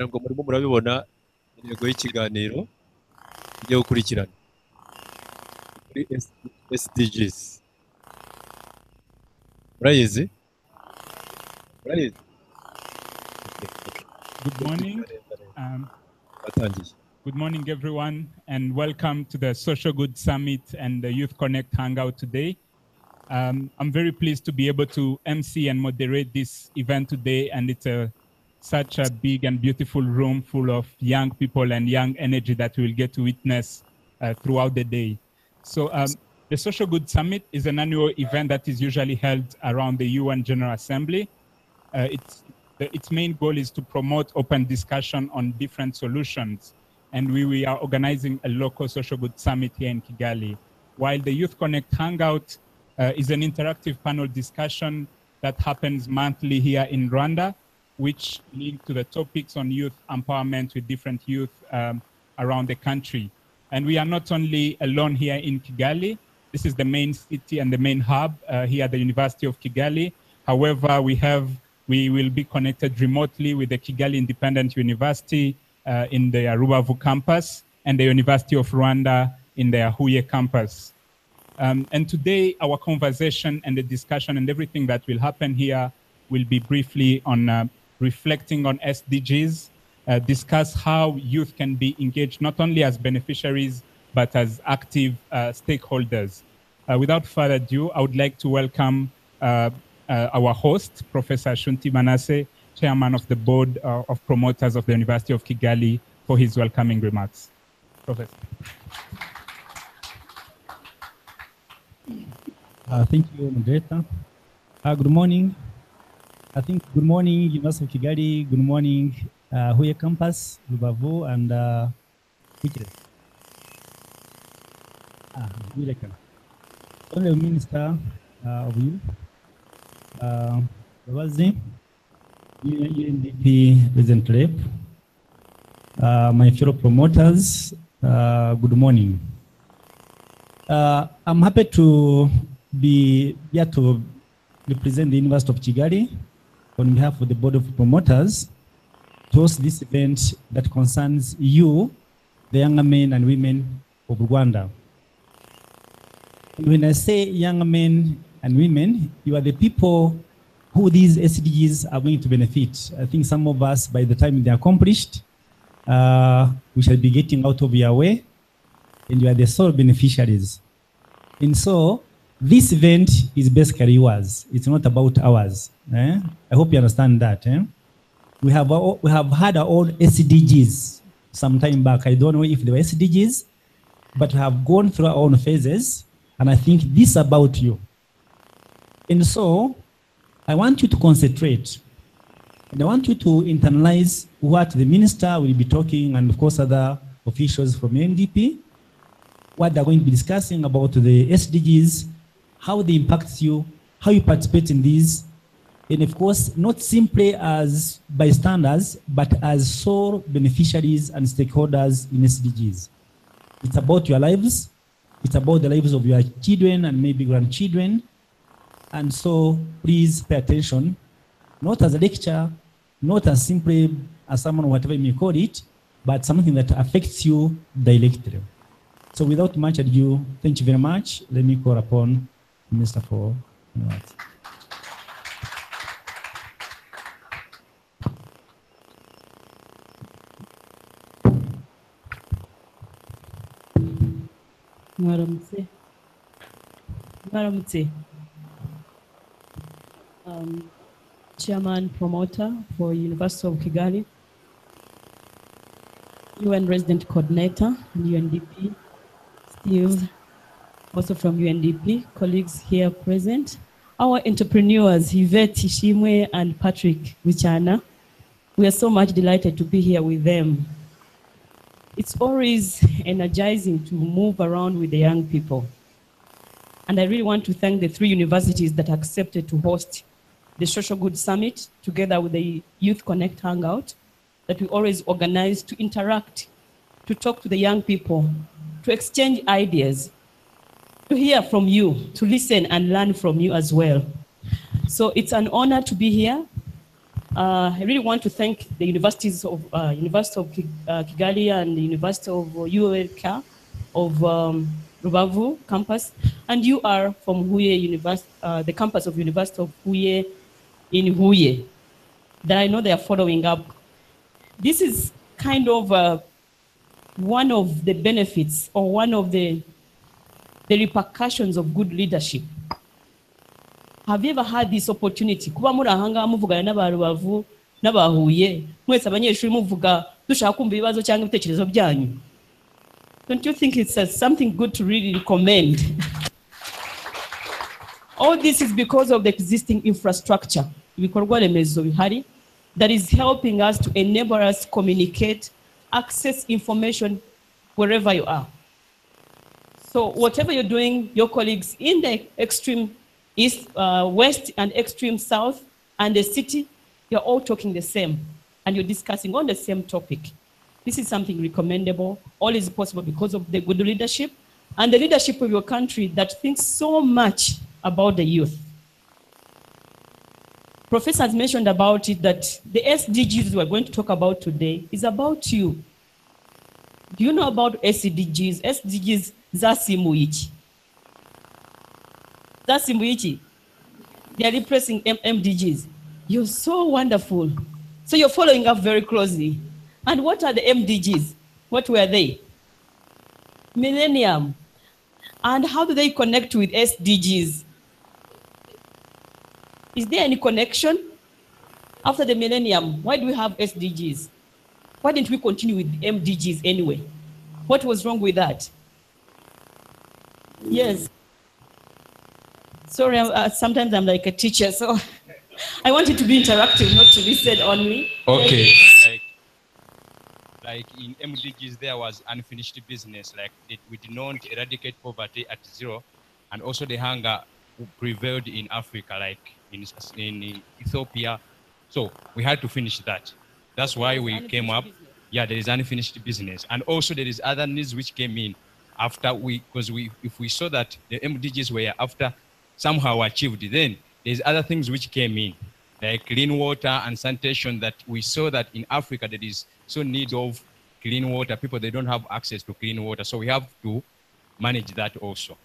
ngo murimo murabibona intego y'ikiganiro tugiye gukurikirana kuri SDGs. Murayizi? Good morning. Good morning, everyone, and welcome to the Social Good Summit and the YouthConnekt Hangout today. I'm very pleased to be able to MC and moderate this event today, and it's such a big and beautiful room full of young people and young energy that we'll get to witness throughout the day. So the Social Good Summit is an annual event that is usually held around the UN General Assembly. Its main goal is to promote open discussion on different solutions. And we are organizing a local social good summit here in Kigali. While the YouthConnekt Hangout is an interactive panel discussion that happens monthly here in Rwanda, which link to the topics on youth empowerment with different youth around the country. And we are not only alone here in Kigali. This is the main city and the main hub here at the University of Kigali. However, we will be connected remotely with the Kigali Independent University in the Rubavu campus and the University of Rwanda in the Huye campus. And today, our conversation and the discussion and everything that will happen here will be briefly on reflecting on SDGs, discuss how youth can be engaged not only as beneficiaries, but as active stakeholders. Without further ado, I would like to welcome our host, Professor Shunti Manasseh, Chairman of the Board of Promoters of the University of Kigali, for his welcoming remarks. Professor. Thank you, moderator. Good morning. Good morning, University of Kigali. Good morning, Huye campus, Rubavu, and Honorable Minister of Youth, UNDP President Rep, my fellow promoters, good morning. I'm happy to be here to represent the University of Kigali on behalf of the Board of Promoters to host this event that concerns you, the younger men and women of Rwanda. When I say young men and women, you are the people who these SDGs are going to benefit. I think some of us, by the time they're accomplished, we shall be getting out of your way, and you are the sole beneficiaries. And so, this event is basically yours. It's not about ours. I hope you understand that. We have had our own SDGs some time back. I don't know if they were SDGs, but we have gone through our own phases, and I think this is about you. And so, I want you to concentrate, and I want you to internalize what the minister will be talking, and of course other officials from NDP, what they're going to be discussing about the SDGs, how they impact you, how you participate in these, and of course, not simply as bystanders, but as sole beneficiaries and stakeholders in SDGs. It's about your lives, it's about the lives of your children and maybe grandchildren. And so please pay attention, not as a lecture, not as simply as someone, whatever you may call it, but something that affects you directly. So without much ado, thank you very much. Let me call upon the Minister for words. Chairman Promoter for University of Kigali, UN Resident Coordinator and UNDP, Steve, also from UNDP, colleagues here present, our entrepreneurs, Yvette Ishimwe and Patrick Wichana. We are so much delighted to be here with them. It's always energizing to move around with the young people. And I really want to thank the 3 universities that accepted to host the Social Good Summit together with the YouthConnekt Hangout that we always organize to interact, to talk to the young people, to exchange ideas, to hear from you, to listen and learn from you as well. So it's an honor to be here. I really want to thank the universities of University of Kigali and the University of ULK of Rubavu campus, and you are from Huye University, the campus of University of Huye in Huye, that I know they are following up. This is kind of one of the benefits or one of the repercussions of good leadership. Have you ever had this opportunity? Kuba muri ahanga muvugana n'abarubavu n'abahuye mwese abanyeshuri muvuga dushaka kumva ibibazo cyangwa ibitekerezo byanyu. Don't you think it's something good to really recommend? All this is because of the existing infrastructure, ibikorwa remezo bihari, that is helping us to enable us to communicate, access information wherever you are. So whatever you're doing, your colleagues in the extreme east, west, and extreme south, and the city, you're all talking the same, and you're discussing on the same topic. This is something recommendable. All is possible because of the good leadership and the leadership of your country that thinks so much about the youth. Professor has mentioned about it that the SDGs we're going to talk about today is about you. Do you know about SDGs? SDGs zasimuichi. Zasimuichi. They are replacing MDGs. You're so wonderful. So you're following up very closely. And what are the MDGs? What were they? Millennium. And how do they connect with SDGs? Is there any connection? After the millennium, why do we have SDGs? Why didn't we continue with MDGs anyway? What was wrong with that? Yes. Sorry, sometimes I'm like a teacher, so I want it to be interactive, not to be said only. Okay. Like in MDGs, there was unfinished business. Like we did not eradicate poverty at zero, and also the hunger prevailed in Africa, like in Ethiopia. So we had to finish that. That's why we came up. Yeah, there is unfinished business, and also there is other needs which came in after if we saw that the MDGs were after somehow achieved, then there's other things which came in, like clean water and sanitation, that we saw that in Africa there is so need of clean water. People, they don't have access to clean water. So we have to manage that also.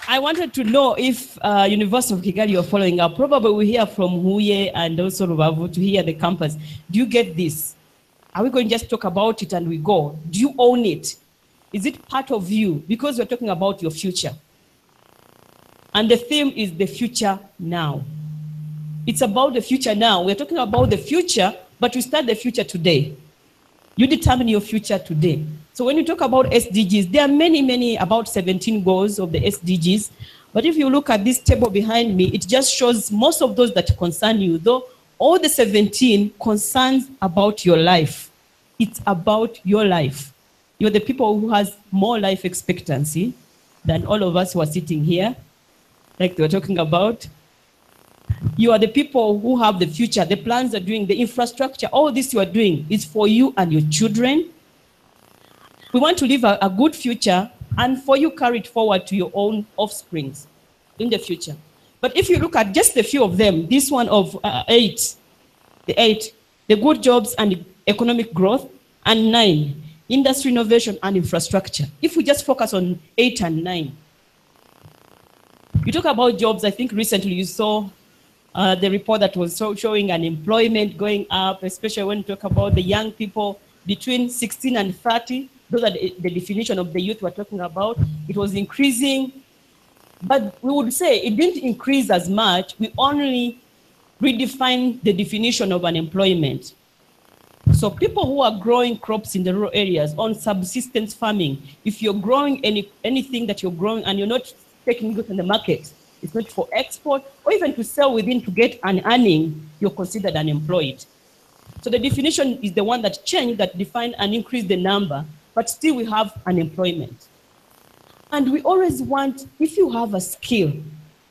I wanted to know if University of Kigali you're following up. Probably we hear from Huye and also Rubavu to hear the campus. Do you get this? Are we going to just talk about it and we go? Do you own it? Is it part of you? Because we're talking about your future. And the theme is the future now. It's about the future now. We're talking about the future, but we start the future today. You determine your future today. So when you talk about SDGs, there are many, about 17 goals of the SDGs. But if you look at this table behind me, it just shows most of those that concern you, though all the 17 concerns about your life. It's about your life. You're the people who has more life expectancy than all of us who are sitting here, like they were talking about. You are the people who have the future, the plans are doing, the infrastructure, all this you are doing is for you and your children. We want to live a good future and for you carry it forward to your own offsprings in the future. But if you look at just a few of them, this one of 8, the good jobs and economic growth, and 9, industry innovation and infrastructure. If we just focus on 8 and 9, you talk about jobs. I think recently you saw the report that was showing unemployment going up, especially when you talk about the young people between 16 and 30. Those are the definition of the youth we're talking about. It was increasing, but we would say it didn't increase as much. We only redefined the definition of unemployment. So people who are growing crops in the rural areas on subsistence farming, if you're growing anything that you're growing and you're not taking it in the market, it's not for export or even to sell within to get an earning, you're considered unemployed. So the definition is the one that changed, that defined and increased the number, but still we have unemployment. And we always want, if you have a skill,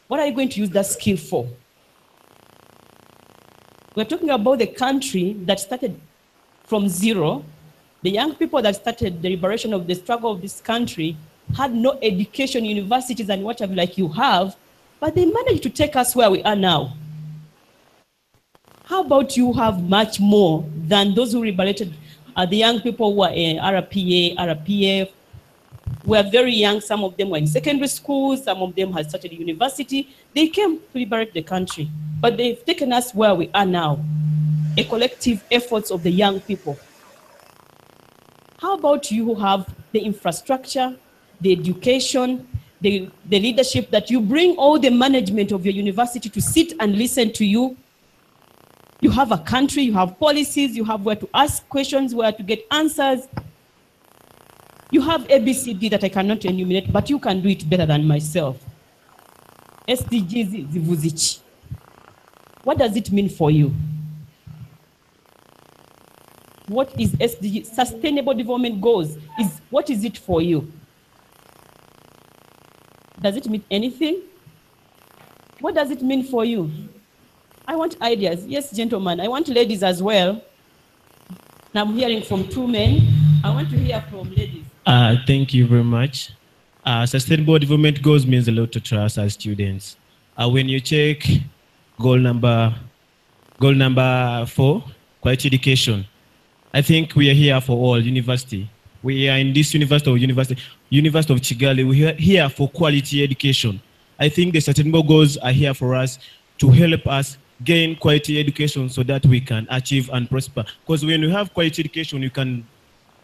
what are you going to use that skill for? We're talking about the country that started from zero, the young people that started the liberation of the struggle of this country had no education, universities and whatever like you have, but they managed to take us where we are now. How about you have much more than those who liberated the young people who were in RPA, RPF, were very young. Some of them were in secondary school, some of them had started university. They came to liberate the country, but they've taken us where we are now, a collective efforts of the young people. How about you who have the infrastructure, the education, the leadership, that you bring all the management of your university to sit and listen to you? You have a country, you have policies, you have where to ask questions, where to get answers. You have ABCD that I cannot enumerate, but you can do it better than myself. SDGs zivuzichi. What does it mean for you? What is SDG? Sustainable Development Goals. What is it for you? Does it mean anything? What does it mean for you? I want ideas. Yes, gentlemen. I want ladies as well. Now I'm hearing from two men. I want to hear from ladies. Thank you very much. Sustainable development goals means a lot to us as students. When you check goal number 4, quality education. I think we are here for all university. We are in this University of Kigali. We are here for quality education. I think the sustainable goals are here for us to help us gain quality education so that we can achieve and prosper. Because when you have quality education, you can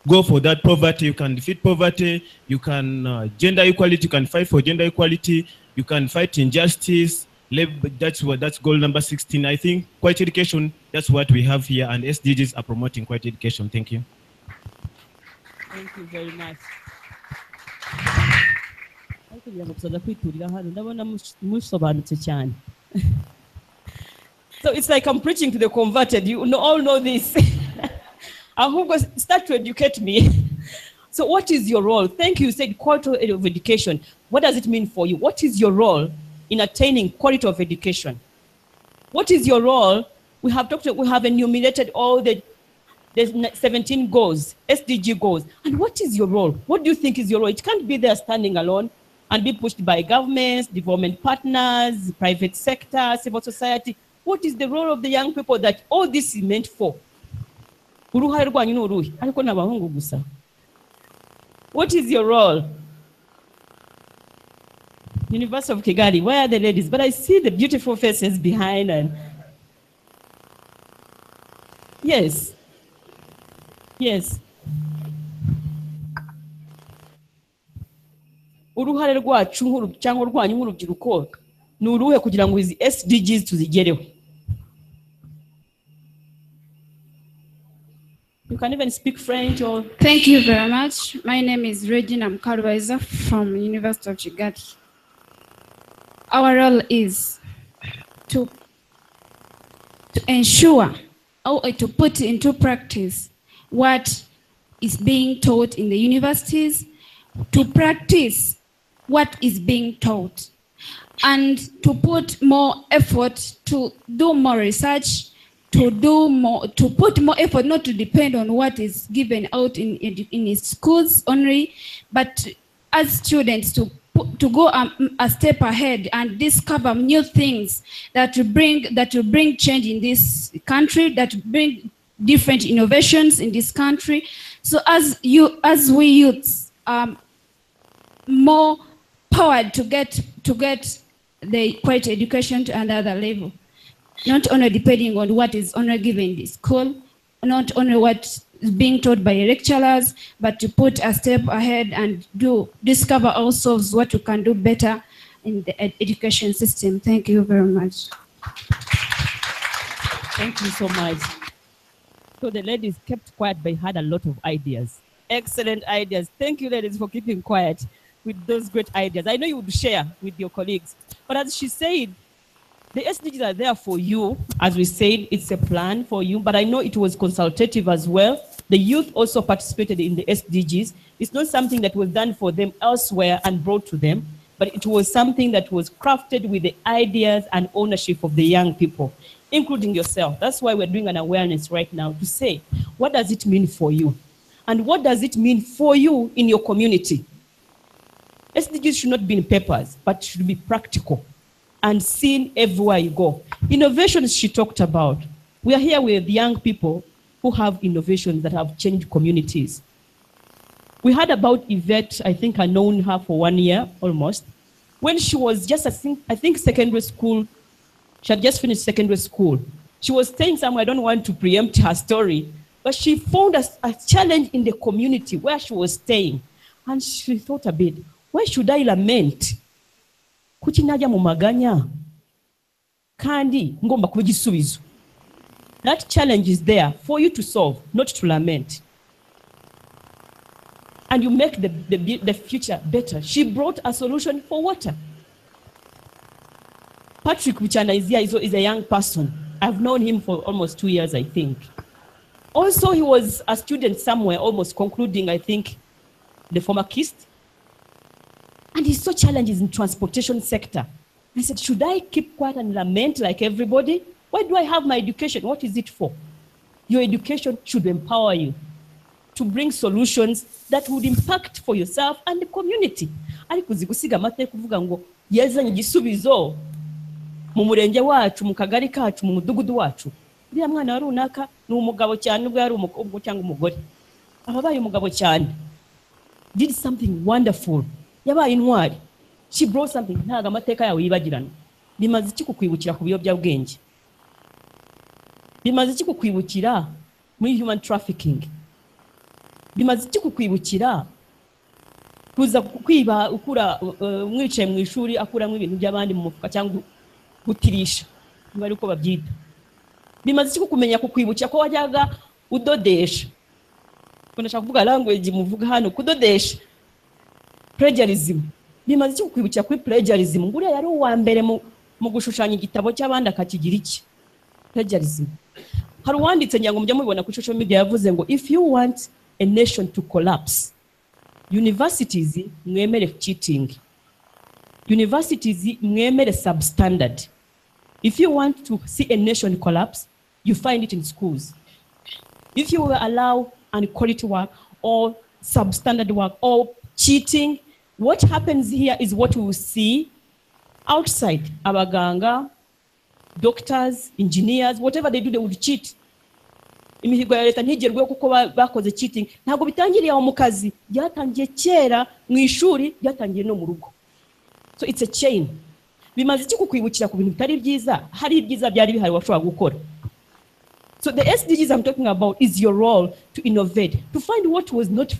go for that poverty, you can defeat poverty, you can gender equality, you can fight for gender equality, you can fight injustice. That's goal number 16. I think quality education, that's what we have here, and SDGs are promoting quality education. Thank you. Thank you very much. So it's like I'm preaching to the converted. You all know this. I hope you start to educate me. So what is your role? Thank you. You said quality of education. What does it mean for you? What is your role in attaining quality of education? What is your role? We have enumerated all the 17 goals, SDG goals. And what is your role? What do you think is your role? It can't be there standing alone and be pushed by governments, development partners, private sector, civil society. What is the role of the young people that all this is meant for? What is your role? University of Kigali, where are the ladies? But I see the beautiful faces behind. And yes. Yes. Uruhare rwacu cyangwa rwanyu nk'urubyiruko ni uruhe kugira ngo izi SDGs tuzigereho? You can even speak French or... Thank you very much. My name is Regina Mkarubaiza from University of Kigali. Our role is to ensure or to put into practice what is being taught in the universities, to practice what is being taught, and to put more effort to do more research, to put more effort, not to depend on what is given out in schools only, but as students to go a step ahead and discover new things that will bring change in this country, that will bring different innovations in this country. So as we youths are more powered to get the quality education to another level, not only depending on what is only given in the school, not only what is being taught by lecturers, but to put a step ahead and discover ourselves what we can do better in the education system. Thank you very much. Thank you so much. So the ladies kept quiet, but had a lot of ideas. Excellent ideas. Thank you, ladies, for keeping quiet with those great ideas. I know you would share with your colleagues. But as she said, the SDGs are there for you. As we said, it's a plan for you, but I know it was consultative as well. The youth also participated in the SDGs. It's not something that was done for them elsewhere and brought to them, but it was something that was crafted with the ideas and ownership of the young people, including yourself. That's why we're doing an awareness right now to say, what does it mean for you? And what does it mean for you in your community? SDGs should not be in papers, but should be practical and seen everywhere you go. Innovations she talked about. We are here with young people who have innovations that have changed communities. We heard about Yvette, I think I known her for 1 year almost. When she was just, I think secondary school, she had just finished secondary school. She was staying somewhere, I don't want to preempt her story, but she found a challenge in the community where she was staying. And she thought a bit, why should I lament? Kuki najya mu maganya? Kandi ngomba kuba igisubizo. That challenge is there for you to solve, not to lament. And you make the future better. She brought a solution for water. Patrick Wichana is here, is a young person. I've known him for almost 2 years, I think. Also, he was a student somewhere, almost concluding, I think, the former KIST. And he saw challenges in transportation sector. I said, should I keep quiet and lament like everybody? Why do I have my education? What is it for? Your education should empower you to bring solutions that would impact for yourself and the community. Ariko zigusiga amateka kuvuga ngo yazanye igisubizo mu murenge wacu, mu kagari kacu, mu mudugudu wacu. Uriya mwana wa runaka ni umugabo cyane ubwo yari umukobwa cyangwa umugore. Ababaye umugabo cyane. Did something wonderful. Yabaye intwari. She brought something. Ntaga amateka yawe yibagirana. Bimaze iki kukwibukira ku biyobyabwenge? Bimaze iki kukwibukira muri human trafficking? Bimaze iki kukwibukira kuza kwiba ukura mwicaye mu ishuri akuramo ibintu by'abandi mu mufuka cyangwa gutirisha bari uko babyita? Bimaze iki kukumenya kukwibukira ko wajyaga udodesha? Ndashaka kuvuga language muvuga hano, kudodesha, plagiarism. Bimaze iki kukwibukira kuri plagiarism? Nguriya yari uwa mbere mu gushushanya igitabo cy'abandi akakigira iki? Plagiarism. Hari uwanditse nyango mujya mubibona ku social media yavuze ngo if you want a nation to collapse, universities mwemere cheating. Universities mwemere substandard. If you want to see a nation collapse, you find it in schools. If you will allow quality work or substandard work or cheating, what happens here is what we will see outside. Abaganga, doctors, engineers, whatever they do, they would cheat. Imihigo ya leta ntigerwe kuko bakoze cheating. Ntago bitangiriye aho mu kazi, byatangiye kera mu ishuri, byatangiye no mu rugo. So it's a chain. Bimaze iki kukwibukira ku bintu bitari byiza, hari ibyiza byari bihari washobora gukora. So the SDGs I'm talking about is your role to innovate, to find what was not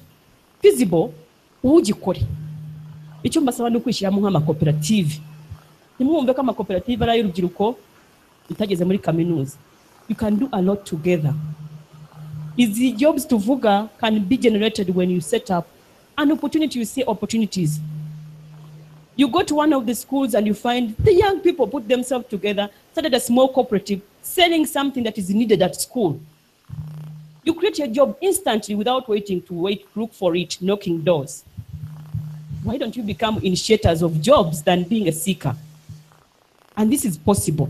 feasible, ugikore. Icyo mbasaba no kwishyiramo nk'amakoperative. Nimwumve ko amakoperative ari y'urubyiruko itageze muri kaminuza. You can do a lot together. Easy jobs tuvuga can be generated when you set up an opportunity, you see opportunities. You go to one of the schools and you find the young people put themselves together, started a small cooperative, selling something that is needed at school. You create a job instantly without waiting to look for it, knocking doors. Why don't you become initiators of jobs than being a seeker? And this is possible.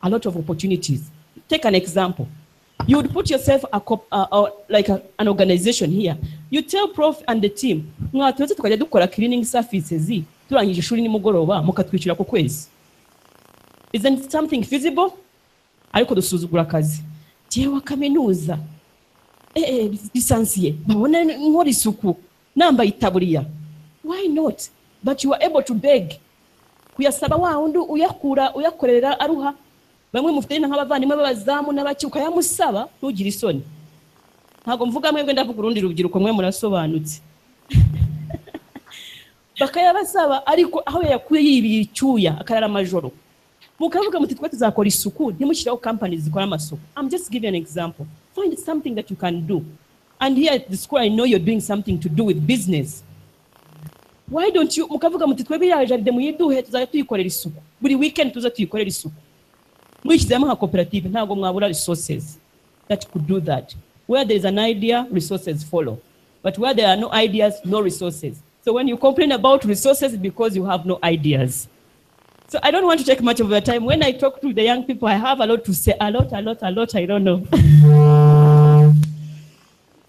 A lot of opportunities. Take an example. You would put yourself an organization here. You tell Prof and the team, mwatuweze tukajya dukora cleaning services turangije ishuri nimugoroba mukatwishyura ku kwezi. Isn't something feasible? Ariko dusuzugura akazi. Jewe kaminuza. Lisansiye. Babona nkora isuku. Namba itaburiya. Why not? But you are able to beg. Kuyasaba wa undi uyakorera aruha. Bamwe mufite nk'abavandimwe b'abazamu n'abaki ukayamusaba ntugira isoni. Ntago mvuga mwebwe ndavuga urundi rubyiruko mwe murasobanutse. Bakayabasaba ariko aho yakuye yibiye icyuya akarara amajoro. Mukavuga muti twe tuzakora isuku ntimushyiraho companies zikora amasuku. I'm just giving an example. Find something that you can do. And here at the school I know you're doing something to do with business. Why don't you mukavuga muti twe biriya jaride muyiduhe tuzajya tuyikorera isuku. Buri weekend tuza tuyikorera isuku. Mwishyizemo nka cooperative ntago mwabura resources that could do that. Where there is an idea, resources follow. But where there are no ideas, no resources. So when you complain about resources, because you have no ideas. So I don't want to take much of your time. When I talk to the young people, I have a lot to say. A lot, I don't know.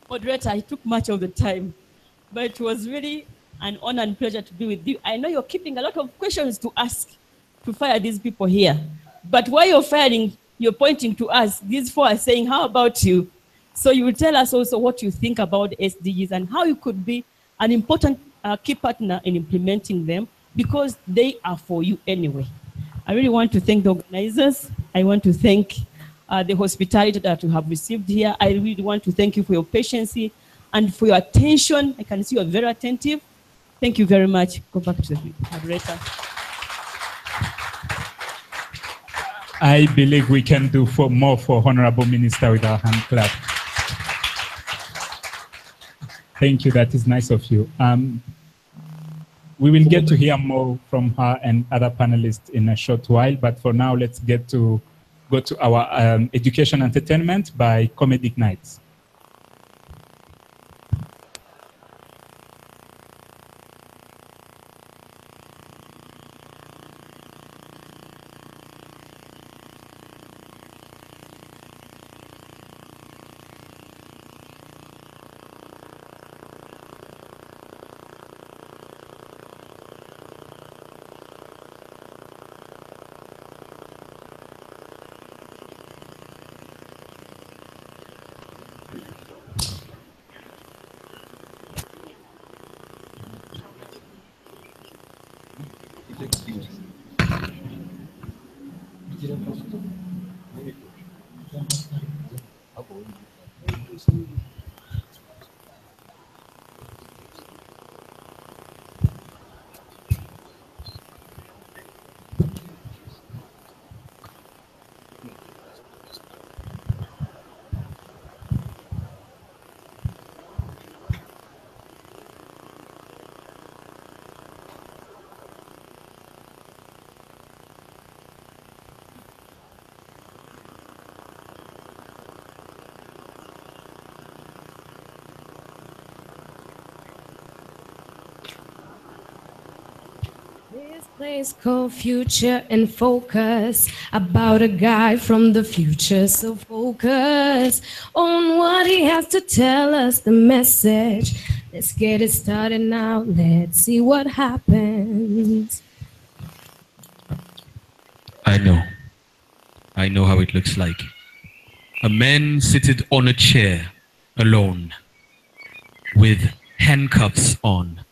Moderator, I took much of the time. But it was really an honor and pleasure to be with you. I know you're keeping a lot of questions to ask to fire these people here. But while you're firing, you're pointing to us. These four are saying, how about you? So you will tell us also what you think about SDGs and how you could be an important key partner in implementing them, because they are for you anyway. I really want to thank the organizers. I want to thank the hospitality that you have received here. I really want to thank you for your patience and for your attention. I can see you are very attentive. Thank you very much. Go back to the moderator. I believe we can do more for Honorable Minister with our hand clap. Thank you. That is nice of you. We will get to hear more from her and other panelists in a short while, but for now, let's go to our education entertainment by Comedic Nights. This place called Future and Focus, about a guy from the future. So focus on what he has to tell us, the message. Let's get it started now. Let's see what happens. I know how it looks like. A man seated on a chair alone with handcuffs on.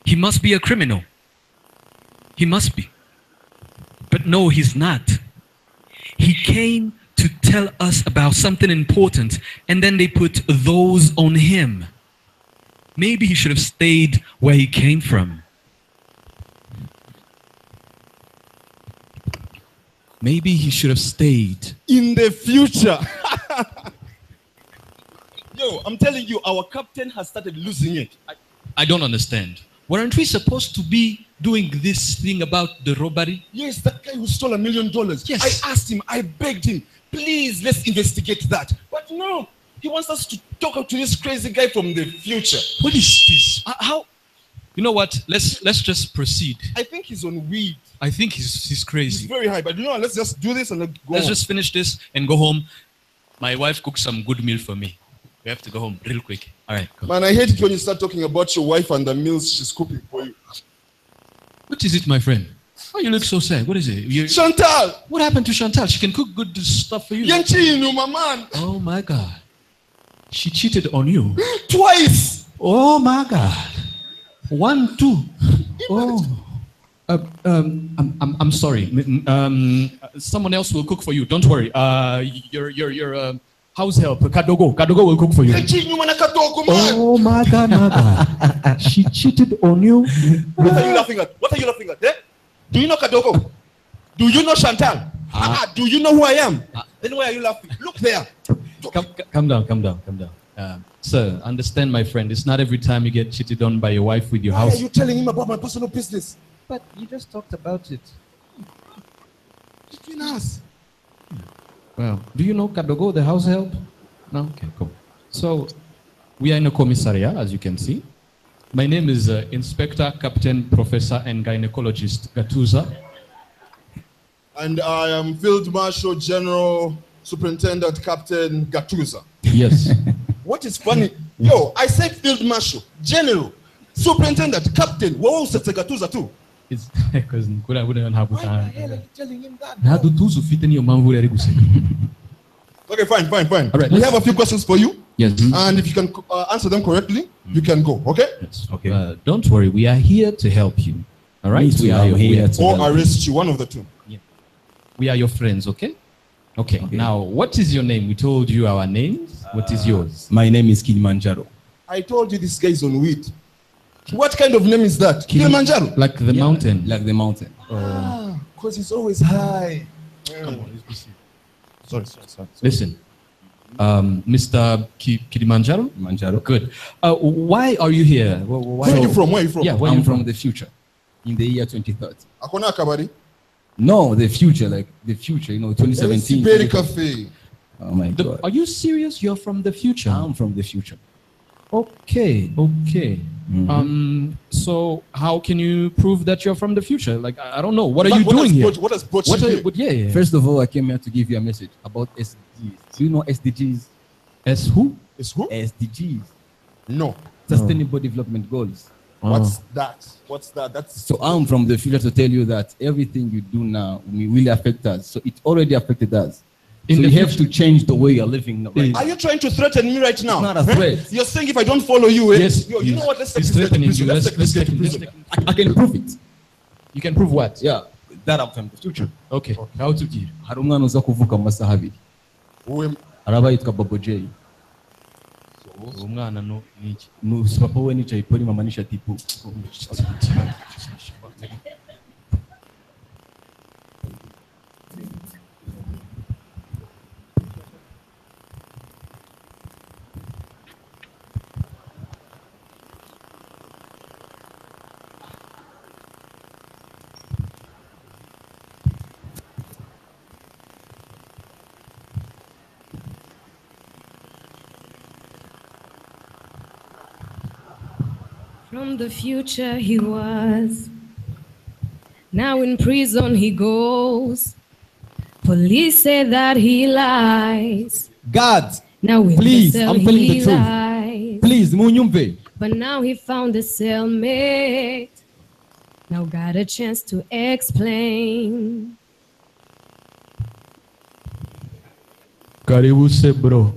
He must be a criminal. He must be. But no, he's not. He came to tell us about something important, and then they put those on him. Maybe he should have stayed where he came from. Maybe he should have stayed in the future. Yo, I'm telling you, our captain has started losing it. I don't understand. Weren't we supposed to be doing this thing about the robbery? Yes, that guy who stole $1 million. Yes. I asked him, I begged him, please, let's investigate that. But no, he wants us to talk to this crazy guy from the future. What is this? How? You know what? Let's just proceed. I think he's on weed. I think he's crazy. He's very high, but you know, let's just do this and then go Let's home. just finish this and go home. My wife cooked some good meal for me. We have to go home real quick. All right, go. Man, I hate it when you start talking about your wife and the meals she's cooking for you. What is it, my friend? Oh, you look so sad. What is it? Chantal! What happened to Chantal? She can cook good stuff for you. Yanchi, my man! Oh my God. She cheated on you. Twice! Oh my God. 1, 2. Oh. I'm sorry. Someone else will cook for you. Don't worry. Your house help, Kadogo will cook for you. Oh my God, She cheated on you. What are you laughing at? What are you laughing at? Eh? Do you know Kadogo? Do you know Chantal? Do you know who I am? Then why are you laughing? Look there. Calm down. Sir, understand, my friend. It's not every time you get cheated on by your wife with your house. Why are you telling him about my personal business? But you just talked about it. Between us. Well, do you know Kadogo, the house help? No? Okay, cool. So, we are in a commissariat, as you can see. My name is Inspector, Captain, Professor, and Gynecologist Gatuza. And I am Field Marshal General Superintendent Captain Gatuza. Yes. What is funny? Yo, I said Field Marshal, General. Superintendent, captain, wowe usetse gatuza tu. Because nkura buriya ntabwo Why the hell are you telling him that? nta dutuza ufite niyo mpamvu uri ari guseka. Okay, fine. All right, We have a few questions for you. Yes. And if you can answer them correctly, you can go, okay? Yes. Okay. Don't worry, we are here to help you. All right? We are here to Or help arrest you, one of the two. you. We are your friends, okay? Okay. Now, what is your name? We told you our names. What is yours? My name is Kilimanjaro. I told you this guy is on weed. What kind of name is that? Kilimanjaro? Like the mountain. Like the mountain. Because he's always high. Come on, let's be serious. Sorry. Listen, Mr. Kilimanjaro? Kilimanjaro. Good. Why are you here? Where are you from? Yeah, where are I'm you from the future. In the year 2030. Akona Akabari? No, the future, like the future, 2017. Very cafe. Oh my God. Are you serious? You're from the future? I'm from the future. Okay. So how can you prove that you're from the future? Like, I don't know. What are you doing here? What has brought you here? Yeah. First of all, I came here to give you a message about SDGs. Do you know SDGs? S who? Is who? SDGs. No. Sustainable Development Goals. What's that? That's So I'm from the future to tell you that everything you do now will affect us. So it already affected us. So you have to change the way you're living now. Right? Are you trying to threaten me right now? It's not a threat. You're saying if I don't follow you, Yes. you know what? Let's take He's this guy to threatening prison. you. Let's take this guy to prison. I can prove it. You can prove what? Yeah, that I'm from the future. Okay. How to deal? Hari umwana uza kuvuka mu masaha abiri. Araba yitwa Bobo J. Uwo mwana no niki? Papa we ni Jay Polly, mama ni Shatipu. From the future he was, now in prison he goes. Police say that he lies. God, Now in please, the cell I'm telling he the truth. lies. Please, munyumve. But now he found a cellmate. Now got a chance to explain. Karibu se bro.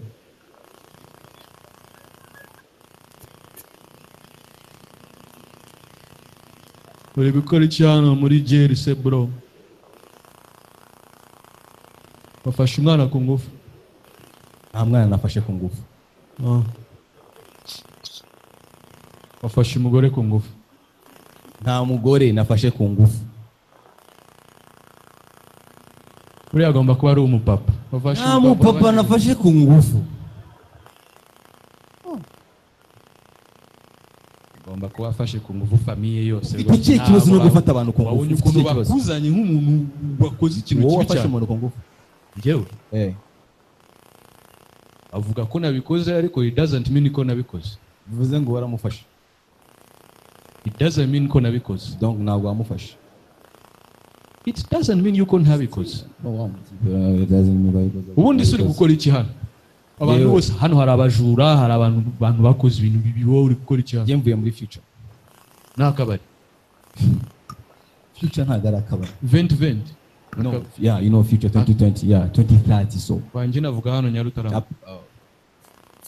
Uri gukora iki hano muri jail se bro? Wafashe umwana ku ngufu? Nta mwana nafashe ku ngufu. Wafashe umugore ku ngufu? Nta mugore nafashe ku ngufu. Uriya agomba kuba ari umupapa. Nta mupapa nafashe ku ngufu. Agomba kuba afashe ku ngufu famiye yose. Iki kibazo no gufata abantu ku ngufu. Wabonye ukuntu bakuzanye nk'umuntu wakoze ikintu kibi cyane. Wowe wafashe umuntu ku ngufu? Njyewe? Avuga ko nabikoze ariko it doesn't mean ko nabikoze. Bivuze ngo waramufashe. It doesn't mean ko nabikoze. Donc ntabwo wamufashe. It doesn't mean yuko ntabikoze. Ubundi suri gukora iki hano? Abantu bose hano hari abajura, hari abantu bakoze ibintu bibi, wowe uri gukora iki hano? Yemvuye muri future. Nakabari. Future ntabwo ari akabari. 2020. No, yeah, you know future 2020, yeah, 2030 so. Wanje navuga hano Nyarutarama.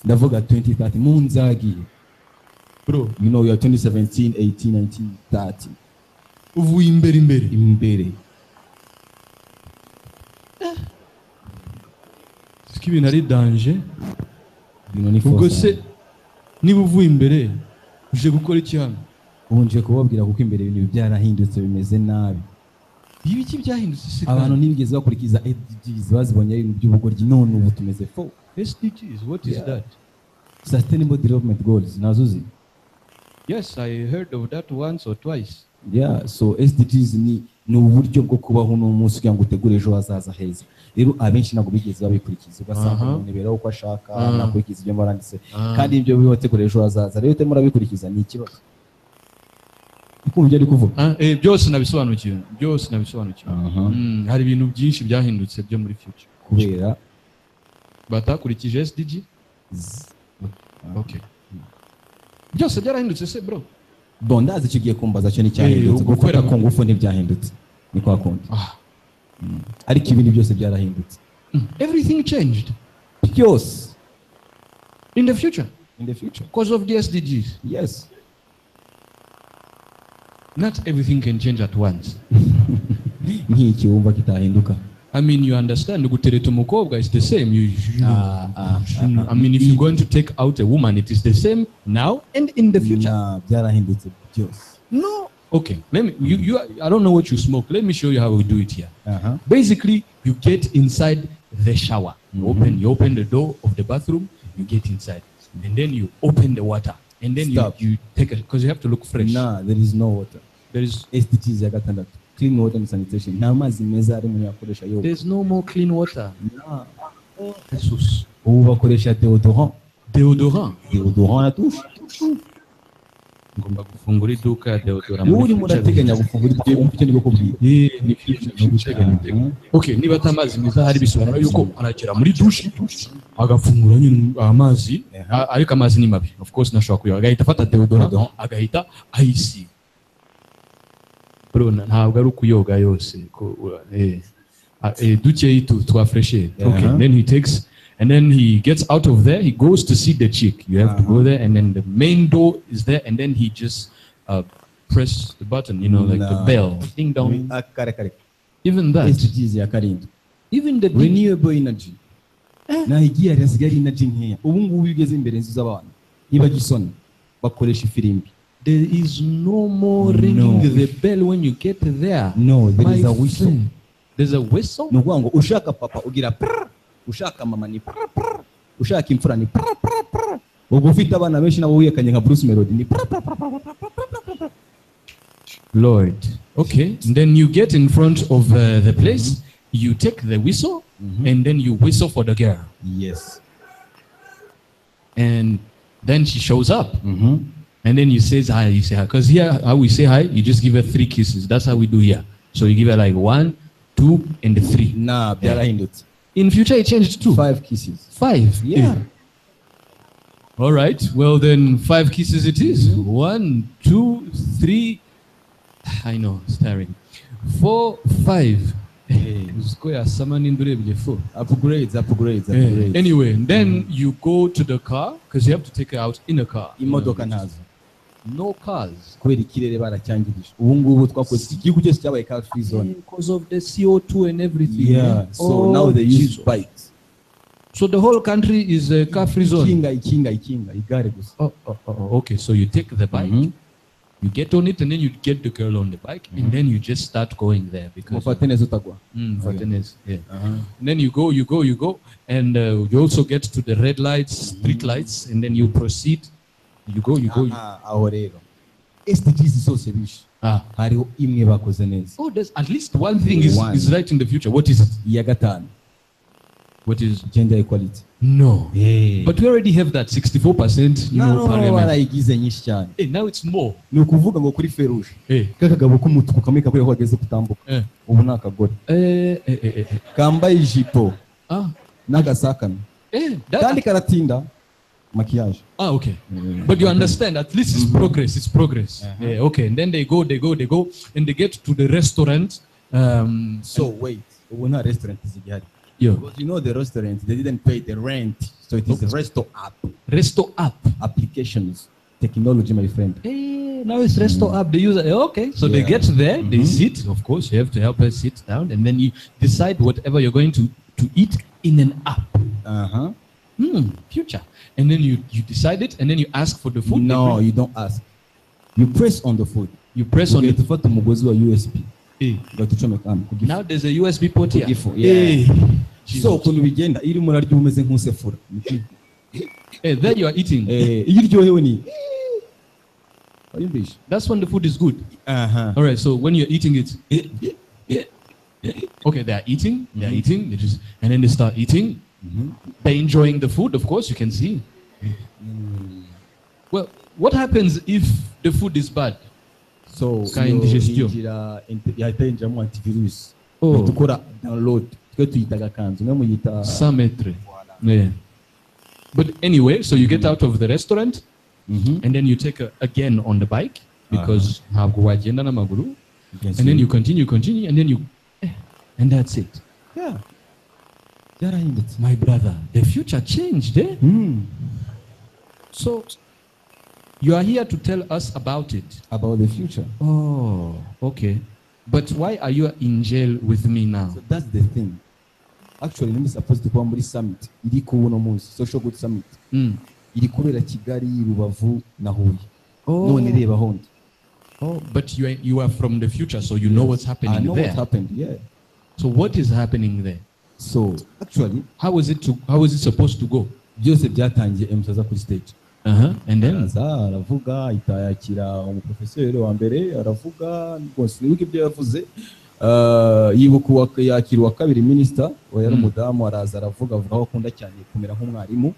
Ndavuga 2030 munzagi. Bro, you know you are 2017, 18, 19, 30. Uvuye imbere. Ibintu ari danger. Ubwo se niba uvuye imbere uje gukora iki hano? Unje kubabwira kuko imbere ibintu byarahindutse bimeze nabi. Ibiki byahindutse se? Abantu ntibigeze bakurikiza SDGs bazibonye ibintu by'ubugoryi none ubu tumeze fo. SDGs, what is that? Sustainable Development Goals, nazuzi. Yes, I heard of that once or twice. Yeah, so SDGs ni uburyo bwo kubaho n'umunsi kugira ngo utegure ejo hazaza heza. Rero abenshi ntabwo bigeze babikurikiza. Ugasanga umuntu ibera uko ashaka, nakurikiza ibyo baranditse. Kandi ibyo bibategura ejo hazaza. Rero utemura bikurikiza ni ikibazo. Ukumva ibyo ari kuvuga? Byose nabisobanukiwe. Hari ibintu byinshi byahindutse byo muri future. Kubera batakurikije SDG? Okay. Byose byarahindutse se bro? bon ndazi kigiye kumbaza cyo n'icyahindutse gufata ku ngufu ntibyahindutse ni kwa kundi ariko ibindi byose byarahindutse. Everything changed. Byose. In the future. In the future. Because of the SDGs. Yes. Not everything can change at once. Nk'iki wumva kitahinduka. I mean, you understand, gutereta umukobwa is the same. I mean, if you're going to take out a woman, it is the same now and in the future. Byarahindutse byose. No. Okay. Let me. I don't know what you smoke. Let me show you how we do it here. Basically, you get inside the shower. You open the door of the bathroom. You get inside, and then you open the water, and then you take it because you have to look fresh. Nah, there is no water. There is SDGs ya gatandatu. Clean water and sanitation. N'amazi meza ari mu yakoresha yo. There's no more clean water. Nah. Jesus. Ubu bakoresha deodorant. Deodorant na tushe. Ngomba gufungura iduka deodorant. Uri murateganya gufungura iduka icyo niko kubwira. Ni future no guteganya. Okay, niba atamazi meza hari bisobanura yuko aragera muri douche agafungura nyine amazi ariko amazi ni mabi. Of course nashobora kuyo agahita afata deodorant agahita ayisiga. Bro, ntabwo ari ukuyoga yose duke twa fresher. Okay, then he takes and then he gets out of there, he goes to see the chick. You have to go there, and then the main door is there, and then he just press the button, you know, like the bell. Ding dong. Even that. Even the renewable energy. Na higiye hasigara energy nkeya. Ubu ngubu bigeze imbere nzu z'abantu. Niba gisona bakoresha ifirimbi. There is no more ringing the bell when you get there. No, there is a whistle. There's a whistle? No, ngo ushaka papa ugira prr, ushaka mama ni prr prr, ushaka imfura ni prr prr prr. Ubwo ufite abana benshi nabo wiyekanye nka Bruce Melody ni prr prr prr prr. Lord. Okay, and then you get in front of the place, you take the whistle, and then you whistle for the girl. Yes. And then she shows up. And then you say hi, you say hi. Because here, how we say hi, you just give her 3 kisses. That's how we do here. So you give her like 1, 2, and 3. Nah, in future, it changed to 5 kisses. 5? Yeah. All right. Well, then 5 kisses it is. 1, 2, 3. I know, staring. 4, 5. Upgrades. Anyway, then you go to the car because you have to take her out in a car. No cars. Because of the CO2 and everything. Yeah. So now they use bikes. So the whole country is a car-free zone. Okay. So you take the bike, you get on it, and then you get the girl on the bike, and then you just start going there because. Yeah. And then you go, and you also get to the red lights, street lights, and then you proceed. You go. SDGs zose bishe. Hariho imwe bakoze neza. Oh, there's at least one thing is right in the future. What is it? Ya gatanu. What is gender equality? No. But we already have that 64%. Barayigize nyinshi cyane. Now it's more. Ni ukuvuga ngo kuri feruje. Kakagabo k'umutuku kamwe kabure ko ageze kutambuka. Ubu nakagore. Kambaye ijipo. N'agasakame. Kandi karatinda. Maquillage. Okay. But you understand, at least it's progress. Yeah, okay. And then they go, and they get to the restaurant. So wait, we're not restaurant is it? Yeah. Because you know the restaurant, they didn't pay the rent, so it is the Resto app. Resto app applications, technology, my friend. Now it's Resto app. They use it. Okay. So they get there, they sit. Of course, you have to help her sit down, and then you decide whatever you're going to eat in an app. Future. And then you decide it, and then you ask for the food. No, you don't ask. You press on the food. You press on it. USB. Now there's a USB port here. So ukuntu bigenda iri muri aryo umeze nk'usefura. There you are eating. Iryohewe ni. That's when the food is good. All right. So when you're eating it, okay, they are eating. They just, and then they start eating. They're enjoying the food, of course, you can see. Well, what happens if the food is bad? So, antivirus. Download. Yeah. But anyway, so you get out of the restaurant, and then you take again on the bike, because ntabwo wagenda n'amaguru, and then you continue, and then and that's it. Yeah. My brother, the future changed, eh? So, you are here to tell us about it. About the future. Oh, okay. But why are you in jail with me now? So that's the thing. Actually, I'm supposed to come to summit. Iri kubuno munsi, Social Good Summit. Iri kubera Kigali, Rubavu, na Huye. None reba hondi. Oh, but you are from the future, so you know what's happening there. I know what happened, yeah. So what is happening there? So actually, how is it supposed to go? Byose byatangiye emusaza kuri stage. And then aravuga itayakira umuprofeseri wa mbere aravuga rwose nibuke ibyo yavuze yibuka yakira wa kabiri minister wa yari umudamu araza aravuga aho akunda cyane kumera nk'umwarimu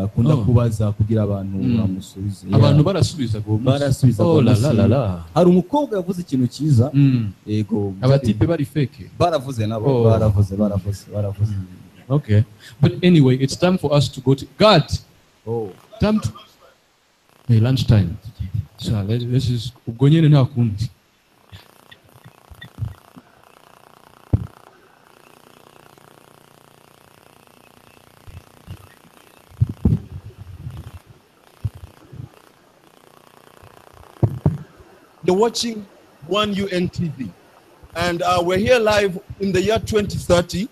akunda kubaza kugira abantu bamusubize abantu barasubiza hari umukobwa yavuze ikintu cyiza yego abatipe bari fake baravuze nabo baravuze okay, but anyway, it's time for us to go to God. Time to lunchtime. So let's just go in and out. You're watching One UN TV, and we're here live in the year 2030,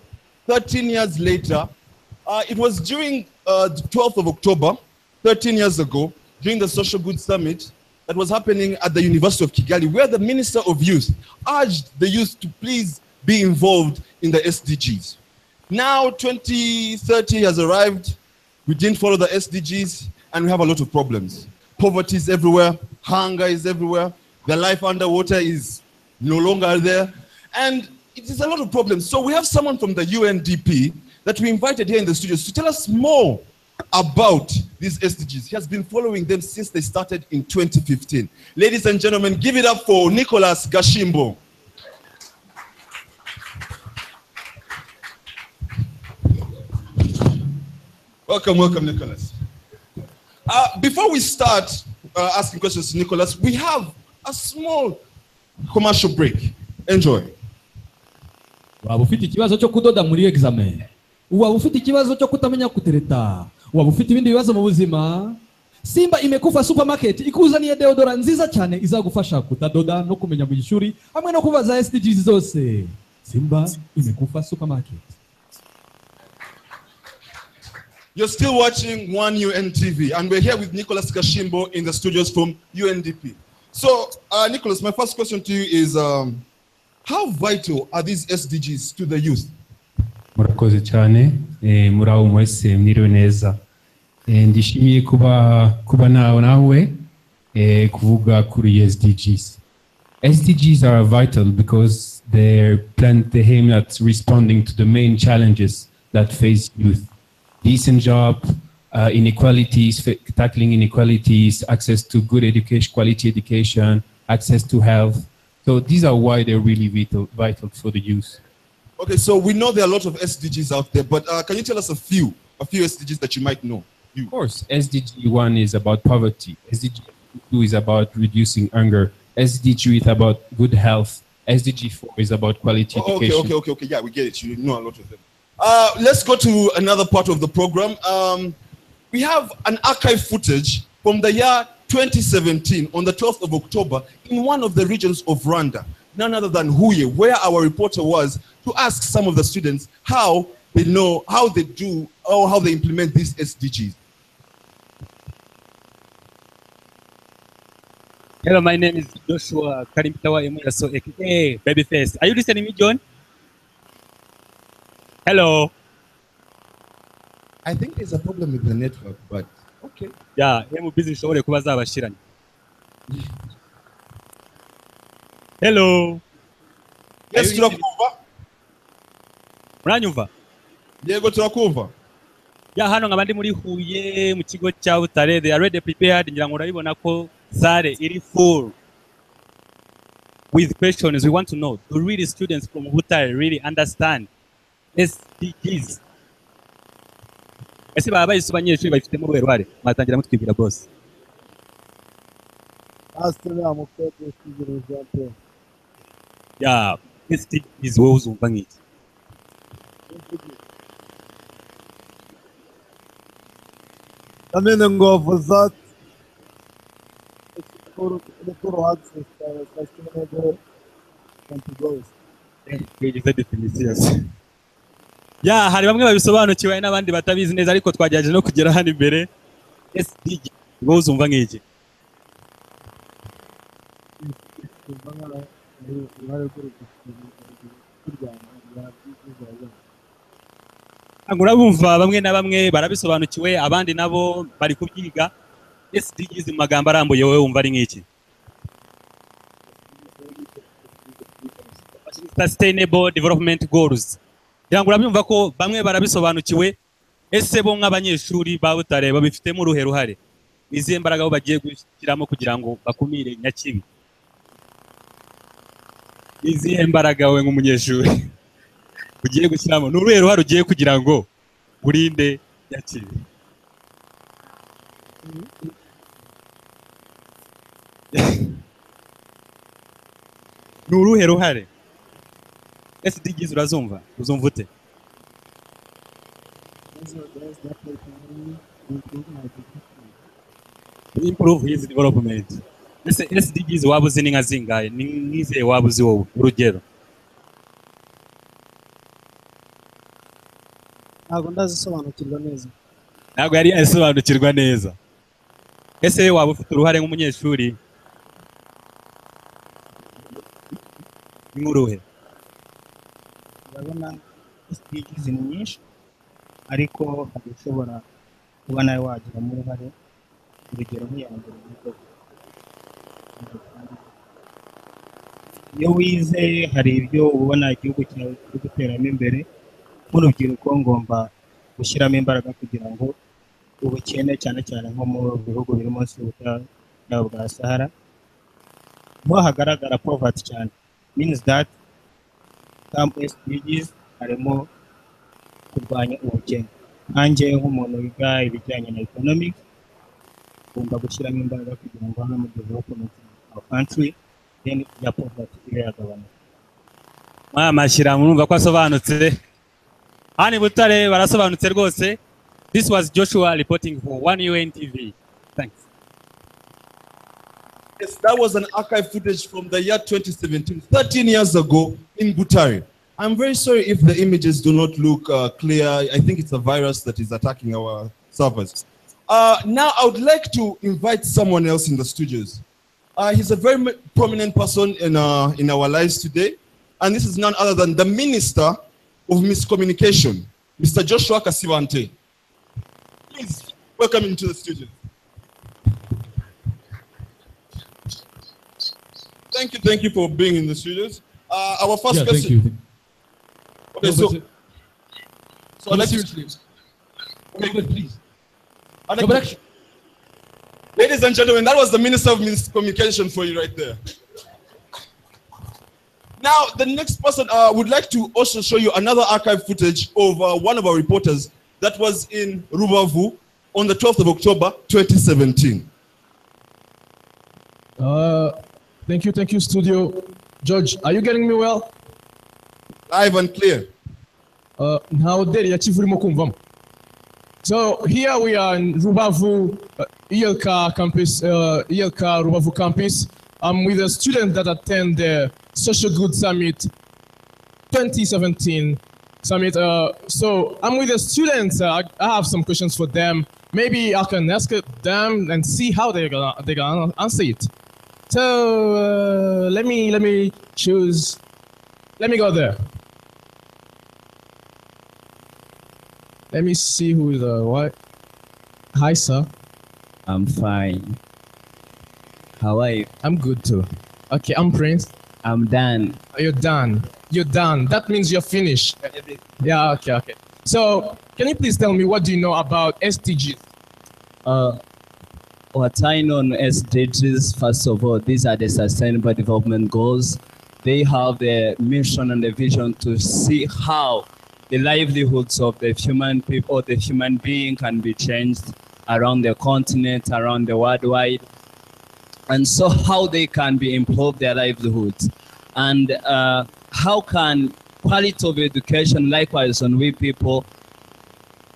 13 years later. It was during the 12th of October, 13 years ago, during the Social Good Summit that was happening at the University of Kigali, where the Minister of Youth urged the youth to please be involved in the SDGs. Now 2030 has arrived, we didn't follow the SDGs, and we have a lot of problems. Poverty is everywhere, hunger is everywhere, the life underwater is no longer there, and it is a lot of problems. So we have someone from the UNDP that we invited here in the studios to tell us more about these SDGs. He has been following them since they started in 2015. Ladies and gentlemen, give it up for Nicholas Gashimbo. Welcome, Nicholas. Before we start asking questions to Nicholas, we have a small commercial break. Enjoy. Waba ufite ikibazo cyo kudoda muri examen, waba ufite ikibazo cyo kutamenya kutereta, waba ufite ibindi bibazo mu buzima, Simba Imekufa Supermarket ikuzaniye deodora nziza cyane izagufasha kutadoda no kumenya mu gishuri hamwe no kubaza SDGs zose. Simba Imekufa Supermarket. You're still watching One UN TV, and we're here with Nicholas Gashimbo in the studios from UNDP. So, Nicholas, my first question to you is, how vital are these SDGs to the youth? Murakoze cyane, muraho mwese mwiriwe neza. Ndishimiye kuba nawe kuvuga kuri SDGs. SDGs are vital because they plant the aim at responding to the main challenges that face youth. Decent job, inequalities, tackling inequalities, access to good education, quality education, access to health. So these are why they're really vital for the youth. Okay, so we know there are a lot of SDGs out there, but can you tell us a few SDGs that you might know? Of course, SDG 1 is about poverty. SDG 2 is about reducing hunger. SDG 3 is about good health. SDG 4 is about quality education. Okay. Yeah, we get it. You know a lot of them. Let's go to another part of the program. We have an archive footage from the year 2017 on the 12th of October in one of the regions of Rwanda, none other than Huye, where our reporter was to ask some of the students how they know, how they do, or how they implement these SDGs. Hello, my name is Joshua Karimpitawa Emuyaso, aka Babyface. Are you listening to me, John? Hello. I think there's a problem with the network, but okay. Yeah, I'm busy showing kuba zabashiranye. Hello. Yes, turakumva. Muranyumva? Yego turakumva. Ya hano nkabandi muri Huye mu kigo cya Butare, they are already prepared, ngira ngo urabibona ko sare iri full with questions. We want to know, do really students from Butare really understand SDGs? Ese baba bayise abanyeshuri bafitemo ubuherware mwatangira mutwibwira boss. Yeah, SDGs wowe uzumva nk'iki? The meaning of that is towards sustainable goals. Twigize definitions. Ya, hari bamwe babisobanukiwe n'abandi batabizi neza, ariko twagerageje no kugera hano imbere. SDG wowe uzumva nk'iki? Urabumva bamwe na bamwe barabisobanukiwe, abandi nabo bari kubyiga. SDGs mu magambo arambuye wowe wumva ari nk'iki? Sustainable Development Goals. Yangu urabyumva ko bamwe barabisobanukiwe, ese bo nk'abanyeshuri ba Butare babifitemo uruhe ruhare? Izihe mbaraga bo bagiye gushyiramo kugira ngo bakumire nyakibi? Izihe mbaraga we nk'umunyeshuri ugiye gushyiramo? Ni uruhe ruhare ugiye kugira ngo urinde nyakibi? Ni uruhe ruhare? SDGs urazumva? Uzumva ute? Improve his development. SDGs waba uzi ni nka zingahe? Ni nk'izihe waba uzi wowe? Urugero. Ntabwo ndazisobanukirwa neza. Ntabwo yari asobanukirwa neza. Ese waba ufite uruhare nk'umunyeshuri? Ni nk'uruhe? Urabona SDGs ni nyinshi, ariko hari ushobora kuba nawe wagiramo uruhare. Urugero nk'iya mbere niko iyo wize hari ibyo ubona igihugu cyawe kiri guteramo imbere. Nk'urubyiruko ngomba gushyiramo imbaraga kugira ngo ubukene cyane cyane nko mu bihugu biri munsi y'ubutayu bwa Sahara niho hagaragara poverty cyane. Means that some SDGs harimo kurwanya ubukene. Nanjye nk'umuntu wiga ibijyanye na economics ugomba gushyiramo imbaraga kugira ngo hano mu development of country then ya poverty ibe yagabanuka. Mashyira murumva ko asobanutse. Hani Butare barasobanutse rwose. This was Joshua reporting for One UN TV. Thanks. Yes, that was an archive footage from the year 2017, 13 years ago in Butare. I'm very sorry if the images do not look clear. I think it's a virus that is attacking our servers. Now, I would like to invite someone else in the studios. He's a very prominent person in our lives today. And this is none other than the Minister of Miscommunication, Mr. Joshua Kasibante. Please, welcome into the studio. Thank you for being in the studios. Our first question. Thank you. Okay, so let's seriously. Okay, please. Ladies and gentlemen, that was the Minister of Miscommunication for you right there. Now, the next person would like to also show you another archive footage of one of our reporters that was in Rubavu on the 12th of October, 2017. Thank you, studio. George, are you getting me well? Live and clear. So here we are in Rubavu, ELK campus, ELK Rubavu campus. I'm with a student that attend the Social Good Summit 2017 summit. So I'm with the students. I have some questions for them. Maybe I can ask them and see how they're gonna answer it. So let me choose. Let me go there. Let me see who is what. Hi, sir. I'm fine. How are you? I'm good too. Okay, I'm Prince. I'm Dan. You're done. You're done. That means you're finished. Yeah, okay. So, can you please tell me what do you know about SDGs? What I know on SDGs, first of all, these are the Sustainable Development Goals. They have the mission and the vision to see how the livelihoods of the human people, or the human being, can be changed around the continent, around the worldwide. and so how they can be improve their livelihoods, and how can quality of education, likewise on we people,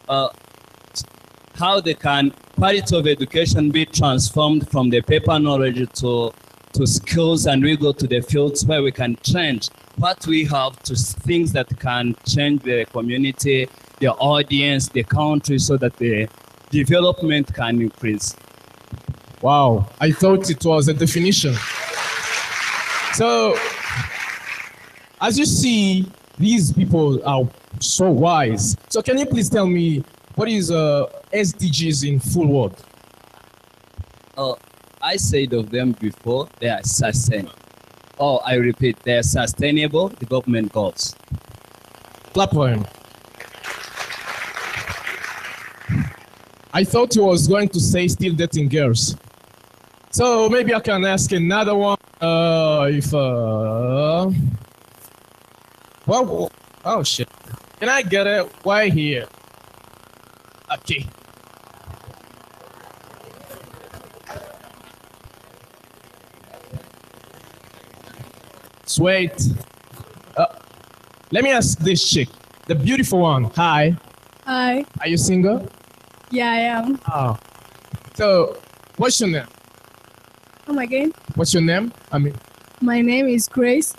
how they can quality of education be transformed from the paper knowledge to skills, and we go to the fields where we can change what we have to things that can change the community, the audience, the country, so that the development can increase. Wow, I thought it was a definition. So, as you see, these people are so wise. So can you please tell me what is SDGs in full word? I said of them before, they are sustainable. Oh, I repeat, they are sustainable development goals. Clap for him. I thought he was going to say still dating girls. So maybe I can ask another one. Well, oh shit. Can I get it? Why here? Okay. Sweet. Let me ask this chick, the beautiful one. Hi. Hi. Are you single? Yeah, I am. Oh. So, what's your name? Come again? What's your name? My name is Grace.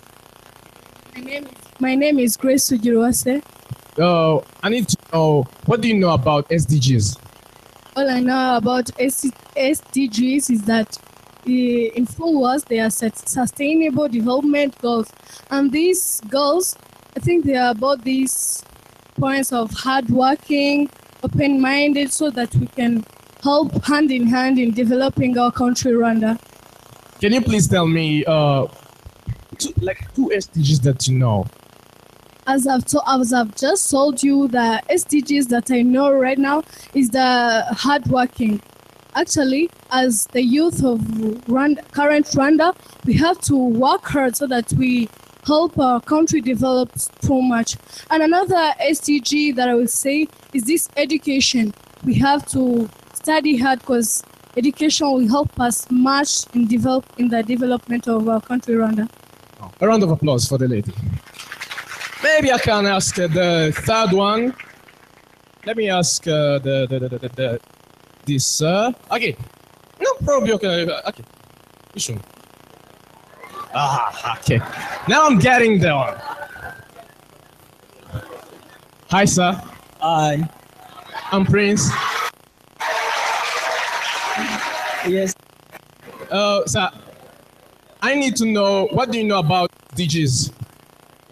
My name is Grace Sujiruwase. I need to know, what do you know about SDGs? All I know about SDGs is that in full words, they are sustainable development goals. And these goals, I think they are about these points of hardworking, open-minded, so that we can help hand in hand in developing our country, Rwanda. Can you please tell me two SDGs that you know? As I've just told you, the SDGs that I know right now is the hardworking. Actually, as the youth of current Rwanda, we have to work hard so that we help our country develop so much. And another SDG that I would say is this education. We have to study hard because education will help us much in the development of our country, Rwanda. A round of applause for the lady. Maybe I can ask the third one. Let me ask this. Okay. No problem. Okay. Which one? Okay. Now I'm getting there one. Hi, sir. Hi. I'm Prince. Yes. Sir, I need to know, what do you know about SDGs?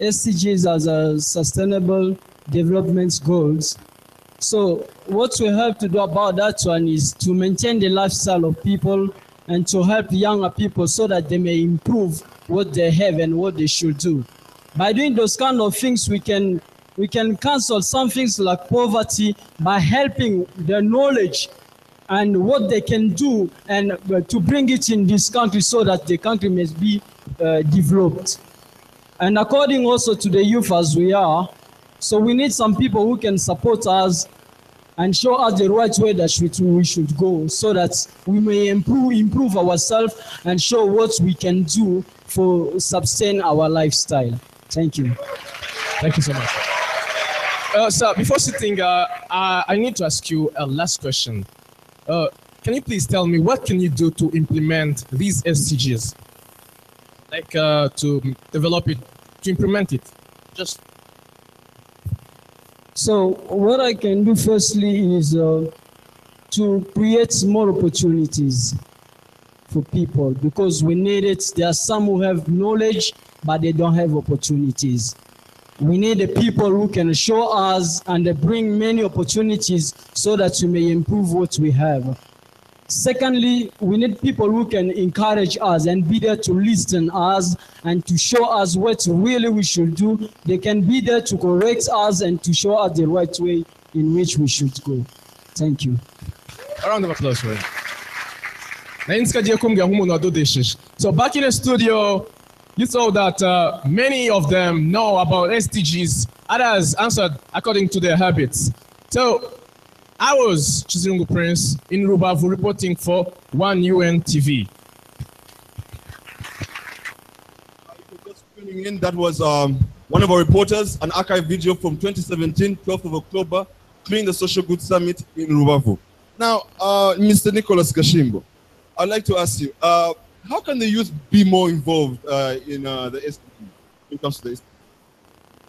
SDGs are the Sustainable Development Goals. So what we have to do about that one is to maintain the lifestyle of people and to help younger people so that they may improve what they have and what they should do. By doing those kind of things, we can cancel some things like poverty by helping the knowledge and what they can do and to bring it in this country so that the country may be developed. And according also to the youth as we are, so we need some people who can support us and show us the right way that we should go so that we may improve ourselves and show what we can do for sustain our lifestyle. Thank you. Thank you so much. Sir, before sitting, I need to ask you a last question. Can you please tell me what can you do to implement these SDGs? Like to develop it, to implement it? Just. So what I can do firstly is to create more opportunities for people because we need it. There are some who have knowledge, but they don't have opportunities. We need the people who can show us and bring many opportunities so that we may improve what we have. Secondly, we need people who can encourage us and be there to listen us and to show us what really we should do. They can be there to correct us and to show us the right way in which we should go. Thank you. A round of applause for him. So back in the studio, you saw that many of them know about SDGs. Others answered according to their habits. So I was Chizungu Prince in Rubavu reporting for One UN TV. tuning in. That was one of our reporters, an archive video from 2017, 12th of October, clearing the Social Good Summit in Rubavu. Now, Mr. Nicholas Gashimbo, I'd like to ask you, how can the youth be more involved in the SDG when it comes to the SDG?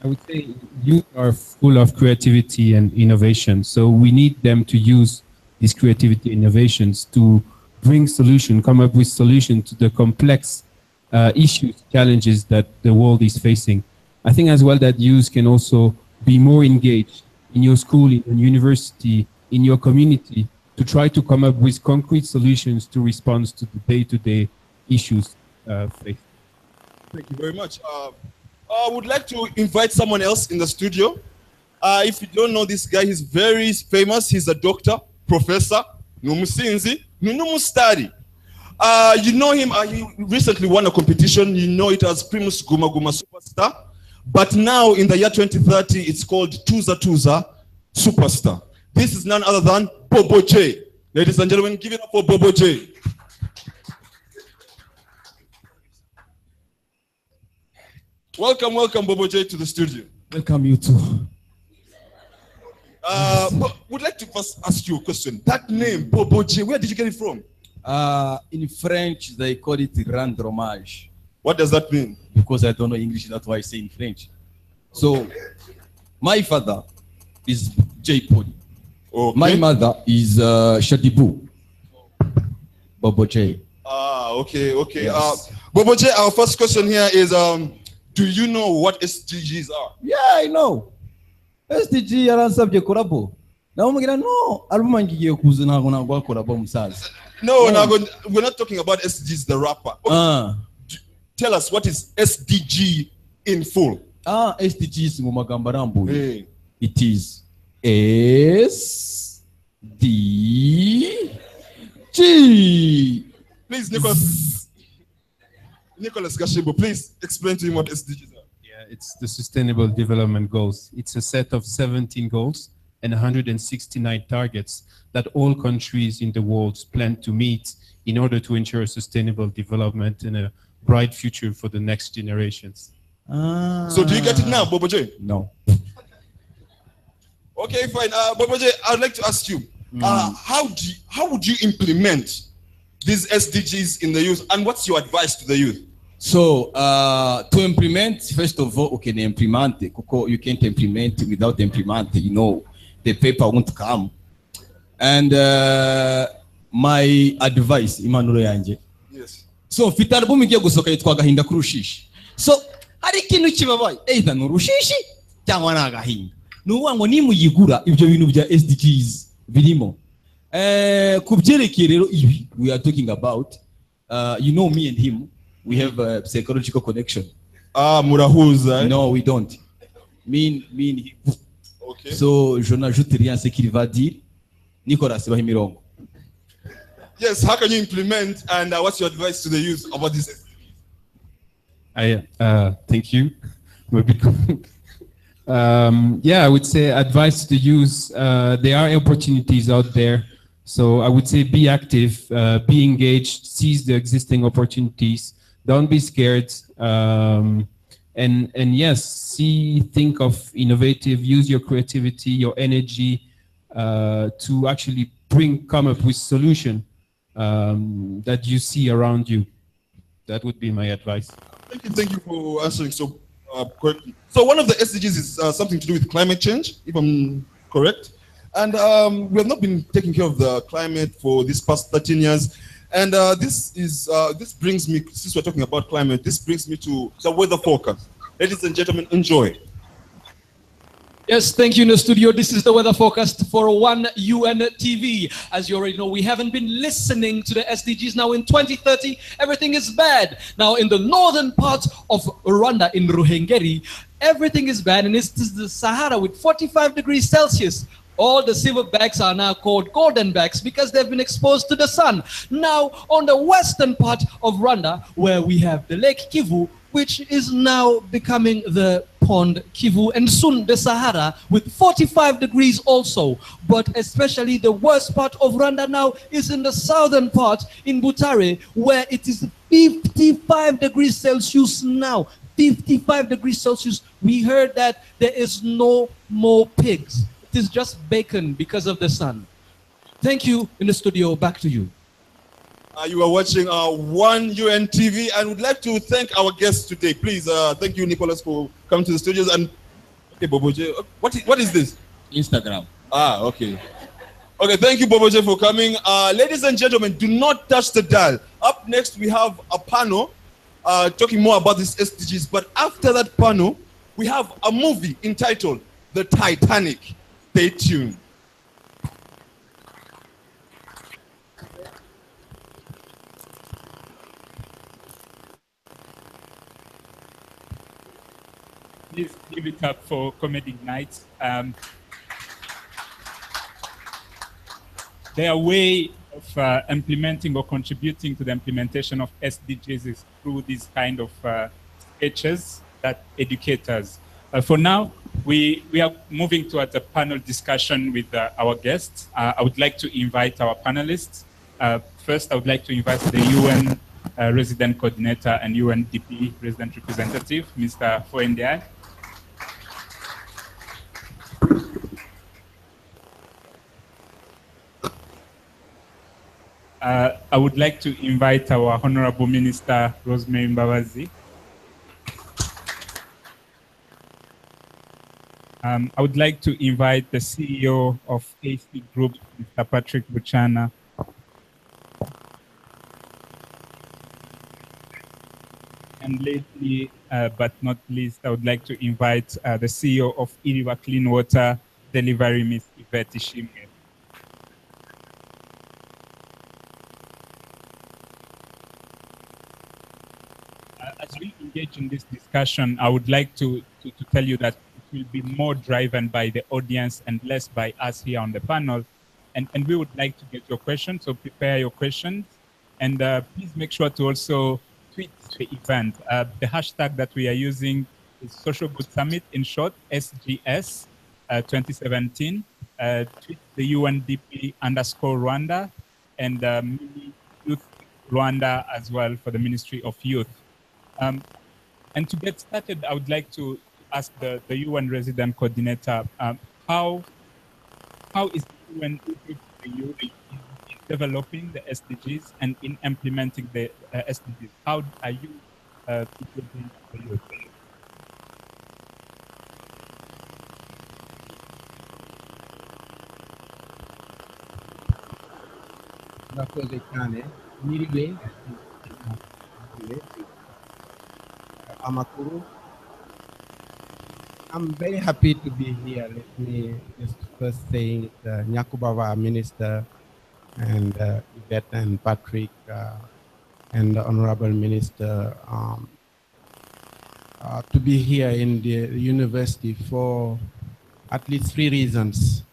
I would say youth are full of creativity and innovation. So we need them to use these creativity innovations to bring solution, come up with solution to the complex issues, challenges that the world is facing. I think as well that youth can also be more engaged in your school, in your university, in your community, to try to come up with concrete solutions to respond to the day-to-day issues faced. Thank you very much. I would like to invite someone else in the studio. If you don't know this guy, he's very famous. He's a doctor, professor, Numusinzi, Nunumustari. You know him, he recently won a competition. You know it as Primus Guma Guma Superstar. But now in the year 2030, it's called Tuza Tuza Superstar. This is none other than Bobo J. Ladies and gentlemen, give it up for Bobo J. Welcome, welcome, Bobo J, to the studio. Welcome, you too. But would like to first ask you a question. That name, Bobo J, where did you get it from? In French, they call it rendre hommage. What does that mean? Because I don't know English, that's why I say in French. So, my father is J. Podi. Okay. My mother is Shadibu. Bobo J. Okay, okay. Yes. Bobo J, our first question here is, do you know what SDGs are? Yeah, I know. SDG yaransabye korabo. Namubwira no, album ngiye kuza ntago nagwa korabo musaza. No, we're not talking about SDGs, the rapper. Okay. Tell us, what is SDG in full? SDGs mu magambo arambuye. It is SDG. Please, Nicholas Gashimbo, please explain to him what SDGs are. Yeah, it's the Sustainable Development Goals. It's a set of 17 goals and 169 targets that all countries in the world plan to meet in order to ensure sustainable development and a bright future for the next generations. So do you get it now, Bobo J? No. Okay, fine. Bobo J, I'd like to ask you, how would you implement these SDGs in the youth, and what's your advice to the youth? So, to implement, first of all, okay, implement, you can't implement without implement, you know, the paper won't come. And my advice, Immanuel Yanje. Yes. So, mfite album igiye gusohoka yitwa Gahinda Kurushishi. So, hari ikintu kibabaye, either n'urushishi cyangwa n'agahinda. Nuvuga ngo nimuyigura ibyo bintu bya SDGs birimo. Kubyerekeye rero ibi we are talking about, you know me and him, we have a psychological connection. Murahuza. No, we don't. Me and him. Okay. So, je n'ajoute rien à ce qu'il va dire. Nicolas, c'est mirongo. Yes, how can you implement, and what's your advice to the youth about this? Thank you. Yeah, I would say advice to the youth, there are opportunities out there. So I would say be active, be engaged, seize the existing opportunities, don't be scared. And yes, think of innovative, use your creativity, your energy to actually come up with solution that you see around you. That would be my advice. Thank you for answering so correctly. So one of the SDGs is something to do with climate change, if I'm correct. And we have not been taking care of the climate for these past 13 years. And this brings me, since we're talking about climate, this brings me to the weather forecast. Ladies and gentlemen, enjoy. Yes, thank you in the studio. This is the weather forecast for One UN TV. As you already know, we haven't been listening to the SDGs. Now in 2030, everything is bad. Now in the northern part of Rwanda, in Ruhengeri, everything is bad, and it's the Sahara with 45 degrees Celsius. All the silverbacks are now called golden backs because they've been exposed to the sun. Now, on the western part of Rwanda, where we have the Lake Kivu, which is now becoming the pond Kivu, and soon the Sahara with 45 degrees also. But especially the worst part of Rwanda now is in the southern part in Butare, where it is 55 degrees Celsius now. 55 degrees Celsius. We heard that there is no more pigs. It is just bacon because of the sun. Thank you. In the studio, back to you. You are watching One UN TV, and would like to thank our guests today. Please, thank you, Nicholas, for coming to the studios. And okay, Boboje, what is this? Instagram. Ah, okay. Okay, thank you, Boboje, for coming. Ladies and gentlemen, do not touch the dial. Up next, we have a panel talking more about these SDGs. But after that panel, we have a movie entitled The Titanic. Stay tuned. Please give it up for Comedy Nights. Their way of implementing or contributing to the implementation of SDGs is through these kind of sketches that educate us. For now, we are moving towards a panel discussion with our guests. I would like to invite our panelists. First, I would like to invite the UN Resident Coordinator and UNDP Resident Representative, Mr. Foendiai. I would like to invite our Honorable Minister, Rosemary Mbabazi. I would like to invite the CEO of AC Group, Mr. Patrick Buchana. And lately, but not least, I would like to invite the CEO of Iriwa Clean Water Delivery, Ms. Yvette Ishimwe. As we engage in this discussion, I would like to tell you that it will be more driven by the audience and less by us here on the panel. And we would like to get your questions, so prepare your questions. And please make sure to also tweet the event. The hashtag that we are using is Social Good Summit, in short, SGS 2017. Tweet the UNDP_Rwanda and Youth Rwanda as well for the Ministry of Youth. And to get started, I would like to ask the UN Resident Coordinator, how is the UN in developing the SDGs and in implementing the SDGs? How are you doing the youth? Murakoze cyane niriwe amakuru. I'm very happy to be here. Let me just first say Nyakubava Minister and Yvette and Patrick and the Honorable Minister to be here in the university for at least 3 reasons.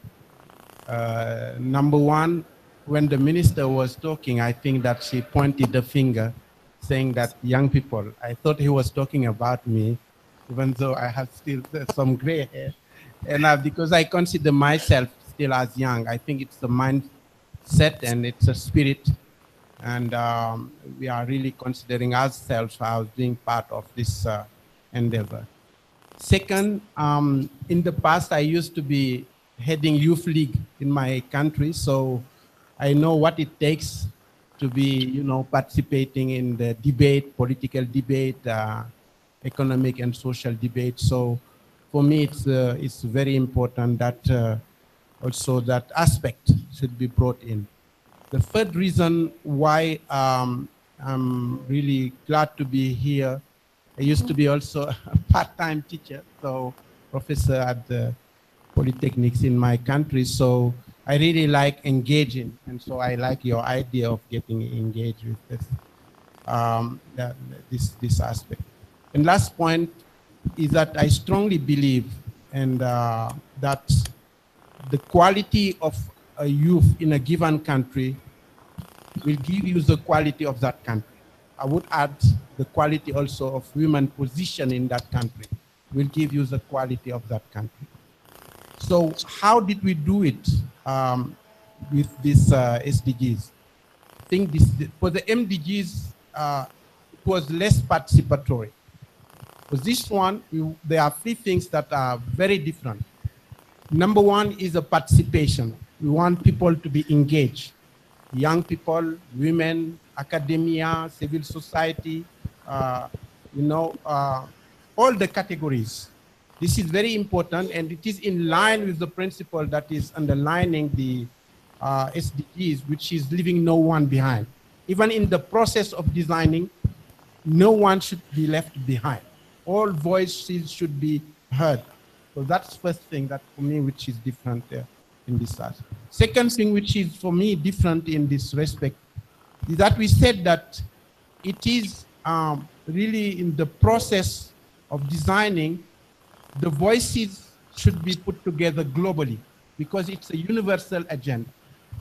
Number one, when the minister was talking, I think that she pointed the finger saying that young people, I thought he was talking about me, even though I have still some gray hair. And because I consider myself still as young, I think it's the mindset and it's a spirit. And we are really considering ourselves as being part of this endeavor. Second, in the past, I used to be heading youth league in my country. So I know what it takes to be, participating in the debate, political debate, economic and social debate. So for me, it's very important that also that aspect should be brought in. The third reason why I'm really glad to be here, I used to be also a part-time teacher, so professor at the polytechnics in my country. So I really like engaging, and so I like your idea of getting engaged with this, this aspect. And last point is that I strongly believe and that the quality of a youth in a given country will give you the quality of that country. I would add the quality also of women position in that country will give you the quality of that country. So how did we do it with these SDGs? I think for the MDGs, it was less participatory. For this one, there are three things that are very different. Number one is a participation. We want people to be engaged. Young people, women, academia, civil society, all the categories. This is very important, and it is in line with the principle that is underlining the SDGs, which is leaving no one behind. Even in the process of designing, no one should be left behind. All voices should be heard. So that's the first thing that for me, which is different there in this art. Second thing, which is for me different in this respect, is that we said that it is really in the process of designing, the voices should be put together globally because it's a universal agenda.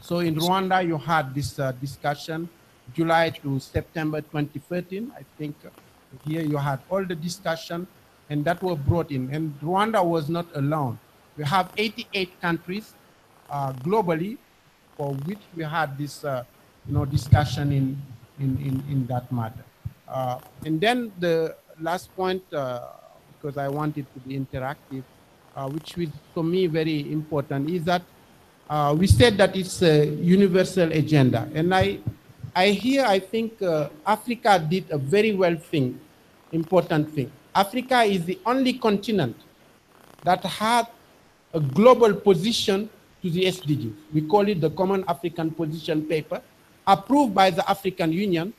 So in Rwanda, you had this discussion, July to September 2013, I think. Here you had all the discussion and that were brought in. And Rwanda was not alone. We have 88 countries globally for which we had this discussion in that matter. And then the last point, because I want it to be interactive, which is for me very important, is that we said that it's a universal agenda. And I think Africa did a very important thing. Africa is the only continent that had a global position to the SDGs. We call it the Common African Position Paper, approved by the African Union,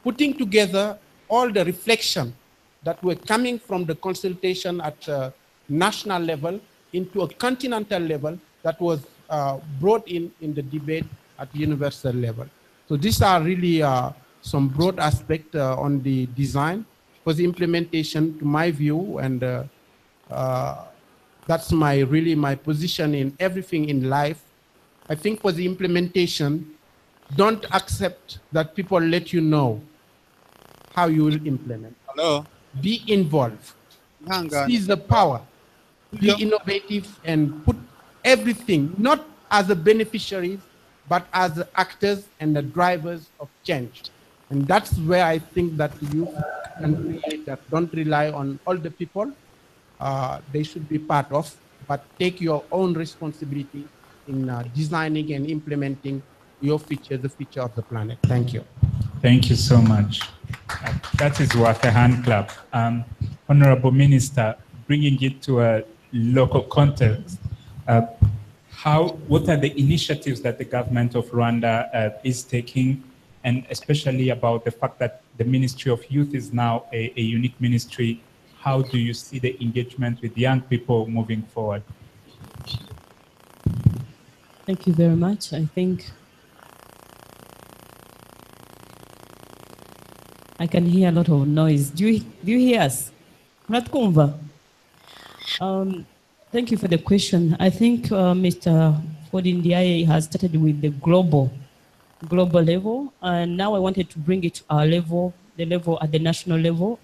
putting together all the reflection that were coming from the consultation at national level into a continental level that was brought in the debate at universal level. So these are really some broad aspects on the design. For the implementation, to my view, and that's really my position in everything in life. I think for the implementation, don't accept that people let you know how you will implement. Hello. Be involved. Seize the power. Be innovative and put everything, not as the beneficiaries, but as the actors and the drivers of change. And that's where I think that you can create that. Don't rely on all the people. They should be part of, but take your own responsibility in designing and implementing your future, the future of the planet. Thank you. Thank you so much. That is worth a hand clap. Honorable Minister, bringing it to a local context, what are the initiatives that the government of Rwanda is taking, and especially about the fact that the Ministry of Youth is now a unique ministry? How do you see the engagement with young people moving forward? Thank you very much. I think I can hear a lot of noise. Do you hear us? Thank you for the question. I think Mr. Ford Ndiaye has started with the global level, and now I wanted to bring it to our level, the level at the national level,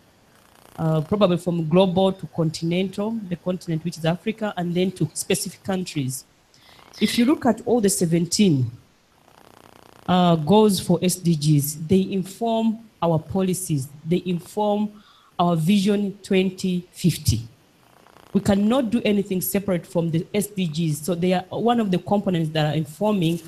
probably from global to continental, the continent which is Africa, and then to specific countries. If you look at all the 17 goals for SDGs, they inform our policies, they inform our Vision 2050. We cannot do anything separate from the SDGs. So they are one of the components that are informing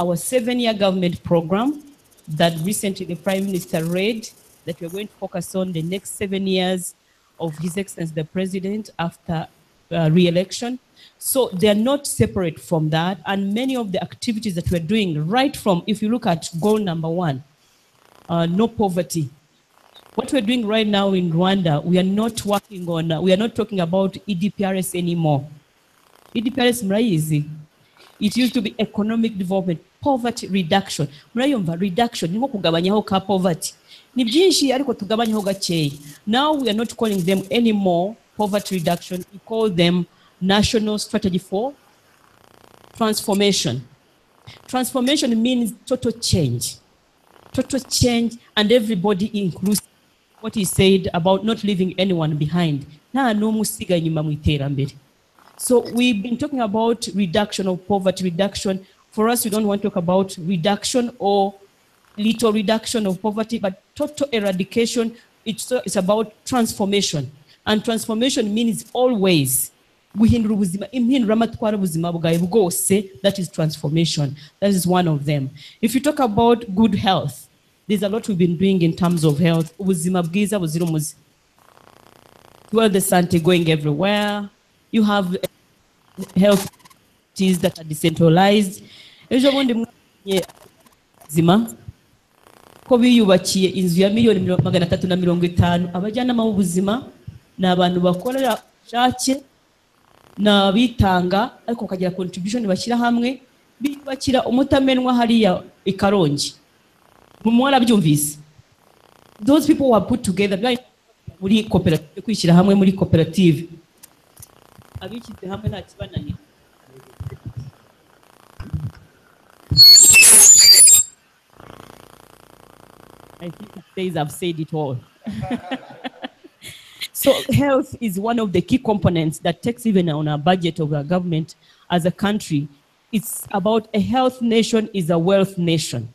our 7-year government program that recently the Prime Minister read, that we're going to focus on the next 7 years of His Excellency the President after re-election. So they're not separate from that. And many of the activities that we're doing, right from, if you look at goal number 1, no poverty. What we're doing right now in Rwanda, we are not working on, we are not talking about EDPRS anymore. EDPRS mraizi, it used to be economic development, poverty reduction. Mrayomba reduction, nimo kugabanyaho ka poverty. Ni byinshi ariko tugabanyaho gakeya. Now we are not calling them anymore poverty reduction. We call them National Strategy for Transformation. Transformation means total change. Total change, and everybody includes what he said about not leaving anyone behind. So we've been talking about reduction of poverty, reduction. For us, we don't want to talk about reduction or little reduction of poverty, but total eradication. It's about transformation. And transformation means always guhindura ubuzima, impinduramatwara ubuzima bwawe bwose. That is transformation. That is one of them. If you talk about good health, there's a lot we've been doing in terms of health. Ubuzima bwiza buzira umuze. Well, the Sante going everywhere. You have health that are decentralized. Ejo bundi mwenye zima ko biyubakiye inzu ya miliyoni 350 abajyanama b'ubuzima na abantu bakorera shake na bitanga ariko kagira contribution bashyira hamwe biyubakira umutamenwa hariya ikarongi mumwara byumvise. Those people were put together muri cooperative, kwishyira hamwe muri cooperative, abishyize hamwe nta kibananira. I think it says I've said it all. So health is one of the key components that takes even on our budget of our government as a country. It's about a health nation is a wealth nation.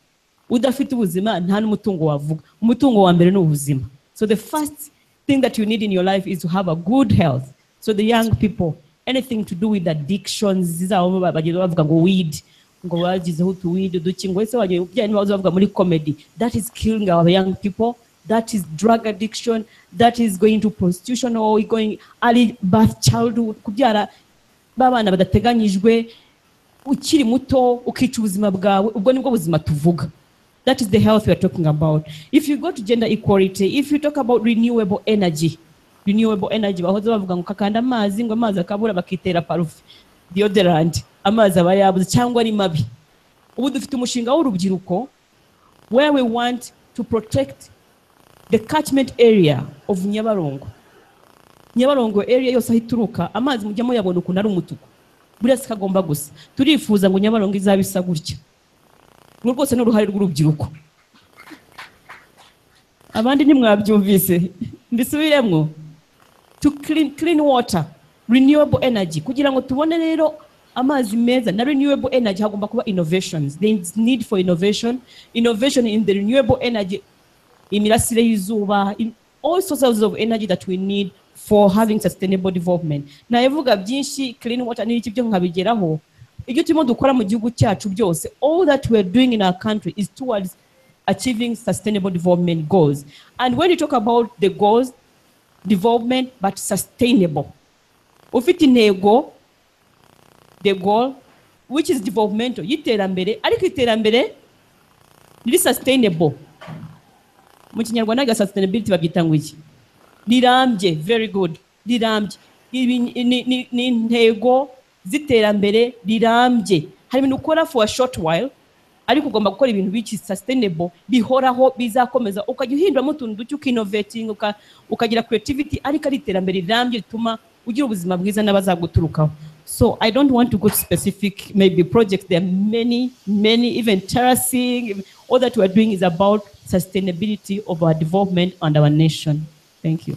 Udafite ubuzima nta n'umutungo wavuga. Umutungo wa mbere ni ubuzima. So the first thing that you need in your life is to have a good health. So the young people, anything to do with addictions, zizabo bagenda bavuga ngo weed, ngo bagizeho utuweed duki ngo ese waje byani bavuga muri comedy. That is killing our young people. That is drug addiction. That is going to prostitution or going early birth childhood. Kubyara babana badateganyijwe ukiri muto ukica ubuzima bwawe, ubwo nibwo buzima tuvuga. That is the health we are talking about. If you go to gender equality, if you talk about renewable energy, bahoze bavuga ngo kakanda amazi ngo amazi akabura bakitera parufe deodorant, amazi aba yabuze cyangwa ari mabi. Ubu dufite umushinga w'urubyiruko where we want to protect the catchment area of Nyabarongo. Nyabarongo area yose ahituruka amazi mujyamo yabona ukuntu ari umutuku. Buriya sikagomba gusa. Turifuza ngo Nyabarongo izabisa gutya. Rwose n'uruhare rw'urubyiruko. Abandi nimwabyumvise. Mbisubiremo. To clean water, renewable energy. Kugira ngo tubone rero amazi meza na renewable energy hagomba kuba innovations. There is need for innovation. Innovation in the renewable energy, imirasire y'izuba, in all sources of energy that we need for having sustainable development. Na yavuga byinshi clean water n'iki byo nkabigeraho. Ibyo turimo dukora mu gihugu cyacu byose, all that we are doing in our country is towards achieving sustainable development goals. And when you talk about the goals, development but sustainable. Ufite intego, the goal which is developmental, y'iterambere, ariko iterambere riri sustainable. Mu Kinyarwanda ga sustainability babyita ngo iki? Rirambye, very good. Rirambye. Ni intego ziterambere rirambye. Hari ibintu ukora for a short while, ariko ugomba gukora ibintu biki sustainable, bihoraho, bizakomeza, ukajya uhinduramo utuntu duke, ukinnovating, ukagira creativity, ariko ari iterambere rirambye rituma ugira ubuzima bwiza n'abazaguturukaho. So I don't want to go to specific maybe projects. There are many, even terracing. All that we are doing is about sustainability of our development and our nation. Thank you.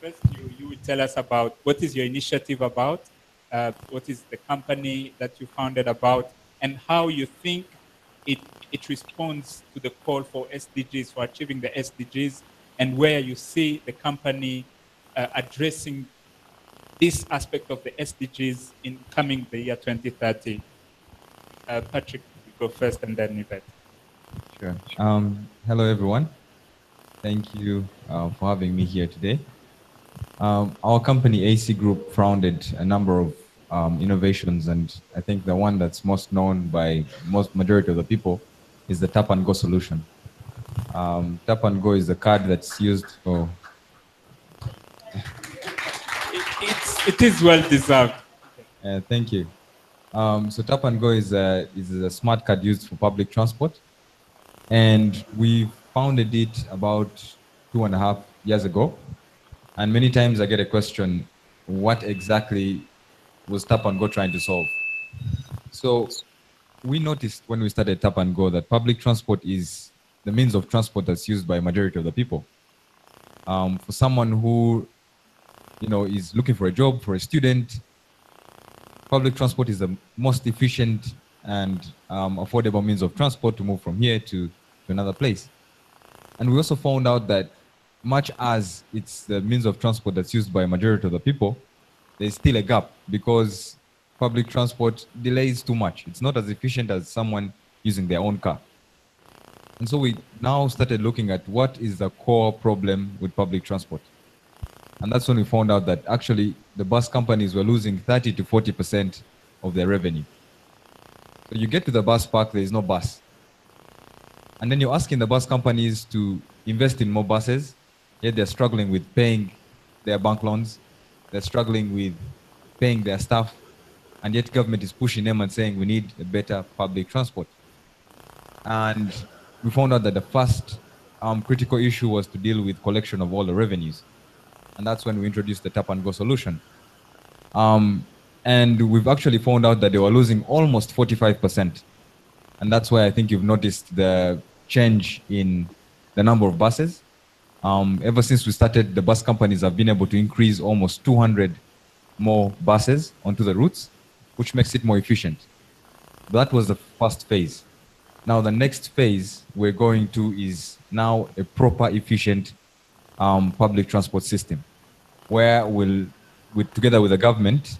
First, you will tell us about what is your initiative about, what is the company that you founded about, and how you think it responds to the call for SDGs, for achieving the SDGs, and where you see the company addressing this aspect of the SDGs in coming the year 2030. Patrick, you go first and then Yvette. Sure. Hello, everyone. Thank you for having me here today. Our company, AC Group, founded a number of innovations, and I think the one that's most known by majority of the people is the Tap and Go solution. Tap and Go is a card that's used for... It is well deserved. Thank you. So Tap and Go is a smart card used for public transport, and we founded it about 2.5 years ago. And many times I get a question, what exactly was Tap and Go trying to solve? So we noticed when we started Tap and Go that public transport is the means of transport that's used by a majority of the people. For someone who is looking for a job, for a student, public transport is the most efficient and affordable means of transport to move from here to another place. And we also found out that much as it's the means of transport that's used by a majority of the people, there's still a gap because public transport delays too much. It's not as efficient as someone using their own car. And so we now started looking at what is the core problem with public transport. And that's when we found out that actually the bus companies were losing 30 to 40% of their revenue. So you get to the bus park, there is no bus. And then you're asking the bus companies to invest in more buses, yet they're struggling with paying their bank loans. They're struggling with paying their staff. And yet government is pushing them and saying we need a better public transport. And we found out that the first critical issue was to deal with collection of all the revenues. And that's when we introduced the tap and go solution. And we've actually found out that they were losing almost 45%. And that's why I think you've noticed the change in the number of buses. Ever since we started, the bus companies have been able to increase almost 200 more buses onto the routes, which makes it more efficient. That was the first phase. Now the next phase we're going to is now a proper, efficient public transport system, where together with the government,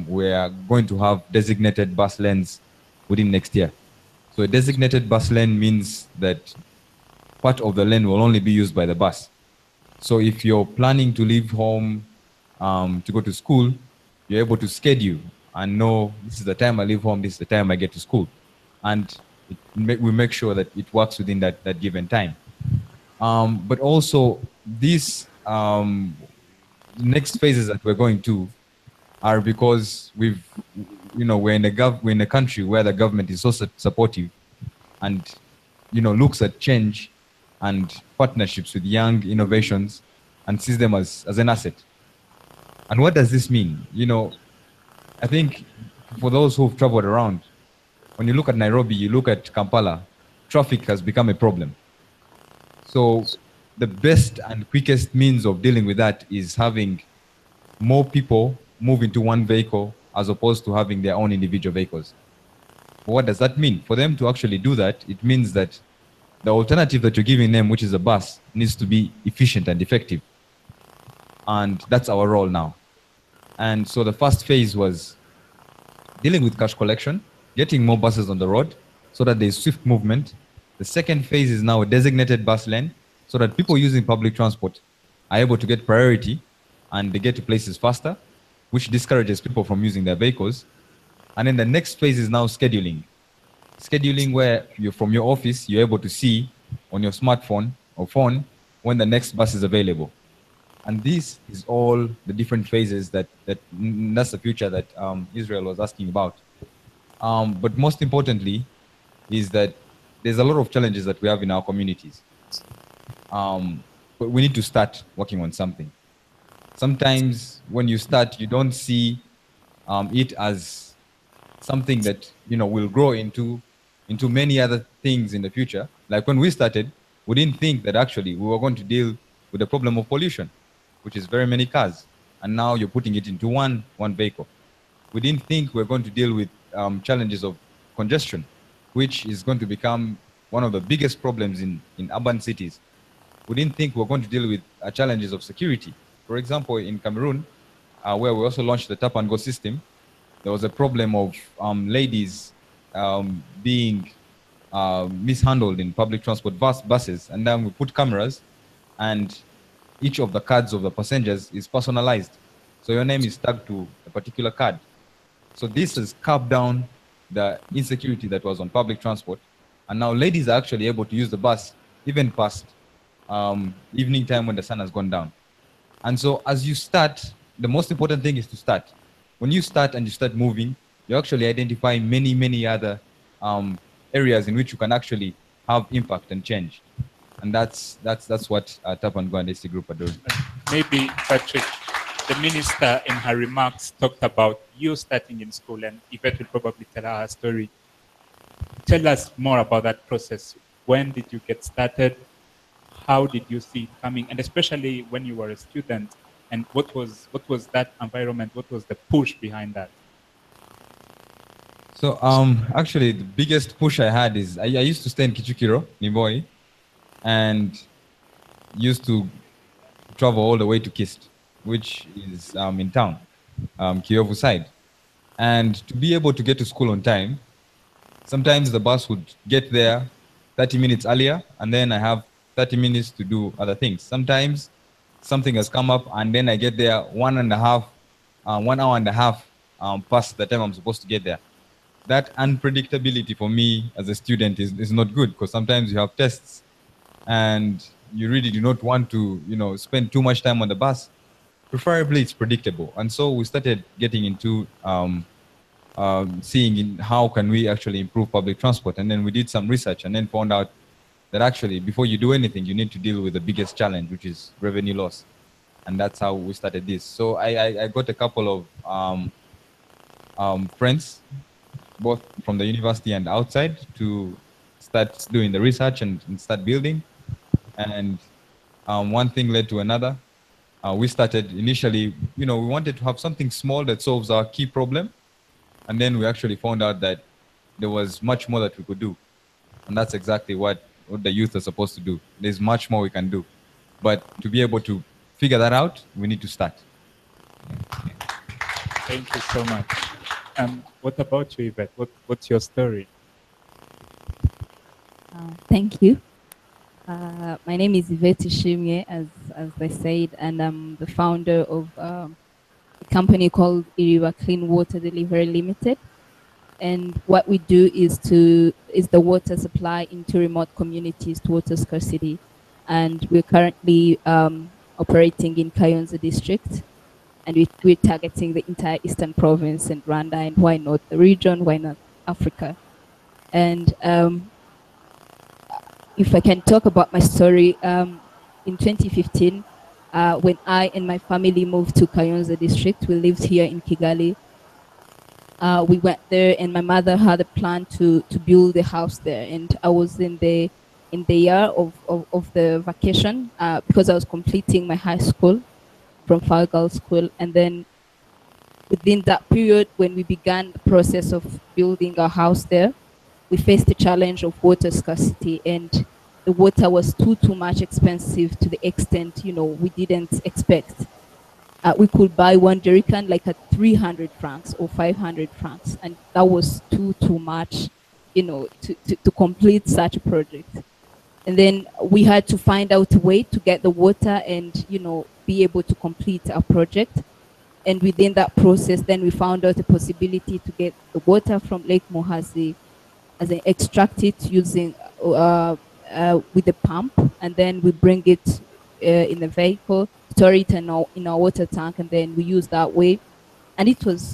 we are going to have designated bus lanes within next year. So a designated bus lane means that part of the lane will only be used by the bus. So if you're planning to leave home to go to school, you're able to schedule and know this is the time I leave home, this is the time I get to school. And we make sure that it works within that given time. But also these next phases that we're going to are because we're in a country where the government is so supportive and looks at change and partnerships with young innovations and sees them as an asset. And what does this mean? I think for those who've traveled around, when you look at Nairobi, you look at Kampala, traffic has become a problem. So the best and quickest means of dealing with that is having more people move into one vehicle as opposed to having their own individual vehicles. What does that mean? For them to actually do that, it means that the alternative that you're giving them, which is a bus, needs to be efficient and effective. And that's our role now. And so the first phase was dealing with cash collection, getting more buses on the road so that there's swift movement. The second phase is now a designated bus lane so that people using public transport are able to get priority and they get to places faster, which discourages people from using their vehicles. And then the next phase is now scheduling. Scheduling where you're from your office, you're able to see on your smartphone or phone when the next bus is available. And this is all the different phases that's the future that Israel was asking about. But most importantly is that there's a lot of challenges that we have in our communities. But we need to start working on something. Sometimes when you start, you don't see it as something that will grow into many other things in the future. Like when we started, we didn't think that actually we were going to deal with the problem of pollution, which is very many cars. And now you're putting it into one vehicle. We didn't think we're going to deal with challenges of congestion, which is going to become one of the biggest problems in urban cities. We didn't think we were going to deal with challenges of security. For example, in Cameroon, where we also launched the tap and go system, there was a problem of ladies being mishandled in public transport buses. And then we put cameras and each of the cards of the passengers is personalized. So your name is tagged to a particular card. So this has carved down the insecurity that was on public transport. And now ladies are actually able to use the bus even past evening time when the sun has gone down. And so as you start, the most important thing is to start. When you start and you start moving, you actually identify many other areas in which you can actually have impact and change. And that's what Tap and Go and AC Group are doing. Maybe, Patrick, the minister in her remarks talked about you starting in school, and Yvette will probably tell her story. Tell us more about that process. When did you get started? How did you see it coming? And especially when you were a student, and what was that environment? What was the push behind that? So actually the biggest push I had is I used to stay in Kichukiro, Niboi, and used to travel all the way to Kist, which is in town, Kiovu side. And to be able to get to school on time, sometimes the bus would get there 30 minutes earlier, and then I have 30 minutes to do other things. Sometimes something has come up, and then I get there 1 hour and a half past the time I'm supposed to get there. That unpredictability for me as a student is not good, because sometimes you have tests and you really do not want to, spend too much time on the bus. Preferably it's predictable. And so we started getting into seeing in how can we actually improve public transport. And then we did some research and then found out that actually before you do anything, you need to deal with the biggest challenge, which is revenue loss. And that's how we started this. So I got a couple of friends, both from the university and outside, to start doing the research and start building. And one thing led to another. We started initially, we wanted to have something small that solves our key problem. And then we actually found out that there was much more that we could do. And that's exactly what the youth are supposed to do. There's much more we can do. But to be able to figure that out, we need to start. Thank you so much. What about you, Yvette? What's your story? Thank you. My name is Yvette Shimye, as they said, and I'm the founder of a company called Iriwa Clean Water Delivery Limited. And what we do is the water supply into remote communities to water scarcity. And we're currently operating in Kayonza district, and we're targeting the entire Eastern Province and Rwanda, and why not the region, why not Africa? And if I can talk about my story, in 2015, when I and my family moved to Kayonza district, we lived here in Kigali. We went there, and my mother had a plan to build a house there, and I was in the year of the vacation because I was completing my high school from Far Girls School, and then within that period, when we began the process of building our house there, we faced the challenge of water scarcity, and the water was too much expensive to the extent, we didn't expect. We could buy one jerrycan like at 300 francs or 500 francs, and that was too much, to complete such a project. And then we had to find out a way to get the water and, be able to complete our project. And within that process, then we found out a possibility to get the water from Lake Muhazi, as in extract it using with a pump, and then we bring it in the vehicle, store it in our water tank, and then we use that way. And it was,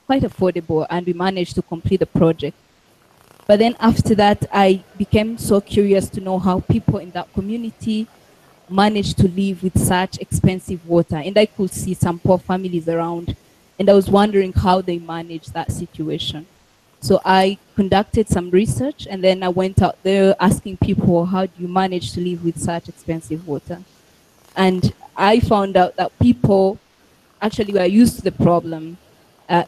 quite affordable, and we managed to complete the project. But then after that, I became so curious to know how people in that community managed to live with such expensive water. And I could see some poor families around, and I was wondering how they managed that situation. So I conducted some research, and then I went out there asking people, how do you manage to live with such expensive water? And I found out that people actually were used to the problem.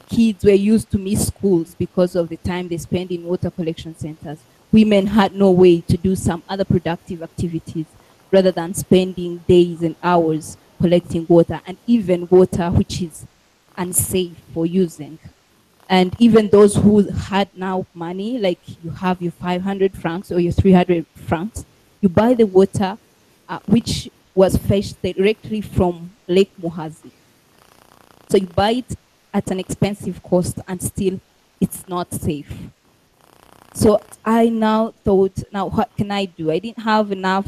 Kids were used to miss schools because of the time they spend in water collection centers. Women had no way to do some other productive activities rather than spending days and hours collecting water, and even water which is unsafe for using. And even those who had now money, like you have your 500 francs or your 300 francs, you buy the water which was fetched directly from Lake Muhazi. So you buy it at an expensive cost, and still it's not safe. So I now thought, now what can I do? I didn't have enough,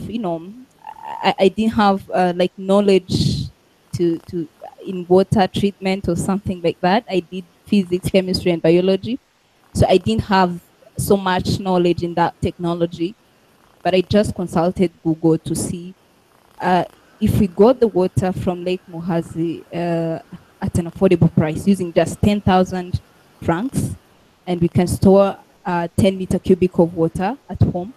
I didn't have like knowledge to in water treatment or something like that. I did physics, chemistry, and biology. So I didn't have so much knowledge in that technology, but I just consulted Google to see if we got the water from Lake Muhazi at an affordable price using just 10,000 francs, and we can store 10 meter cubic of water at home,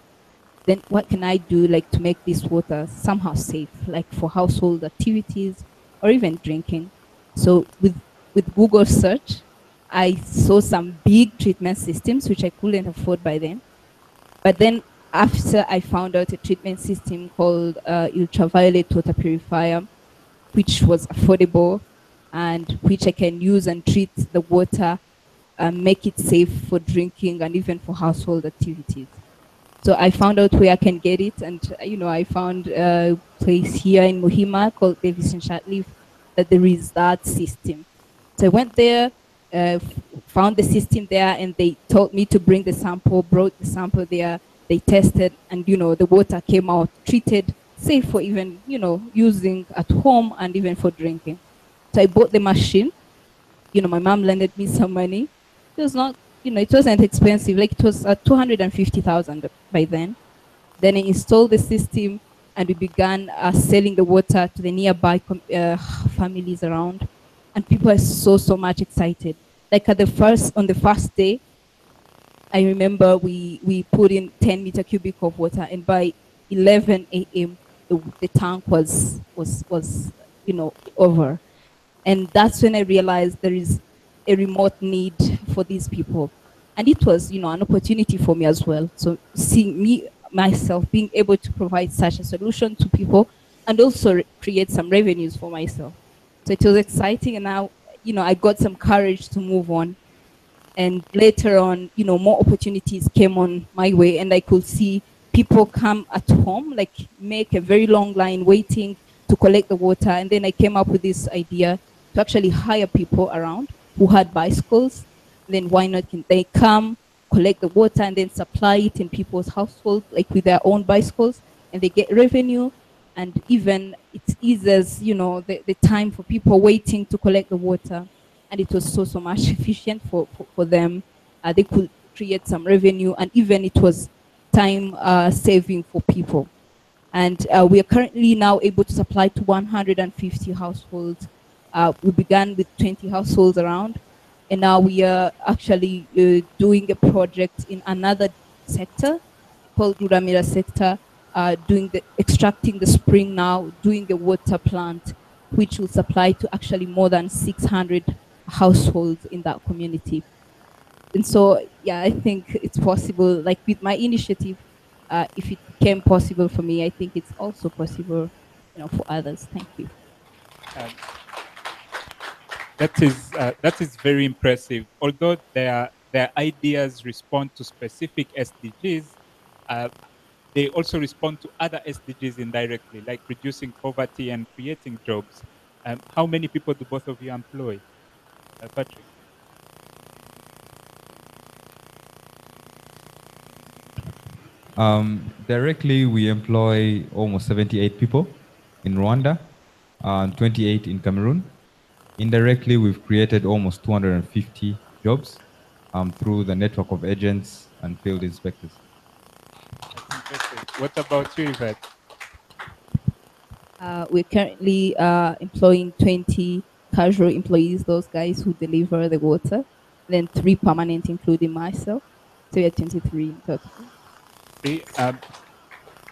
then what can I do like to make this water somehow safe, like for household activities or even drinking? So with Google search, I saw some big treatment systems which I couldn't afford by then. But then after I found out a treatment system called ultraviolet water purifier, which was affordable and which I can use and treat the water and make it safe for drinking and even for household activities. So I found out where I can get it, and I found a place here in Muhima called Davis and Shatleaf that there is that system. So I went there, found the system there, and they told me to bring the sample, brought the sample there, they tested, and the water came out treated, safe for even using at home and even for drinking. So I bought the machine. My mom lended me some money. It was not, it wasn't expensive. Like it was 250,000 by then. Then I installed the system and we began selling the water to the nearby families around. And people are so much excited. Like on the first day, I remember we put in 10 meter cubic of water, and by 11 a.m. the tank was over. And that's when I realized there is a remote need for these people. And it was, an opportunity for me as well. So seeing myself being able to provide such a solution to people and also create some revenues for myself. So it was exciting, and now, I got some courage to move on. And later on, more opportunities came on my way, and I could see people come at home, like make a very long line waiting to collect the water. And then I came up with this idea to actually hire people around who had bicycles. Then why not can they come, collect the water, and then supply it in people's households, like with their own bicycles, and they get revenue. And even it eases, the time for people waiting to collect the water. And it was so much efficient for them. They could create some revenue, and even it was time saving for people. And we are currently now able to supply to 150 households. We began with 20 households around, and now we are actually doing a project in another sector called Ruramira sector, extracting the spring now, doing a water plant, which will supply to actually more than 600 households in that community. And so, yeah, I think it's possible, like with my initiative, if it became possible for me, I think it's also possible, for others. Thank you. That is very impressive. Although their ideas respond to specific SDGs, they also respond to other SDGs indirectly, like reducing poverty and creating jobs. How many people do both of you employ? Patrick? Directly, we employ almost 78 people in Rwanda, 28 in Cameroon. Indirectly, we've created almost 250 jobs through the network of agents and field inspectors. What about you, Yvette? We're currently employing 20 casual employees, those guys who deliver the water, then 3 permanent, including myself. So we are 23 in total.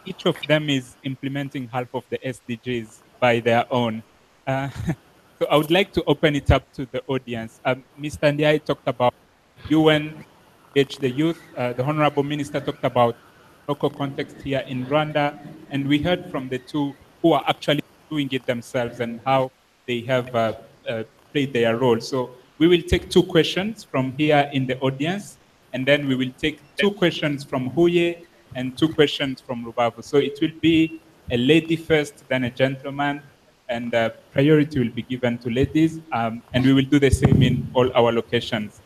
Each of them is implementing half of the SDGs by their own. So I would like to open it up to the audience. Mr. Ndiaye talked about UN, the youth. The Honorable Minister talked about local context here in Rwanda. And we heard from the two who are actually doing it themselves and how they have played their role. So we will take 2 questions from here in the audience, and then we will take 2 questions from Huye and 2 questions from Rubavu. So it will be a lady first, then a gentleman, and priority will be given to ladies, and we will do the same in all our locations.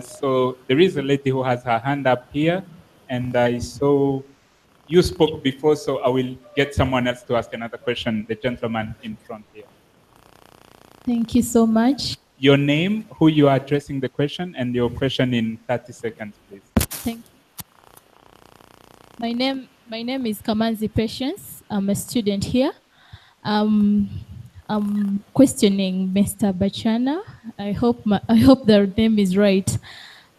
So there is a lady who has her hand up here, and I saw you spoke before, so I will get someone else to ask another question, the gentleman in front here. Thank you so much. Your name, who you are addressing the question, and your question in 30 seconds, please. Thank you. My name is Kamanzi Patience. I'm a student here. I'm questioning Mr. Bachana. I hope the name is right.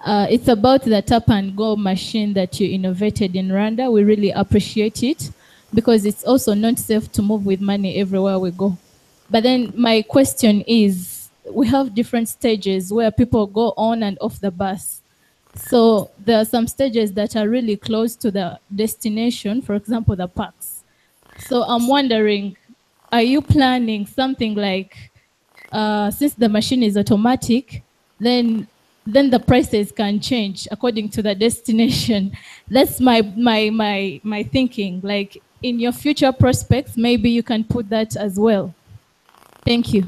It's about the tap and go machine that you innovated in Rwanda. We really appreciate it because it's also not safe to move with money everywhere we go. But then my question is, we have different stages where people go on and off the bus. So there are some stages that are really close to the destination, for example, the parks. So I'm wondering, are you planning something like, since the machine is automatic, then the prices can change according to the destination? That's my thinking. Like in your future prospects, maybe you can put that as well. Thank you.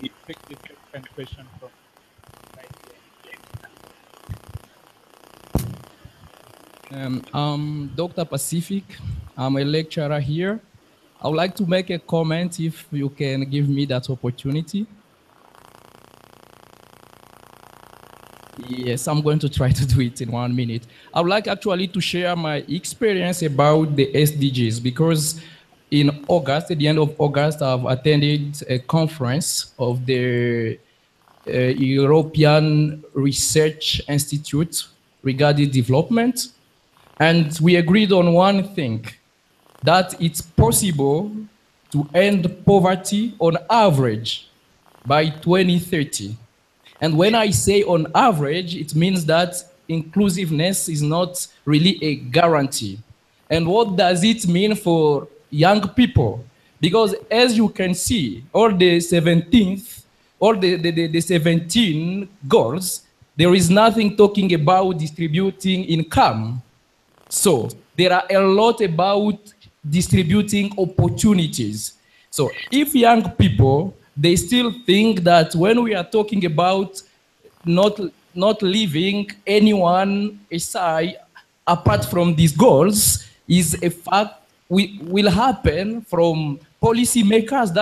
We take the second question from I'm Dr. Pacific. I'm a lecturer here. I would like to make a comment if you can give me that opportunity. Yes, I'm going to try to do it in 1 minute. I would like actually to share my experience about the SDGs because in August, at the end of August, I've attended a conference of the European Research Institute regarding development. And we agreed on one thing, that it's possible to end poverty on average by 2030. And when I say on average, it means that inclusiveness is not really a guarantee. And what does it mean for young people? Because as you can see, all the 17th, all the 17 goals, there is nothing talking about distributing income. So there are a lot about distributing opportunities. So if young people, they still think that when we are talking about not leaving anyone aside apart from these goals is a fact will happen from policymakers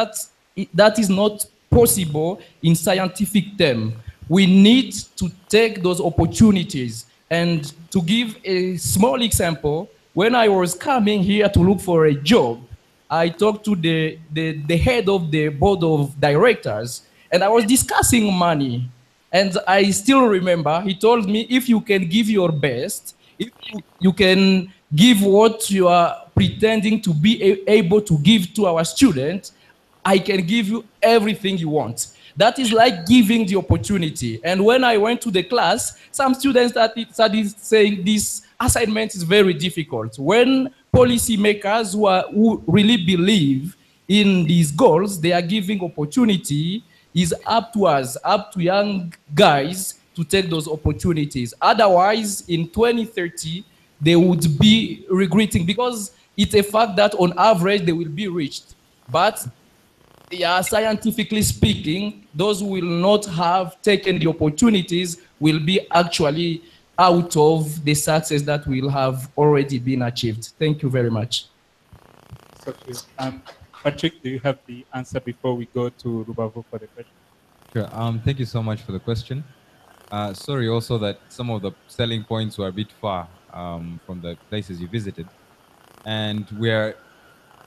that is not possible in scientific terms. We need to take those opportunities. And to give a small example, when I was coming here to look for a job, I talked to the head of the board of directors, and I was discussing money. And I still remember, he told me, if you can give your best, if you can give what you are pretending to be able to give to our students, I can give you everything you want. That is like giving the opportunity. And when I went to the class, some students started saying this assignment is very difficult. When policymakers who really believe in these goals, they are giving opportunity, is up to us, up to young guys to take those opportunities. Otherwise, in 2030, they would be regretting because it's a fact that on average they will be reached. But yeah, scientifically speaking, those who will not have taken the opportunities will be actually out of the success that will have already been achieved. Thank you very much. Okay. Patrick, do you have the answer before we go to Rubavu for the question? Sure. Thank you so much for the question. Sorry also that some of the selling points were a bit far from the places you visited. And we're,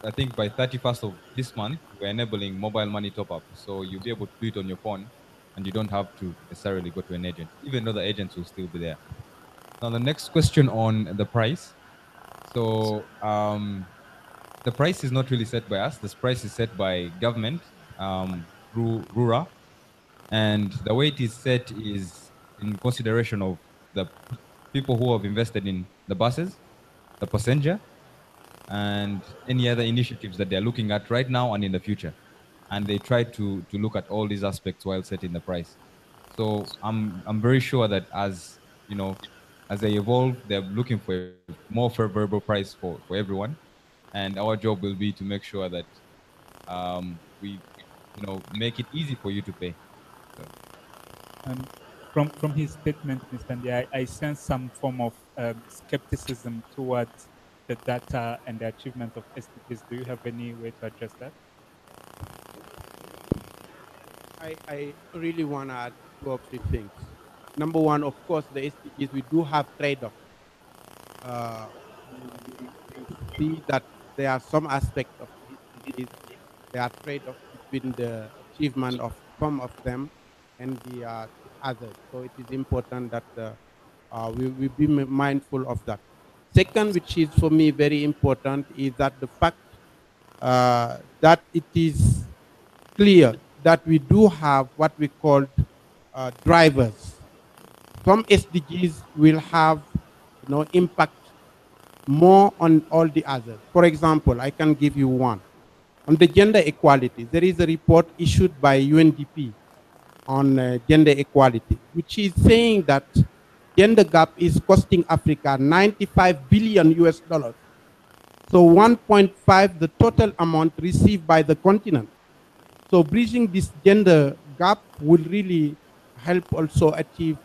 I think by 31st of this month, we're enabling mobile money top-up. So you'll be able to do it on your phone and you don't have to necessarily go to an agent, even though the agents will still be there. Now, the next question on the price. So the price is not really set by us. This price is set by government through RURA. And the way it is set is in consideration of the people who have invested in the buses, the passenger, and any other initiatives that they're looking at right now and in the future. And they try to look at all these aspects while setting the price. So I'm very sure that as you know, as they evolve, they're looking for a more favorable price for everyone. And our job will be to make sure that we make it easy for you to pay. So. From his statement, Mr. Ndi, I sense some form of skepticism towards the data and the achievement of SDGs. Do you have any way to address that? I really want to add 2 or 3 things. Number one, of course, the SDGs, we do have trade-off. We see that there are some aspects of SDGs, there are trade-offs between the achievement of some of them and the others. So it is important that we be mindful of that. Second, which is for me very important, is that the fact that it is clear that we do have what we call drivers. Some SDGs will have impact more on all the others. For example, I can give you one. On the gender equality, there is a report issued by UNDP on gender equality, which is saying that gender gap is costing Africa 95 billion US dollars. So 1.5 the total amount received by the continent. So bridging this gender gap will really help also achieve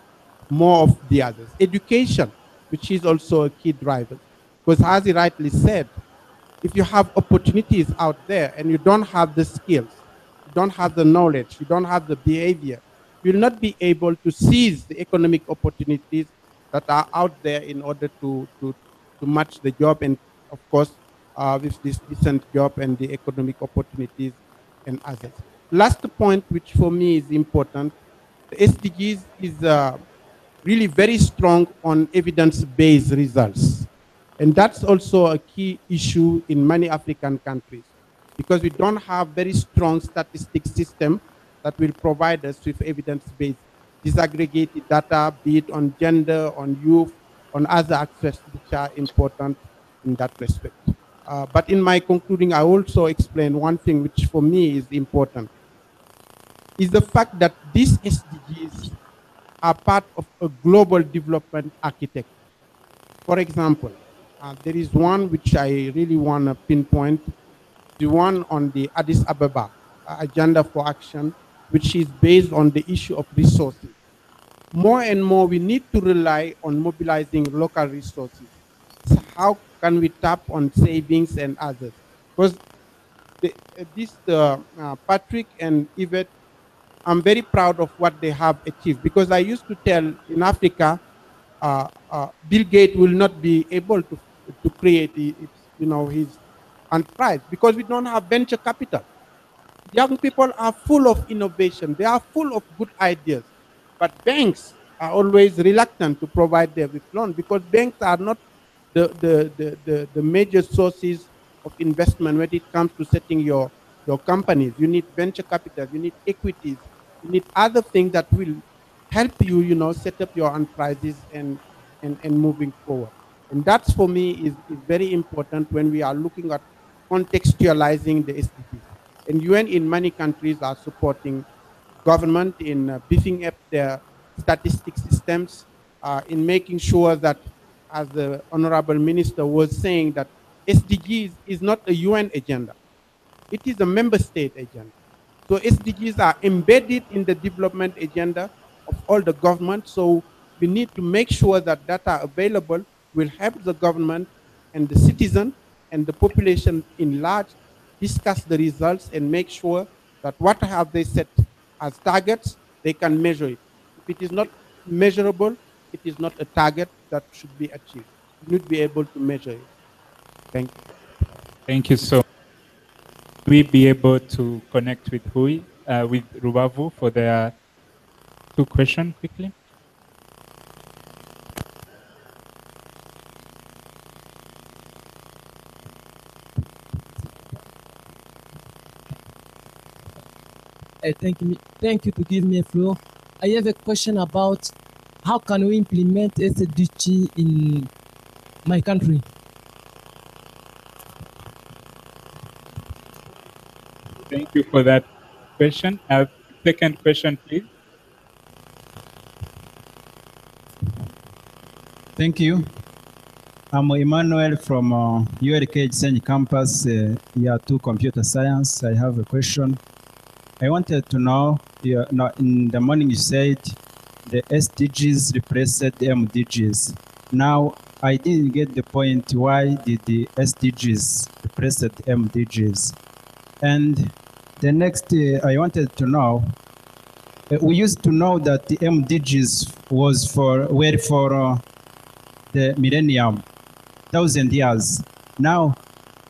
more of the others. Education, which is also a key driver. Because as he rightly said, if you have opportunities out there and you don't have the skills, you don't have the knowledge, you don't have the behavior, you'll not be able to seize the economic opportunities that are out there in order to match the job and, of course, with this decent job and the economic opportunities and others. Last point, which for me is important, the SDGs is really very strong on evidence-based results. And that's also a key issue in many African countries because we don't have very strong statistics system that will provide us with evidence-based disaggregated data, be it on gender, on youth, on other aspects which are important in that respect. But in my concluding, I also explain one thing which for me is important, is the fact that these SDGs are part of a global development architecture. For example, there is one which I really want to pinpoint, the one on the Addis Ababa Agenda for Action, which is based on the issue of resources. More and more, we need to rely on mobilizing local resources. So how can we tap on savings and others? Because Patrick and Yvette, I'm very proud of what they have achieved because I used to tell in Africa, Bill Gates will not be able to create his enterprise because we don't have venture capital. Young people are full of innovation. They are full of good ideas, but banks are always reluctant to provide them with loans because banks are not the major sources of investment when it comes to setting your companies. You need venture capital, you need equities, you need other things that will help you, set up your enterprises and moving forward. And that's for me is very important when we are looking at contextualizing the SDGs. And UN in many countries are supporting government in beefing up their statistic systems, in making sure that, as the Honorable Minister was saying, that SDGs is not a UN agenda. It is a member state agenda. So SDGs are embedded in the development agenda of all the government. So we need to make sure that data available will help the government and the citizen and the population in large discuss the results and make sure that what have they set as targets, they can measure it. If it is not measurable, it is not a target that should be achieved. You need to be able to measure it. Thank you. Thank you so much. We be able to connect with with Rubavu for their two questions quickly. Thank you to give me a floor. I have a question about how can we implement SDG in my country? Thank you for that question. Second question, please. Thank you. I'm Emmanuel from ULK Gisenyi campus, year 2 computer science. I have a question. I wanted to know, in the morning you said the SDGs replaced the MDGs. Now, I didn't get the point. Why did the SDGs replace the MDGs? And the next, I wanted to know, we used to know that the MDGs were for the millennium, 1,000 years. Now,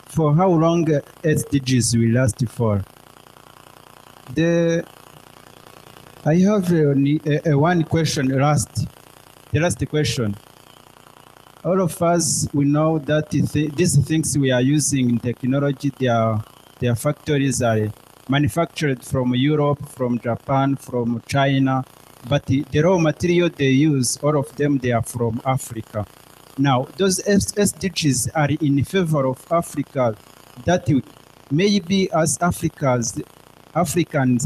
for how long SDGs will last for? I have one question, the last question. All of us, we know that these things we are using in technology, their factories are manufactured from Europe, from Japan, from China, but the raw material they use, all of them, they are from Africa. Now, those SDGs are in favor of Africa, that maybe as Africans,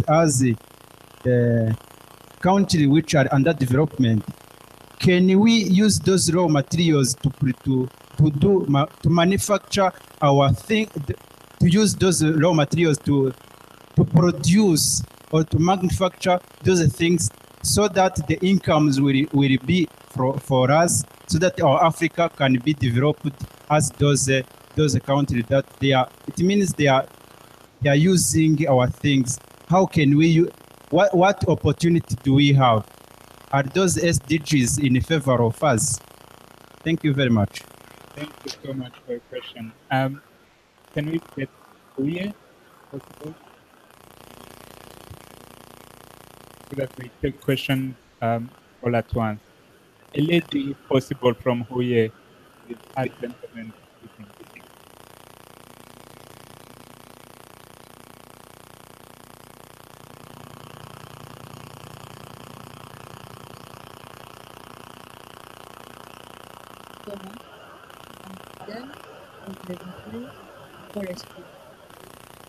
as the country which are under development, can we use those raw materials to manufacture our thing, to use those raw materials to produce or to manufacture those things, so that the incomes will be for us, so that our Africa can be developed as those countries that they are. It means they are using our things. How can we? What opportunity do we have? Are those SDGs in favor of us? Thank you very much. Thank you so much for your question. Can we get Uye, possible? So that we take question all at once. A lady, if possible, from Huye, with our gentleman speaking.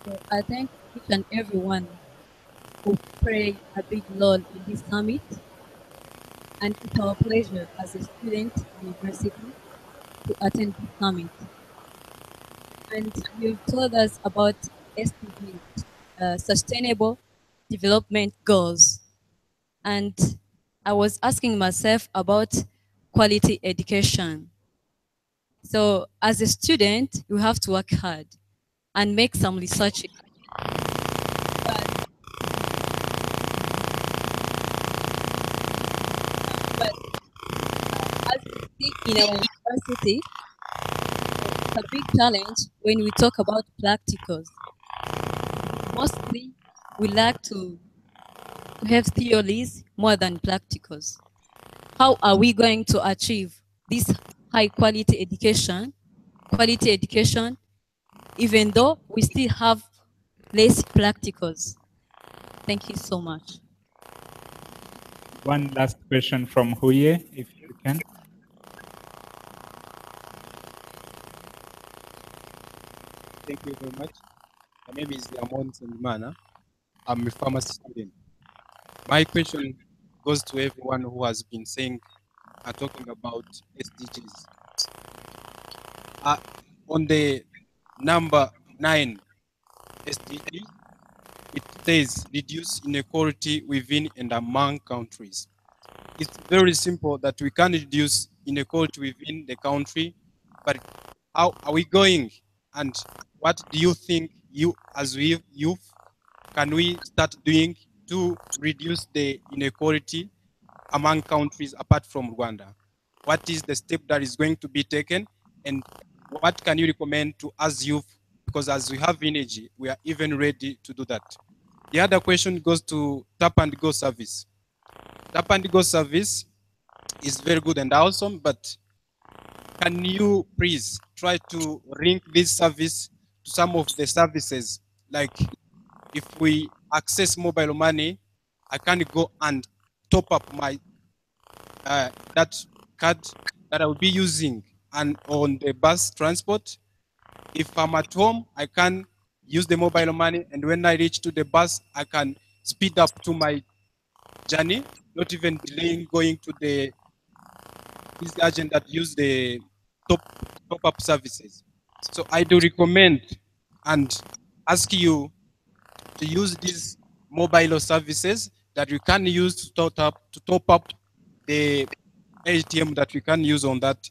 So I thank each and everyone who played a big role in this summit. And it's our pleasure as a student university to attend this summit. And you've told us about SDGs, Sustainable Development Goals. And I was asking myself about quality education. So as a student, you have to work hard and make some research. But as we see in our university, it's a big challenge when we talk about practicals. Mostly, we like to have theories more than practicals. How are we going to achieve this high quality education, even though we still have less practicals? Thank you so much. One last question from Huye, if you can. Thank you very much. My name is Amon Sendimana. I'm a pharmacy student. My question goes to everyone who has been saying, talking about SDGs. On the number 9 SDG, it says reduce inequality within and among countries. It's very simple that we can reduce inequality within the country, but how are we going? And what do you think you as youth can we start doing to reduce the inequality among countries apart from Rwanda? What is the step that is going to be taken, and what can you recommend to us youth? Because as we have energy, we are even ready to do that. The other question goes to tap and go service. Tap and go service is very good and awesome, but can you please try to link this service to some of the services? Like if we access mobile money, I can go and top up my that card that I will be using and on the bus transport. If I'm at home, I can use the mobile money, and when I reach to the bus, I can speed up to my journey, not even delaying going to this agent that use the top-up services. So I do recommend and ask you to use these mobile services that you can use to top up the ATM that we can use on that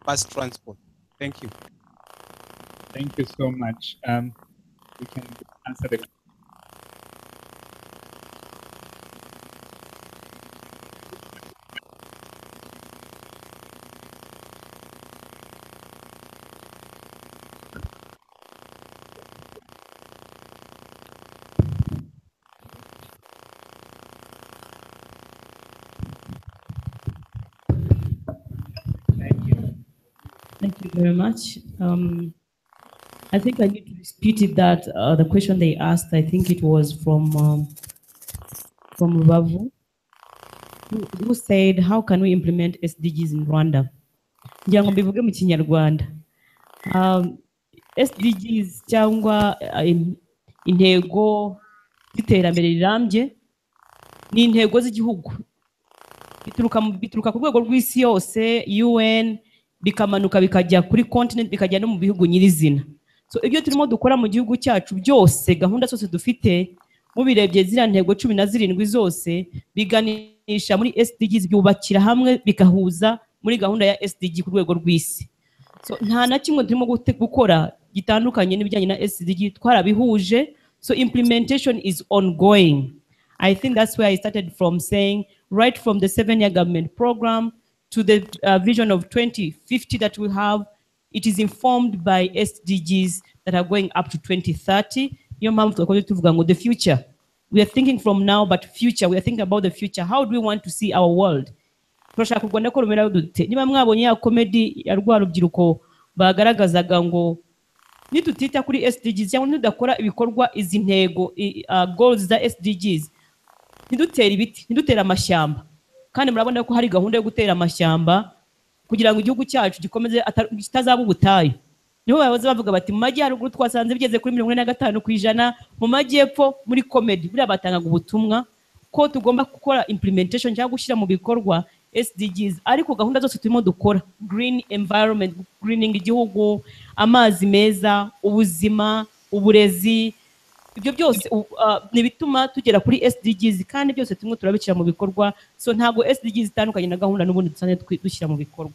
bus transport. Thank you. Thank you so much. We can answer the Thank you very much. I think I need to dispute it that the question they asked, I think it was from Rubavu, who said, how can we implement SDGs in Rwanda? Ngira ngo mbivuge mu Kinyarwanda. SDGs cyangwa intego z'iterambere rirambye ni intego z'igihugu. Bituruka ku rwego rw'isi yose, UN, bikamanuka bikajya kuri continent, bikajya no mu bihugu nyirizina. So ibyo turimo dukora mu gihugu cyacu byose, gahunda zose dufite, mubirebye ziriya ntego 17 zose biganisha muri SDGs, byubakira hamwe bikahuza muri gahunda ya SDG ku rwego rw'isi. So nta na kimwe turimo gukora gitandukanye n'ibijyanye na SDG, twarabihuje. So implementation is ongoing. I think that's where I started from, saying right from the 7-year government program to the vision of 2050 that we have, it is informed by SDGs that are going up to 2030. The future. We are thinking from now, but future, we are thinking about the future. How do we want to see our world? Niba mwabonye ya comedy ya rwa rubyiruko bagaragazaga ngo nitutita kuri SDGs cyangwa nidakora ibikorwa izi ntego goals za SDGs, nidutera ibiti, nidutera amashyamba, kandi murabona ko hari gahunda yo gutera amashyamba kugira ngo igihugu cyacu gikomeze kitazaba ubutayu. Niho bayobozi bavuga bati mu majyaruguru twasanze bigeze kuri 45%, mu majyepfo muri comedy buriya batangaga ubutumwa ko tugomba gukora implementation cyangwa gushyira mu bikorwa SDGs. Ariko gahunda zose turimo dukora, green environment, greening igihugu, amazi meza, ubuzima, uburezi, ibyo byose nibituma tugera kuri SDGs, kandi byose tumwe turabicira mu bikorwa. So ntago SDGs zitandukanye na gahunda n'ubundi dusanzwe dushyira mu bikorwa.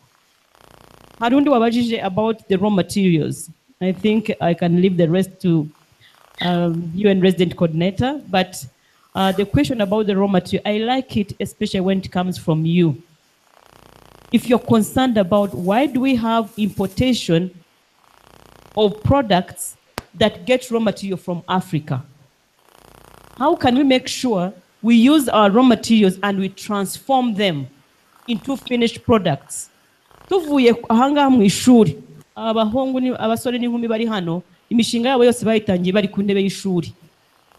Hari undi wabajije about the raw materials. I think I can leave the rest to UN resident coordinator, but the question about the raw material, I like it, especially when it comes from you. If you're concerned about why do we have importation of products that get raw material from Africa, how can we make sure we use our raw materials and we transform them into finished products? Tuvuye ahangaha mu ishuri, abahungu abasore n'inkumi bari hano, imishinga yabo yose bayitangiye bari ku ntebe y'ishuri.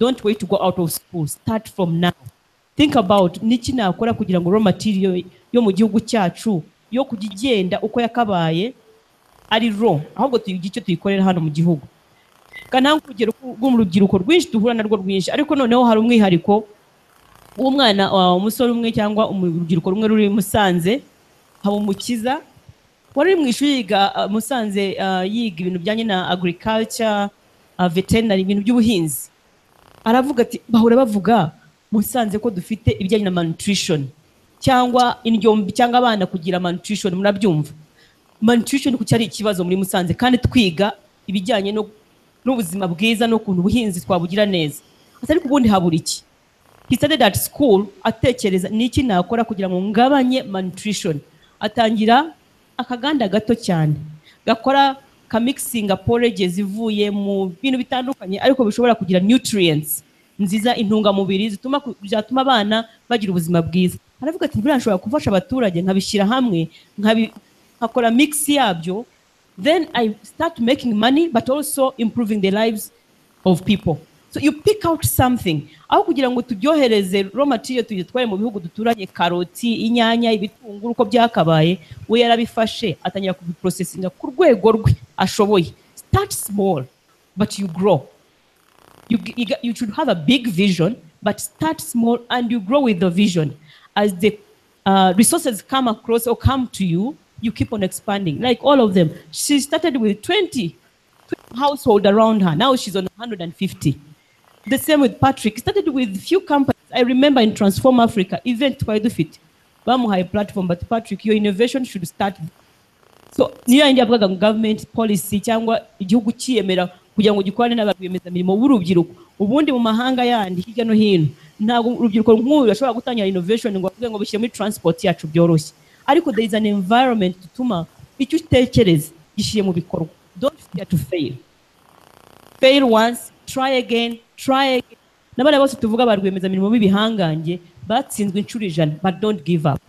Don't wait to go out of school. Start from now. Think about niki nakora kugira ngo raw material yo mu gihugu cyacu yo kugigenda uko yakabaye ari raw, ahubwo tuyigice tuyikorera hano mu gihugu. Kana kugera mu rubyiruko rwinshi duhura narwo rwinshi, ariko noneho hari umwihariko w'umwana umusore umwe cyangwa urubyiruko rumwe ruri Musanze, haba umukiza wari mu ishuri yiga Musanze, yiga ibintu bijyanye na agriculture, veterinary, ibintu by'ubuhinzi. Aravuga ati bahora bavuga Musanze ko dufite ibijyanye na malnutrition cyangwa indyo cyangwa abana kugira malnutrition, murabyumva. Malnutrition ku cyari ikibazo muri Musanze, kandi twiga ibijyanye n'ubuzima bwiza no kuntu ubuhinzi twabugira neza. Ariko ubundi habura iki? He started at school atekereza niki nakora kugira ngo ngabanye malnutrition. Atangira akaganda gato cyane gakora ka mixing porridge zivuye mu bintu bitandukanye, ariko bishobora kugira nutrients nziza, intungamubiri zituma abana bagira ubuzima bwiza. Aravuga ati buriya nshobora gufasha abaturage nkabishyira hamwe nkakora mix yabyo, then I start making money but also improving the lives of people. So you pick out something, aho kugira ngo tubyohereze raw material tuyitwaye mu bihugu duturanye, karoti, inyanya, ibitunguru uko byakabaye, we yarabifashe atangira kubiprocessinga ku rwego rwe ashoboye. Start small but you grow. You should have a big vision, but start small and you grow with the vision. As the resources come across or come to you, you keep on expanding. Like all of them, she started with 20 households around her. Now she's on 150. The same with Patrick. Started with few companies. I remember in Transform Africa, event by the fit. High platform, but Patrick, your innovation should start. So, niyo indi avuga government policy cyangwa igihugu cyiyemera kugira ngo gikorane n'abarwemeza mirimo b'urubyiruko. Ubundi mu mahanga yandi hirya no hino ntabwo urubyiruko nk'uru bashobora gutangira innovation ngo bavuge ngo bishyire muri transport yacu byoroshye. Ariko there is an environment tutuma icyo utekereza gishyire mu bikorwa. Don't fear to fail. Fail once, try again. N'abana bose tuvuga barwemeza mirimo b'ibihangange batsinzwe inshuro 100, but don't give up.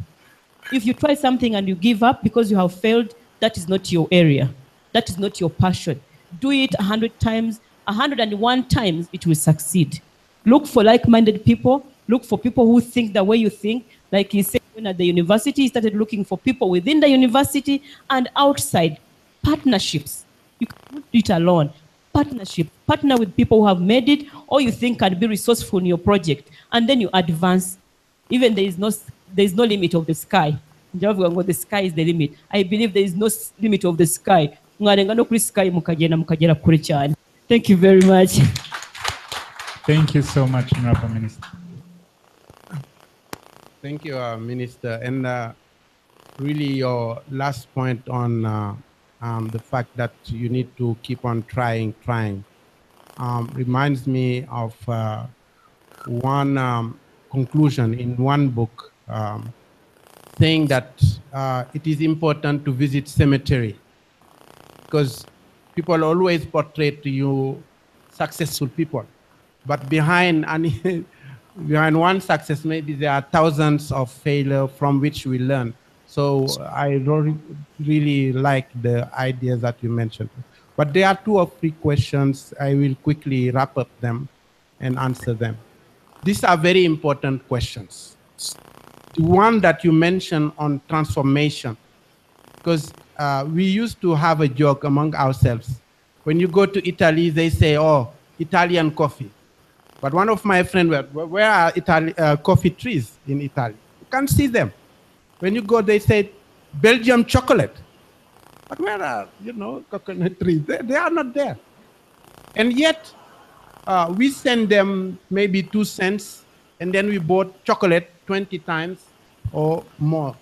If you try something and you give up because you have failed, that is not your area. That is not your passion. do it 100 times, 101 times, it will succeed. Look for like-minded people. Look for people who think the way you think. Like he said, when at the university, he started looking for people within the university and outside. Partnerships. You cannot do it alone. Partnership. Partner with people who have made it or you think can be resourceful in your project. And then you advance. Even there is no limit of the sky. The sky is the limit. I believe there is no limit of the sky. Thank you very much. Thank you so much, Honorable Minister. Thank you, Minister. And really your last point on the fact that you need to keep on trying, reminds me of one conclusion in one book saying that it is important to visit cemetery because people always portray to you successful people, but behind one success, maybe there are thousands of failure from which we learn. So I really like the ideas that you mentioned. But there are 2 or 3 questions. I will quickly wrap up them and answer them. These are very important questions. The one that you mentioned on transformation, because we used to have a joke among ourselves. When you go to Italy, they say, oh, Italian coffee. But one of my friends, where are coffee trees in Italy? You can't see them. When you go, they say Belgium chocolate. But where are, coconut trees? They are not there. And yet, we send them maybe 2 cents, and then we bought chocolate 20 times or more.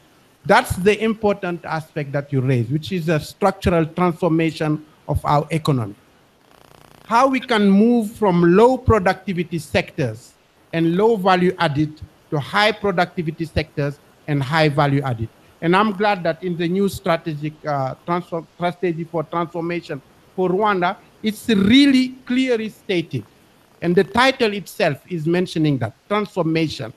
That's the important aspect that you raise, which is a structural transformation of our economy. How we can move from low productivity sectors and low value added to high productivity sectors and high value added. And I'm glad that in the new strategic strategy for transformation for Rwanda, it's really clearly stated. And the title itself is mentioning that, transformation.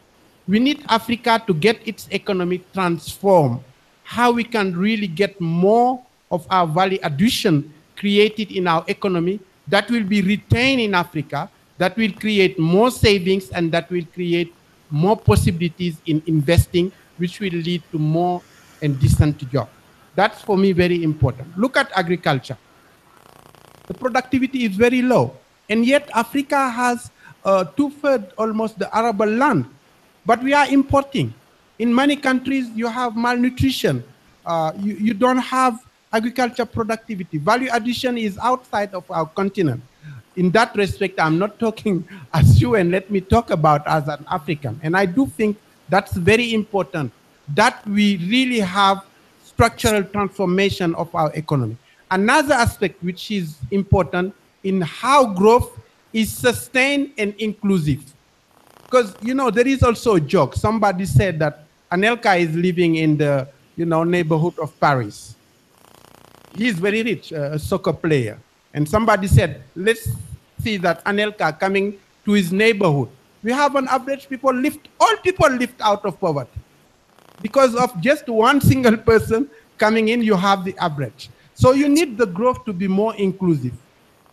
We need Africa to get its economy transformed. How we can really get more of our value addition created in our economy that will be retained in Africa, that will create more savings and that will create more possibilities in investing, which will lead to more and decent jobs. That's for me very important. Look at agriculture. The productivity is very low. And yet Africa has 2/3 almost the arable land. But we are importing. In many countries, you have malnutrition. You don't have agriculture productivity. Value addition is outside of our continent. In that respect, I'm not talking as you, and let me talk about as an African. And I do think that's very important, that we really have structural transformation of our economy. Another aspect which is important in how growth is sustained and inclusive. Because, there is also a joke. Somebody said that Anelka is living in the, neighborhood of Paris. He is very rich, a soccer player. And somebody said, let's see that Anelka coming to his neighborhood. We have an average all people lift out of poverty. Because of just one single person coming in, you have the average. So you need the growth to be more inclusive.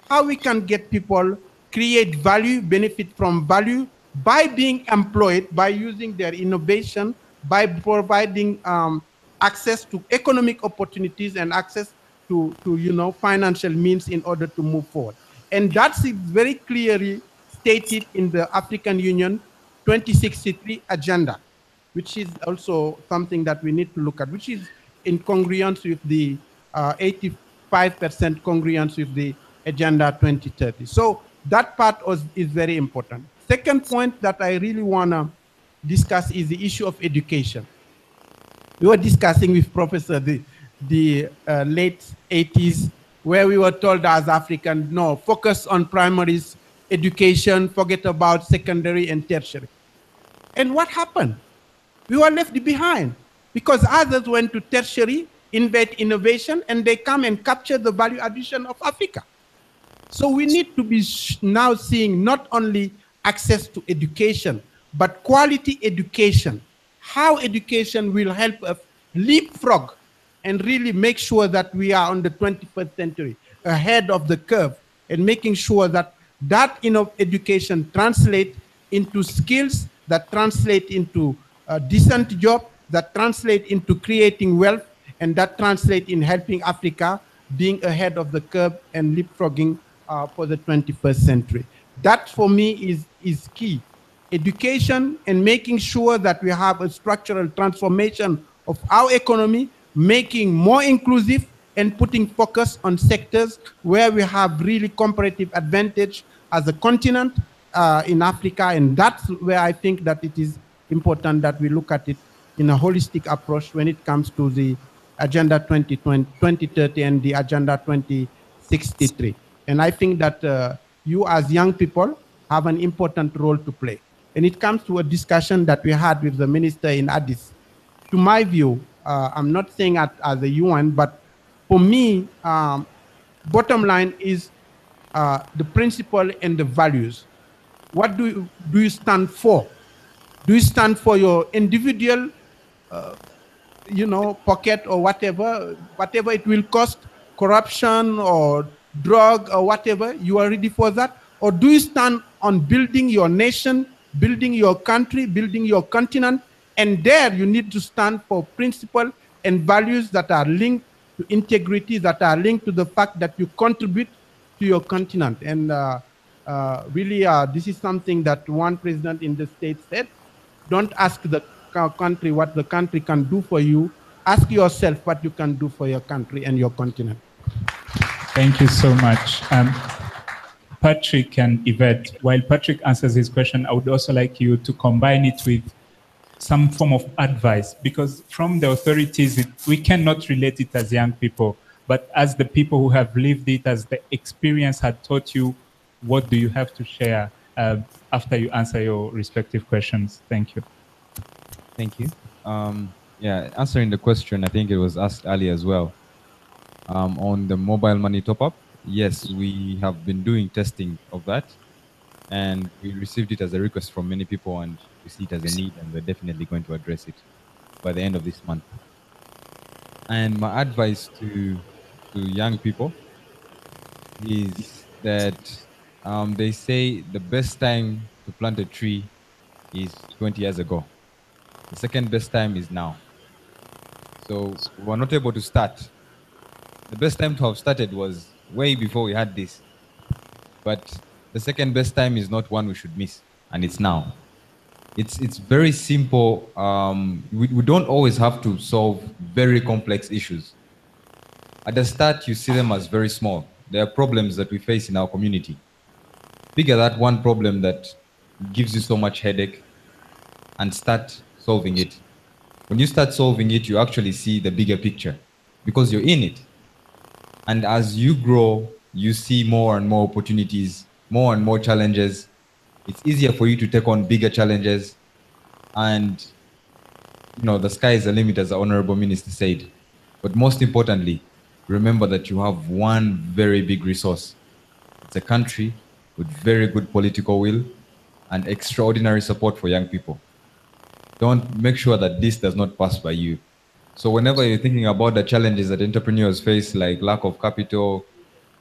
How we can get people create value, benefit from value by being employed, by using their innovation, by providing access to economic opportunities and access to financial means in order to move forward. And that's very clearly stated in the African Union 2063 agenda, which is also something that we need to look at, which is in congruence with the 85% congruence with the Agenda 2030. So that part is very important. Second point that I really want to discuss is the issue of education. We were discussing with Professor the late 80s, where we were told as Africans, no, focus on primary education, forget about secondary and tertiary. And what happened? We were left behind because others went to tertiary, invent innovation, and they come and capture the value addition of Africa. So we need to be now seeing not only access to education, but quality education. How education will help us leapfrog and really make sure that we are on the 21st century. ahead of the curve and making sure that that education translate into skills, that translate into a decent job, that translate into creating wealth, and that translate in helping Africa being ahead of the curve and leapfrogging for the 21st century. That for me is key. Education and making sure that we have a structural transformation of our economy, making more inclusive and putting focus on sectors where we have really comparative advantage as a continent in Africa. And that's where I think that it is important that we look at it in a holistic approach when it comes to the Agenda 2030 and the Agenda 2063. And I think that you as young people have an important role to play. And it comes to a discussion that we had with the minister in Addis. To my view, I'm not saying as a UN, but for me, bottom line is the principle and the values. What do you stand for? Do you stand for your individual pocket or whatever it will cost, corruption or drug or whatever, you are ready for that? Or do you stand on building your nation, building your country, building your continent? And there you need to stand for principle and values that are linked to integrity, that are linked to the fact that you contribute to your continent. And really, this is something that one president in the States said: don't ask the country what the country can do for you. Ask yourself what you can do for your country and your continent. Thank you so much. Patrick and Yvette, while Patrick answers his question, I would also like you to combine it with some form of advice, because from the authorities, we cannot relate it as young people, but as the people who have lived it, as the experience had taught you, what do you have to share after you answer your respective questions? Thank you. Thank you. Yeah, answering the question, I think it was asked earlier as well. On the mobile money top-up, yes, we have been doing testing of that, and we received it as a request from many people, and we see it as a need, and we're definitely going to address it by the end of this month. And my advice to young people is that they say the best time to plant a tree is 20 years ago. The second best time is now. So we were not able to start. The best time to have started was way before we had this. But the second best time is not one we should miss, and it's now. It's very simple. We don't always have to solve very complex issues. At the start, you see them as very small. There are problems that we face in our community. Figure that one problem that gives you so much headache and start solving it. When you start solving it, you actually see the bigger picture because you're in it. And as you grow, you see more and more opportunities, more and more challenges. It's easier for you to take on bigger challenges. And, the sky is the limit, as the Honorable Minister said. But most importantly, remember that you have one very big resource. It's a country with very good political will and extraordinary support for young people. Don't make sure that this does not pass by you. So whenever you're thinking about the challenges that entrepreneurs face, like lack of capital,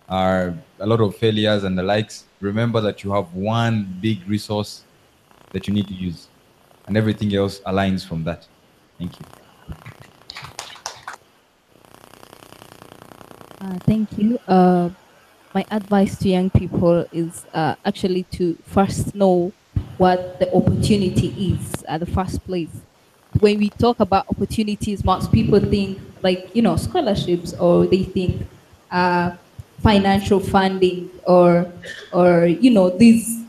a lot of failures and the likes, remember that you have one big resource that you need to use, and everything else aligns from that. Thank you. Thank you. My advice to young people is actually to first know what the opportunity is at the first place. When we talk about opportunities, most people think like, scholarships, or they think financial funding, or these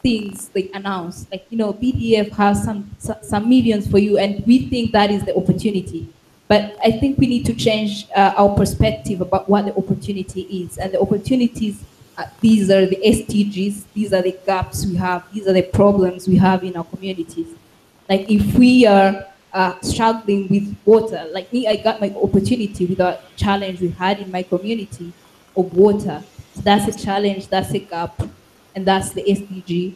things they announce, like, BDF has some millions for you, and we think that is the opportunity. But I think we need to change our perspective about what the opportunity is. And the opportunities, these are the SDGs, these are the gaps we have, these are the problems we have in our communities. Like if we are struggling with water, like me, I got my opportunity with a challenge we had in my community of water. So that's a challenge, that's a gap, and that's the SDG,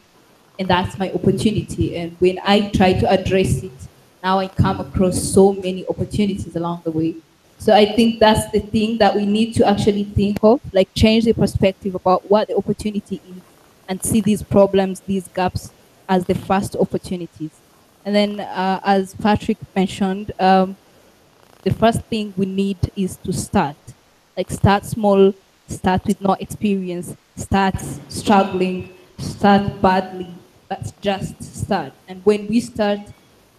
and that's my opportunity. And when I try to address it, now I come across so many opportunities along the way. So I think that's the thing that we need to actually think of, like change the perspective about what the opportunity is and see these problems, these gaps as the first opportunities. And then as Patrick mentioned, the first thing we need is to start. Like start small, start with no experience, start struggling, start badly, but just start. And when we start,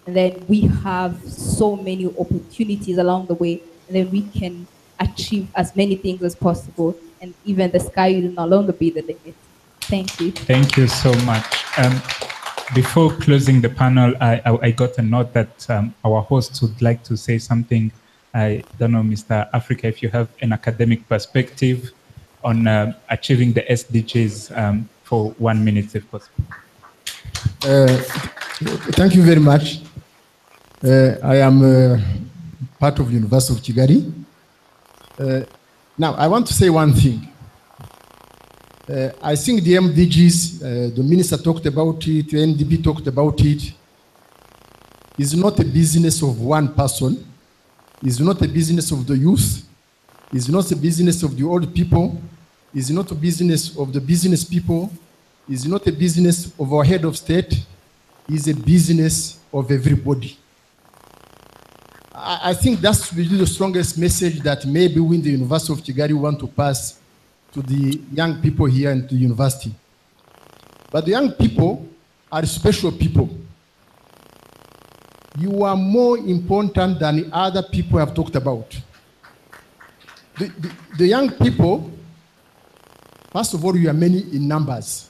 and then we have so many opportunities along the way, and then we can achieve as many things as possible, and even the sky will no longer be the limit. Thank you. Thank you so much. Before closing the panel, I got a note that our hosts would like to say something. I don't know, Mr. Africa, if you have an academic perspective on achieving the SDGs for 1 minute, if possible. Thank you very much. I am part of the University of Kigali. Now, I want to say one thing. I think the MDGs, the minister talked about it, the NDP talked about it, is not a business of one person. It's not a business of the youth. It's not a business of the old people. It's not a business of the business people. It's not a business of our head of state. It's a business of everybody. I think that's really the strongest message that maybe we in the University of Kigali want to pass to the young people here in the university. But the young people are special people. You are more important than the other people have talked about. The young people, first of all, you are many in numbers.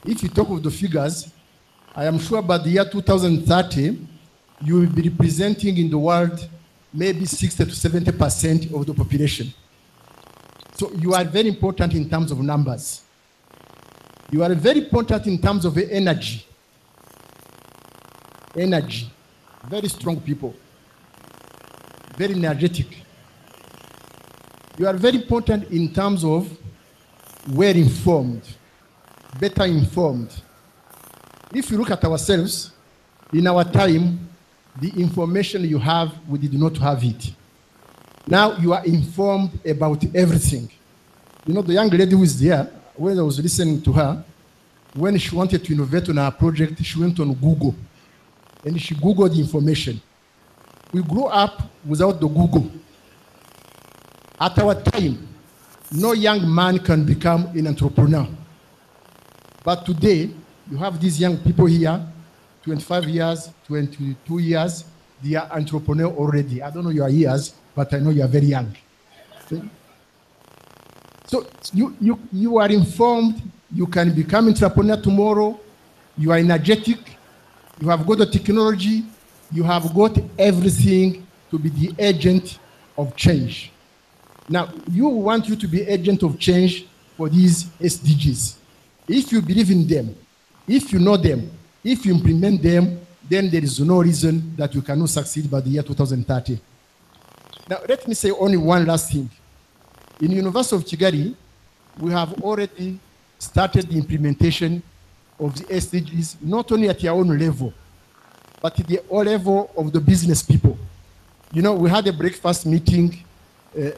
If you talk of the figures, I am sure by the year 2030, you will be representing in the world maybe 60 to 70% of the population. So you are very important in terms of numbers. You are very important in terms of energy. Energy. Very strong people. Very energetic. You are very important in terms of well informed, better informed. If you look at ourselves, in our time, the information you have, we did not have it. Now you are informed about everything. You know, the young lady who is there, when I was listening to her, when she wanted to innovate on her project, she went on Google and she Googled the information. We grew up without the Google. At our time, no young man can become an entrepreneur. But today, you have these young people here, 25 years, 22 years, they are entrepreneur already. I don't know your years, but I know you are very young. So you are informed, you can become entrepreneur tomorrow, you are energetic, you have got the technology, you have got everything to be the agent of change. Now, you want you to be agent of change for these SDGs. If you believe in them, if you know them, if you implement them, then there is no reason that you cannot succeed by the year 2030. Now, let me say only one last thing. In the University of Kigali, we have already started the implementation of the SDGs, not only at your own level, but at the level of the business people. You know, we had a breakfast meeting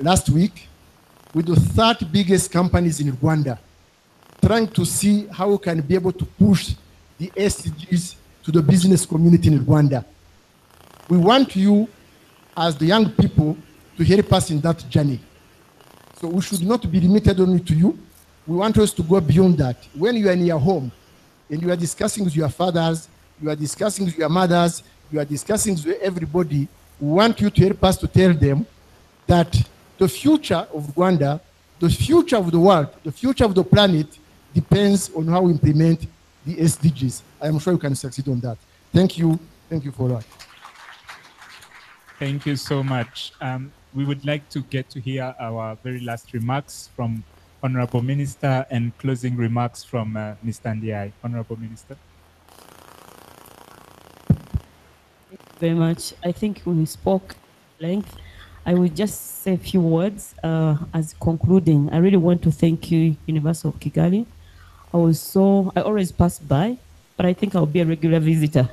last week with the 30 biggest companies in Rwanda, trying to see how we can be able to push the SDGs to the business community in Rwanda. We want you, as the young people, to help us in that journey. So we should not be limited only to you. We want us to go beyond that. When you are in your home and you are discussing with your fathers, you are discussing with your mothers, you are discussing with everybody, we want you to help us to tell them that the future of Rwanda, the future of the world, the future of the planet depends on how we implement the SDGs. I am sure you can succeed on that. Thank you. Thank you for that. Thank you so much. We would like to get to hear our very last remarks from Honorable Minister and closing remarks from Mr. Ndiaye. Honorable Minister. Thank you very much. I think we spoke at length. I will just say a few words as concluding. I really want to thank you, University of Kigali. I always pass by, but I think I'll be a regular visitor.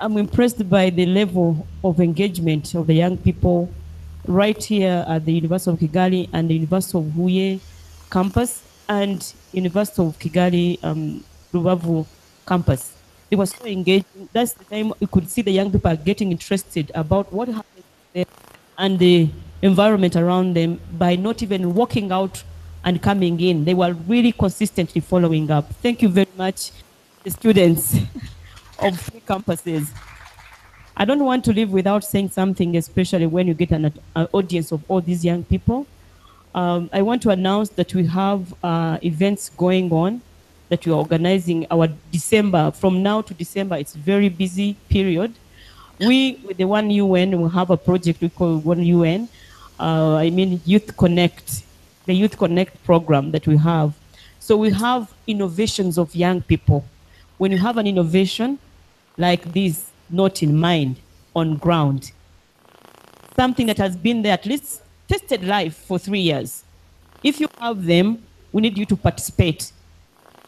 I'm impressed by the level of engagement of the young people right here at the University of Kigali and the University of Huye campus and University of Kigali Rubavu campus. They were so engaging. That's the time you could see the young people are getting interested about what happens to them and the environment around them by not even walking out and coming in. They were really consistently following up. Thank you very much, the students of three campuses. I don't want to leave without saying something, especially when you get an audience of all these young people. I want to announce that we have events going on that we are organizing our December. From now to December, it's a very busy period. We, with the One UN, will have a project we call One UN. YouthConnekt, the YouthConnekt program that we have. So we have innovations of young people. When you have an innovation like this, not in mind, on ground, something that has been there, at least tested life for 3 years. If you have them, we need you to participate.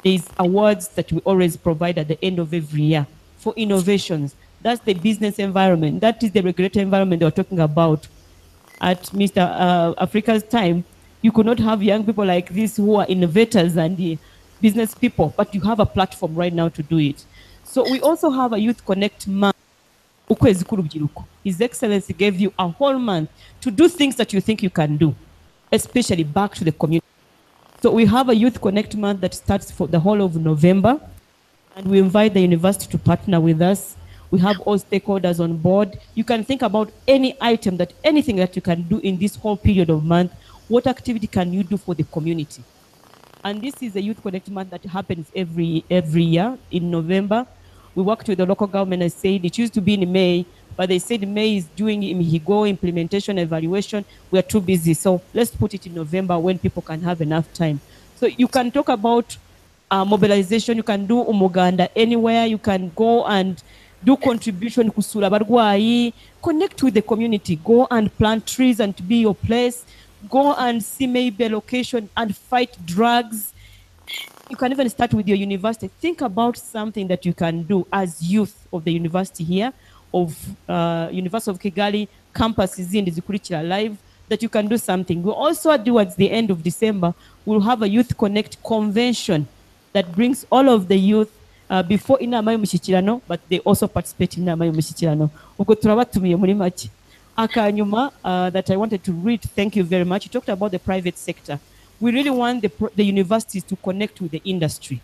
There's awards that we always provide at the end of every year for innovations. That's the business environment. That is the regulatory environment they were talking about. At Mr. Africa's time, you could not have young people like this who are innovators and the business people, but you have a platform right now to do it. So we also have a YouthConnekt month. His Excellency gave you a whole month to do things that you think you can do, especially back to the community. So we have a YouthConnekt month that starts for the whole of November, and we invite the university to partner with us. We have all stakeholders on board. You can think about any item, anything that you can do in this whole period of month. What activity can you do for the community? And this is a YouthConnekt month that happens every year in November. We worked with the local government and said it used to be in May, but they said May is doing MHIGO implementation evaluation. We are too busy, so let's put it in November when people can have enough time. So you can talk about mobilization. You can do umuganda anywhere. You can go and do contribution kusura barwayi, connect with the community, go and plant trees and to be your place, go and see maybe a location and fight drugs. You can even start with your university. Think about something that you can do as youth of the university here, of University of Kigali campuses in the Zikurikira Live, that you can do something. We'll also, towards the end of December, we'll have a YouthConnekt convention that brings all of the youth before inama y'umushyikirano, but they also participate in inama y'umushyikirano. Ubwo turabatumiye muri make. Akanyuma that I wanted to read, thank you very much. You talked about the private sector. We really want the universities to connect with the industry.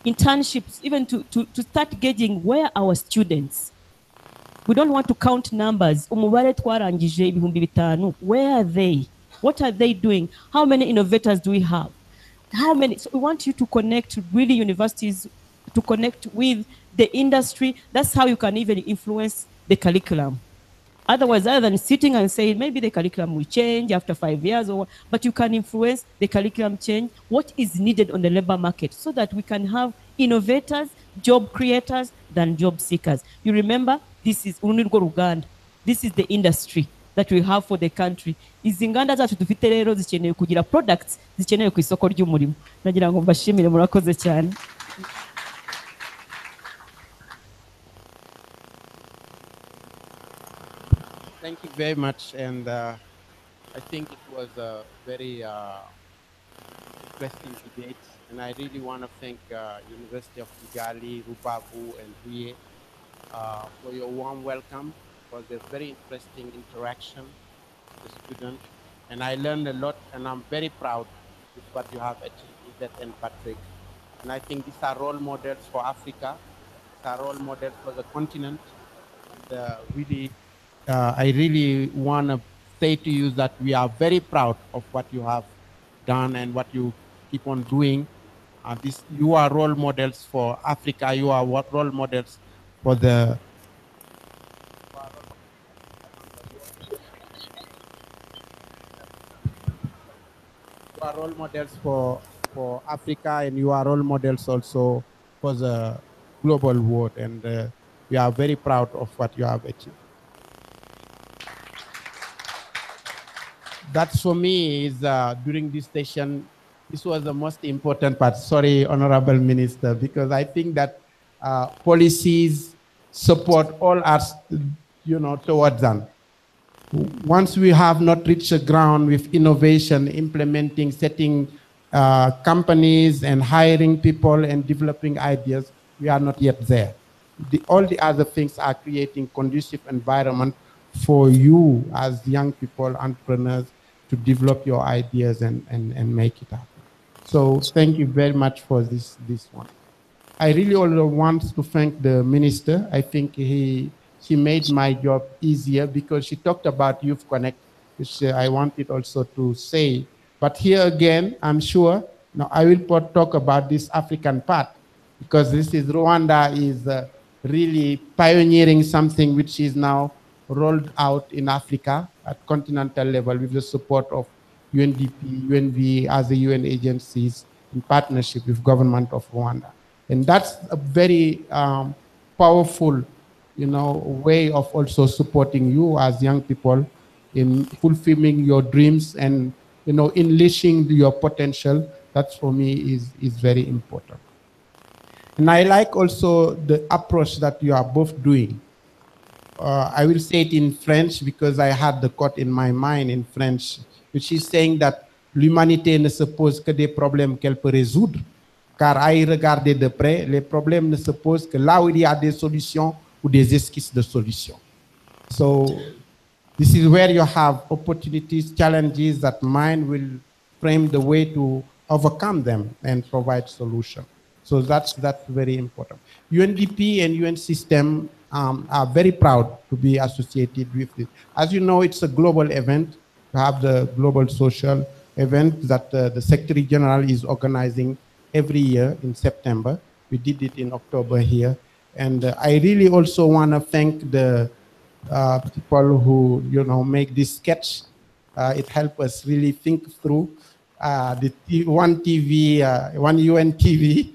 Internships, even to start gauging where our students. We don't want to count numbers. Where are they? What are they doing? How many innovators do we have? How many? So we want you to connect really universities, to connect with the industry. That's how you can even influence the curriculum. Otherwise, other than sitting and saying maybe the curriculum will change after 5 years, but you can influence the curriculum change, what is needed on the labor market, so that we can have innovators, job creators than job seekers. You remember, this is Uganda. This is the industry that we have for the country. Izi nganda zacu dufite rero zikeneye kugira products zikeneye ku isoko ry'umurimo. Nagira ngo mbashimire, murakoze cyane. Thank you very much, and I think it was a very interesting debate, and I really want to thank University of Kigali, Rubavu, and Huye for your warm welcome. It was a very interesting interaction with the students, and I learned a lot, and I'm very proud with what you have achieved, Yvette and Patrick. And I think these are role models for Africa. These are role models for the continent. And really, I really want to say to you that we are very proud of what you have done and what you keep on doing. You are role models for Africa. You are role models for the you are role models for Africa, and you are role models also for the global world. And we are very proud of what you have achieved. That for me is during this session, this was the most important part. Sorry, Honorable Minister, because I think that policies, support all us, towards them. Once we have not reached the ground with innovation, implementing, setting companies and hiring people and developing ideas, we are not yet there. All the other things are creating conducive environment for you as young people, entrepreneurs, to develop your ideas and make it happen. So thank you very much for this one. I really also want to thank the minister. I think she made my job easier because she talked about YouthConnekt, which I wanted also to say. But here again, I'm sure, now I will talk about this African part, because this is Rwanda is really pioneering something which is now rolled out in Africa at continental level with the support of UNDP, UNV, other UN agencies in partnership with government of Rwanda. And that's a very powerful, way of also supporting you as young people in fulfilling your dreams and, unleashing your potential. That for me is very important. And I like also the approach that you are both doing. I will say it in French because I had the quote in my mind in French, which is saying that l'humanité ne se pose que des problèmes qu'elle peut résoudre, car à y regarder de près, les problèmes ne se posent que là où il y a des solutions ou des esquisses de solutions. So this is where you have opportunities, challenges that mind will frame the way to overcome them and provide solutions. So that's very important. UNDP and UN system are very proud to be associated with it. As you know, it's a global event. We have the global social event that the Secretary General is organizing every year in September. We did it in October here. And I really also want to thank the people who, make this sketch. It helped us really think through one UN TV.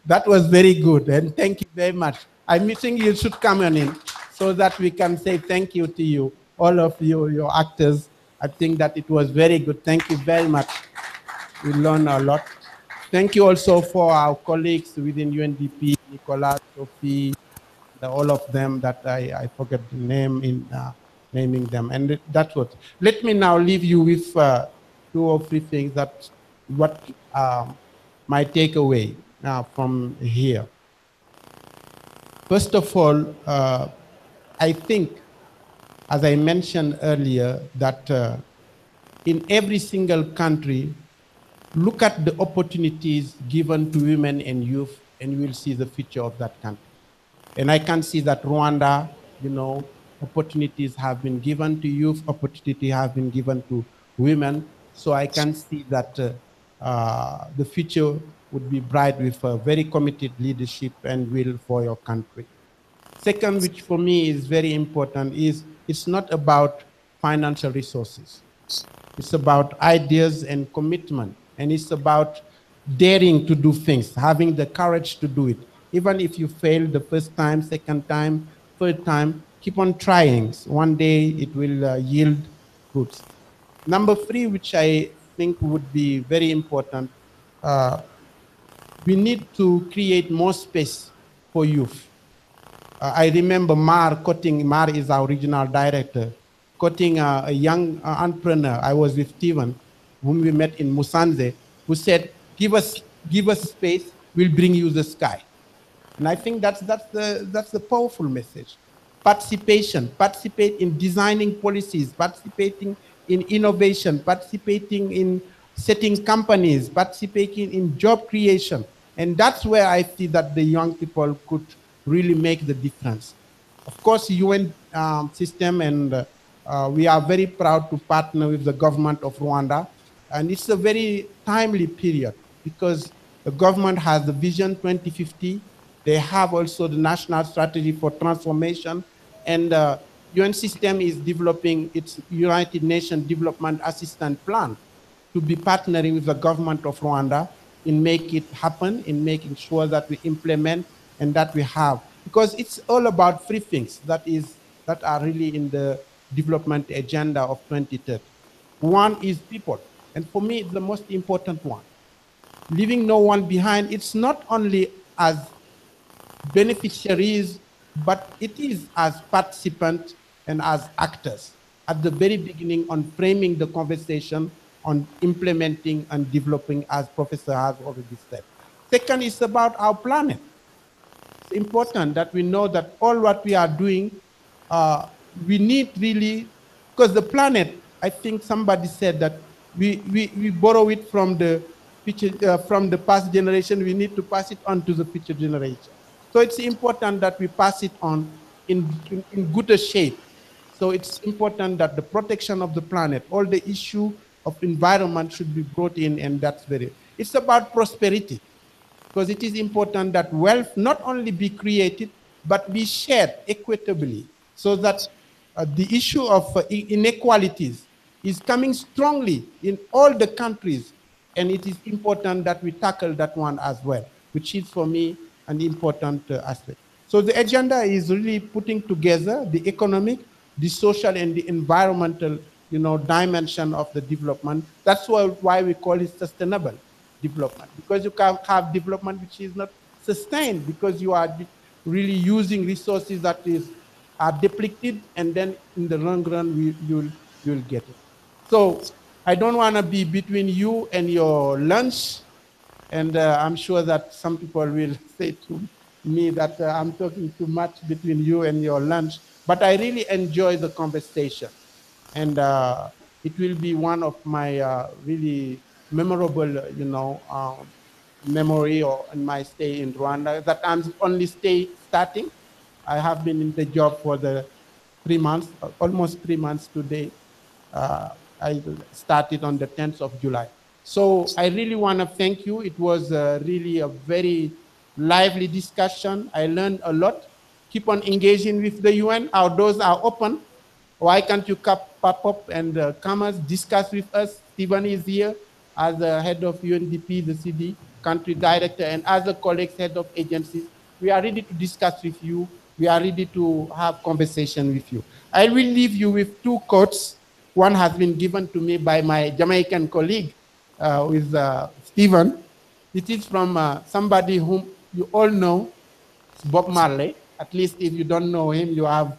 That was very good, and thank you very much. I'm missing you should come on in so that we can say thank you to you, all of you, your actors. I think that it was very good. Thank you very much. We learned a lot. Thank you also for our colleagues within UNDP, Nicolas, Sophie, all of them that I forget the name in naming them. And that's what. Let me now leave you with 2 or 3 things that my takeaway from here. First of all, I think, as I mentioned earlier, that in every single country, look at the opportunities given to women and youth, and you will see the future of that country. And I can see that Rwanda, opportunities have been given to youth, opportunity have been given to women. So I can see that the future would be bright with a very committed leadership and will for your country. Second, which for me is very important, is it's not about financial resources. It's about ideas and commitment. And it's about daring to do things, having the courage to do it. Even if you fail the first time, second time, third time, keep on trying. One day it will yield fruits. Number 3, which I think would be very important, we need to create more space for youth. I remember Mar is our regional director, quoting a young entrepreneur. I was with Steven, whom we met in Musanze, who said, give us space, we'll bring you the sky. And I think that's the powerful message. Participation, participate in designing policies, participating in innovation, participating in setting companies, participating in job creation. And that's where I see that the young people could really make the difference. Of course, UN system, and we are very proud to partner with the government of Rwanda. And it's a very timely period because the government has the Vision 2050. They have also the National Strategy for Transformation, and the UN system is developing its United Nations Development Assistance Plan to be partnering with the government of Rwanda in making it happen, in making sure that we implement and that we have. Because it's all about 3 things that are really in the development agenda of 2030. One is people, and for me, it's the most important one. Leaving no one behind, it's not only as beneficiaries, but it is as participants and as actors at the very beginning on framing the conversation, on implementing and developing, as Professor has already said. Second is about our planet. It's important that we know that all what we are doing, we need really, because the planet, I think somebody said that we borrow it from the future, from the past generation, we need to pass it on to the future generation. So it's important that we pass it on in good shape. So it's important that the protection of the planet, all the issue of environment should be brought in, and that's it's about prosperity, because it is important that wealth not only be created, but be shared equitably, so that the issue of inequalities is coming strongly in all the countries, and it is important that we tackle that one as well, which is for me an important aspect. So the agenda is really putting together the economic, the social, and the environmental, dimension of the development. That's why we call it sustainable development, because you can't have development which is not sustained, because you are really using resources that are depleted, and then in the long run you'll get it. So I don't want to be between you and your lunch, and I'm sure that some people will say to me that I'm talking too much between you and your lunch, but I really enjoy the conversation, and it will be one of my really memorable, memory or in my stay in Rwanda, that I'm only starting. I have been in the job for the 3 months, almost 3 months today. I started on the 10th of July. So I really want to thank you. It was really a very lively discussion. I learned a lot. Keep on engaging with the UN. Our doors are open. Why can't you pop up and come and discuss with us? Stephen is here as the head of UNDP, the CD country director, and other colleagues, head of agencies. We are ready to discuss with you. We are ready to have conversation with you. I will leave you with 2 quotes. One has been given to me by my Jamaican colleague, with Stephen. It is from somebody whom you all know, Bob Marley. At least if you don't know him, you have,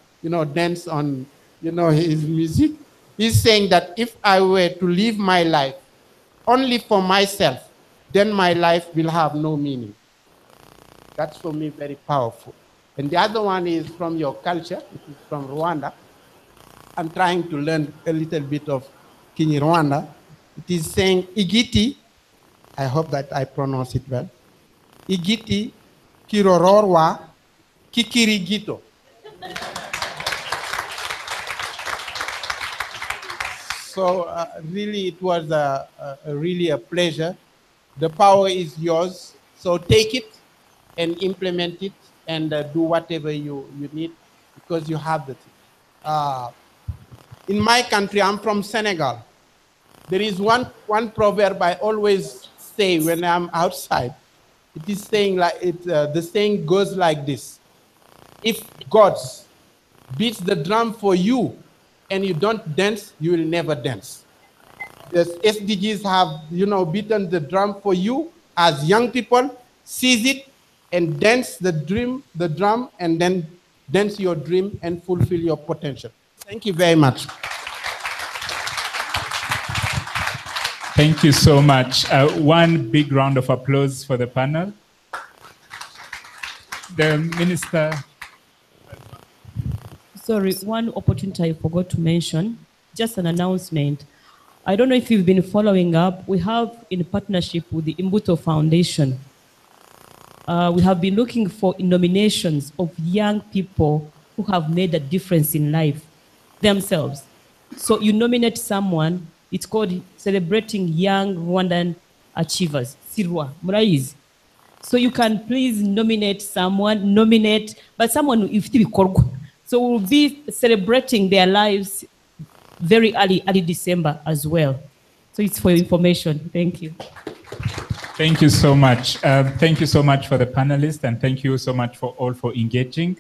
dance on, his music. He's saying that if I were to live my life only for myself, then my life will have no meaning. That's for me very powerful. And the other one is from your culture. It is from Rwanda. I'm trying to learn a little bit of Kinyarwanda. It is saying Igiti. I hope that I pronounce it well. Igiti kirororwa kikirigito. So really, it was really a pleasure. The power is yours. So take it and implement it, and do whatever you need, because you have the thing. In my country, I'm from Senegal. There is one proverb I always say when I'm outside. It is saying like the saying goes like this: if God beats the drum for you and you don't dance, you will never dance. The SDGs have, beaten the drum for you as young people. Seize it and dance the drum, and then dance your dream and fulfill your potential. Thank you very much. Thank you so much. One big round of applause for the panel. The Minister. Sorry, one opportunity I forgot to mention, just an announcement. I don't know if you've been following up. We have, in partnership with the Imbuto Foundation, we have been looking for nominations of young people who have made a difference in life themselves. So you nominate someone, it's called Celebrating Young Rwandan Achievers, Sirwa, Muraiz. So you can please nominate someone, but someone if so we'll be celebrating their lives very early December as well. So it's for your information. Thank you. Thank you so much. Thank you so much for the panelists, and thank you so much for all for engaging.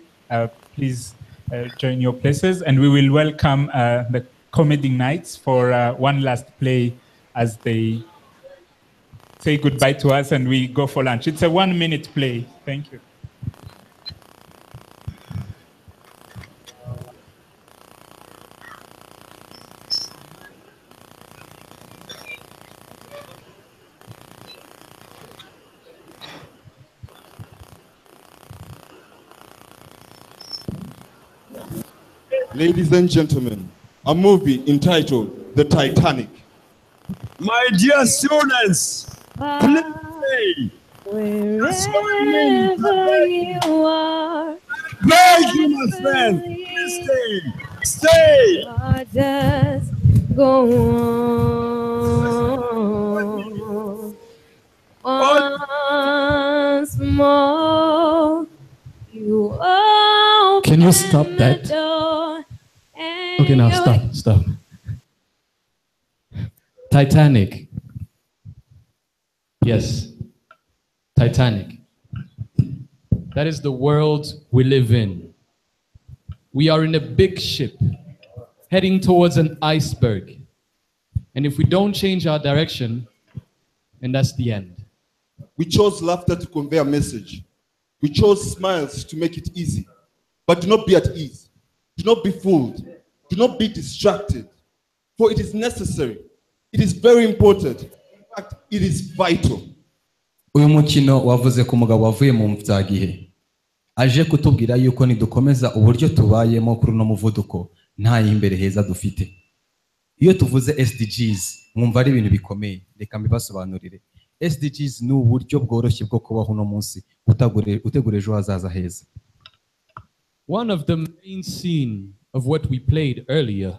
Please join your places, and we will welcome the comedy nights for one last play as they say goodbye to us and we go for lunch. It's a 1-minute play. Thank you. Ladies and gentlemen, a movie entitled The Titanic. My dear students, please stay. Wherever you are, Beg you, my friend, please stay. Stay. Just go on. Once more, you open Can you stop that? the door and Okay, now you're- stop. Titanic. Yes, Titanic. That is the world we live in. We are in a big ship heading towards an iceberg. And if we don't change our direction, and that's the end. We chose laughter to convey a message. We chose smiles to make it easy. But do not be at ease. Do not be fooled. Do not be distracted. For it is necessary. It is very important. In fact, it is vital. Uyu mukino wavuze ku mugabo wavuye mu mvyagihe aje kutubwira yuko nidukomeza uburyo tubayemo kuri no muvuduko nta yimbere heza dufite. Iyo tuvuze SDGs mwumva ari ibintu bikomeye, reka mbibasobanurire. SDGs ni uburyo bworoshye bwo kubaho no munsi utegura ejo hazaza heza. One of the main scene of what we played earlier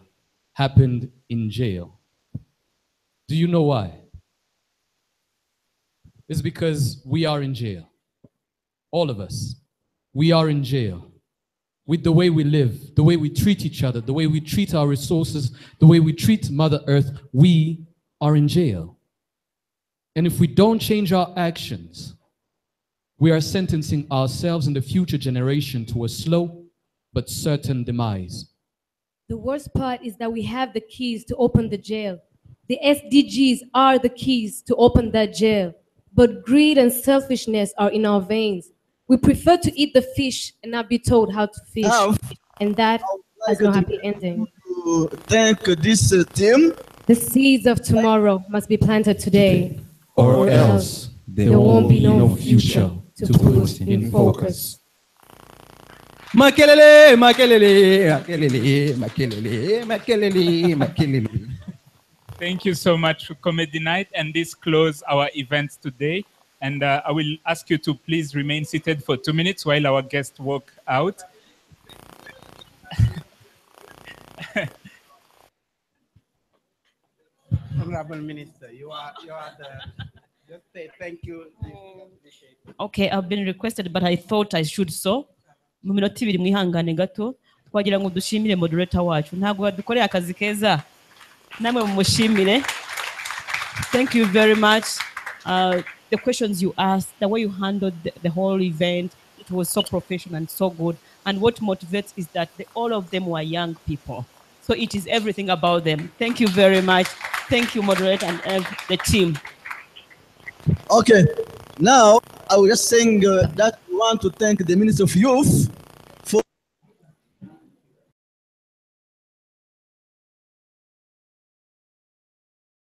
happened in jail. Do you know why? It's because we are in jail. All of us. We are in jail. With the way we live, the way we treat each other, the way we treat our resources, the way we treat Mother Earth, we are in jail. And if we don't change our actions, we are sentencing ourselves and the future generation to a slow but certain demise. The worst part is that we have the keys to open the jail. The SDGs are the keys to open that jail. But greed and selfishness are in our veins. We prefer to eat the fish and not be told how to fish. And that has no happy ending. Thank this team. The seeds of tomorrow must be planted today. Or else there won't be no future to put in focus. Makelele, makelele, makelele, makelele, makelele, makelele. Thank you so much for Comedy Night, and this closes our events today. And I will ask you to please remain seated for 2 minutes while our guests walk out. Honorable Minister, you are the. Just say thank you. Okay, I've been requested, but I thought I should so. Mu minota ibiri mwihangane gato twagira ngo dushimire moderator wacu ntago badukoreye akazi keza namwe mumushimire. Thank you very much. The questions you asked, the way you handled the whole event, it was so professional and so good. And what motivates is that all of them were young people. So it is everything about them. Thank you very much. Thank you, moderator, and the team. Okay, now I was just saying that we want to thank the Minister of Youth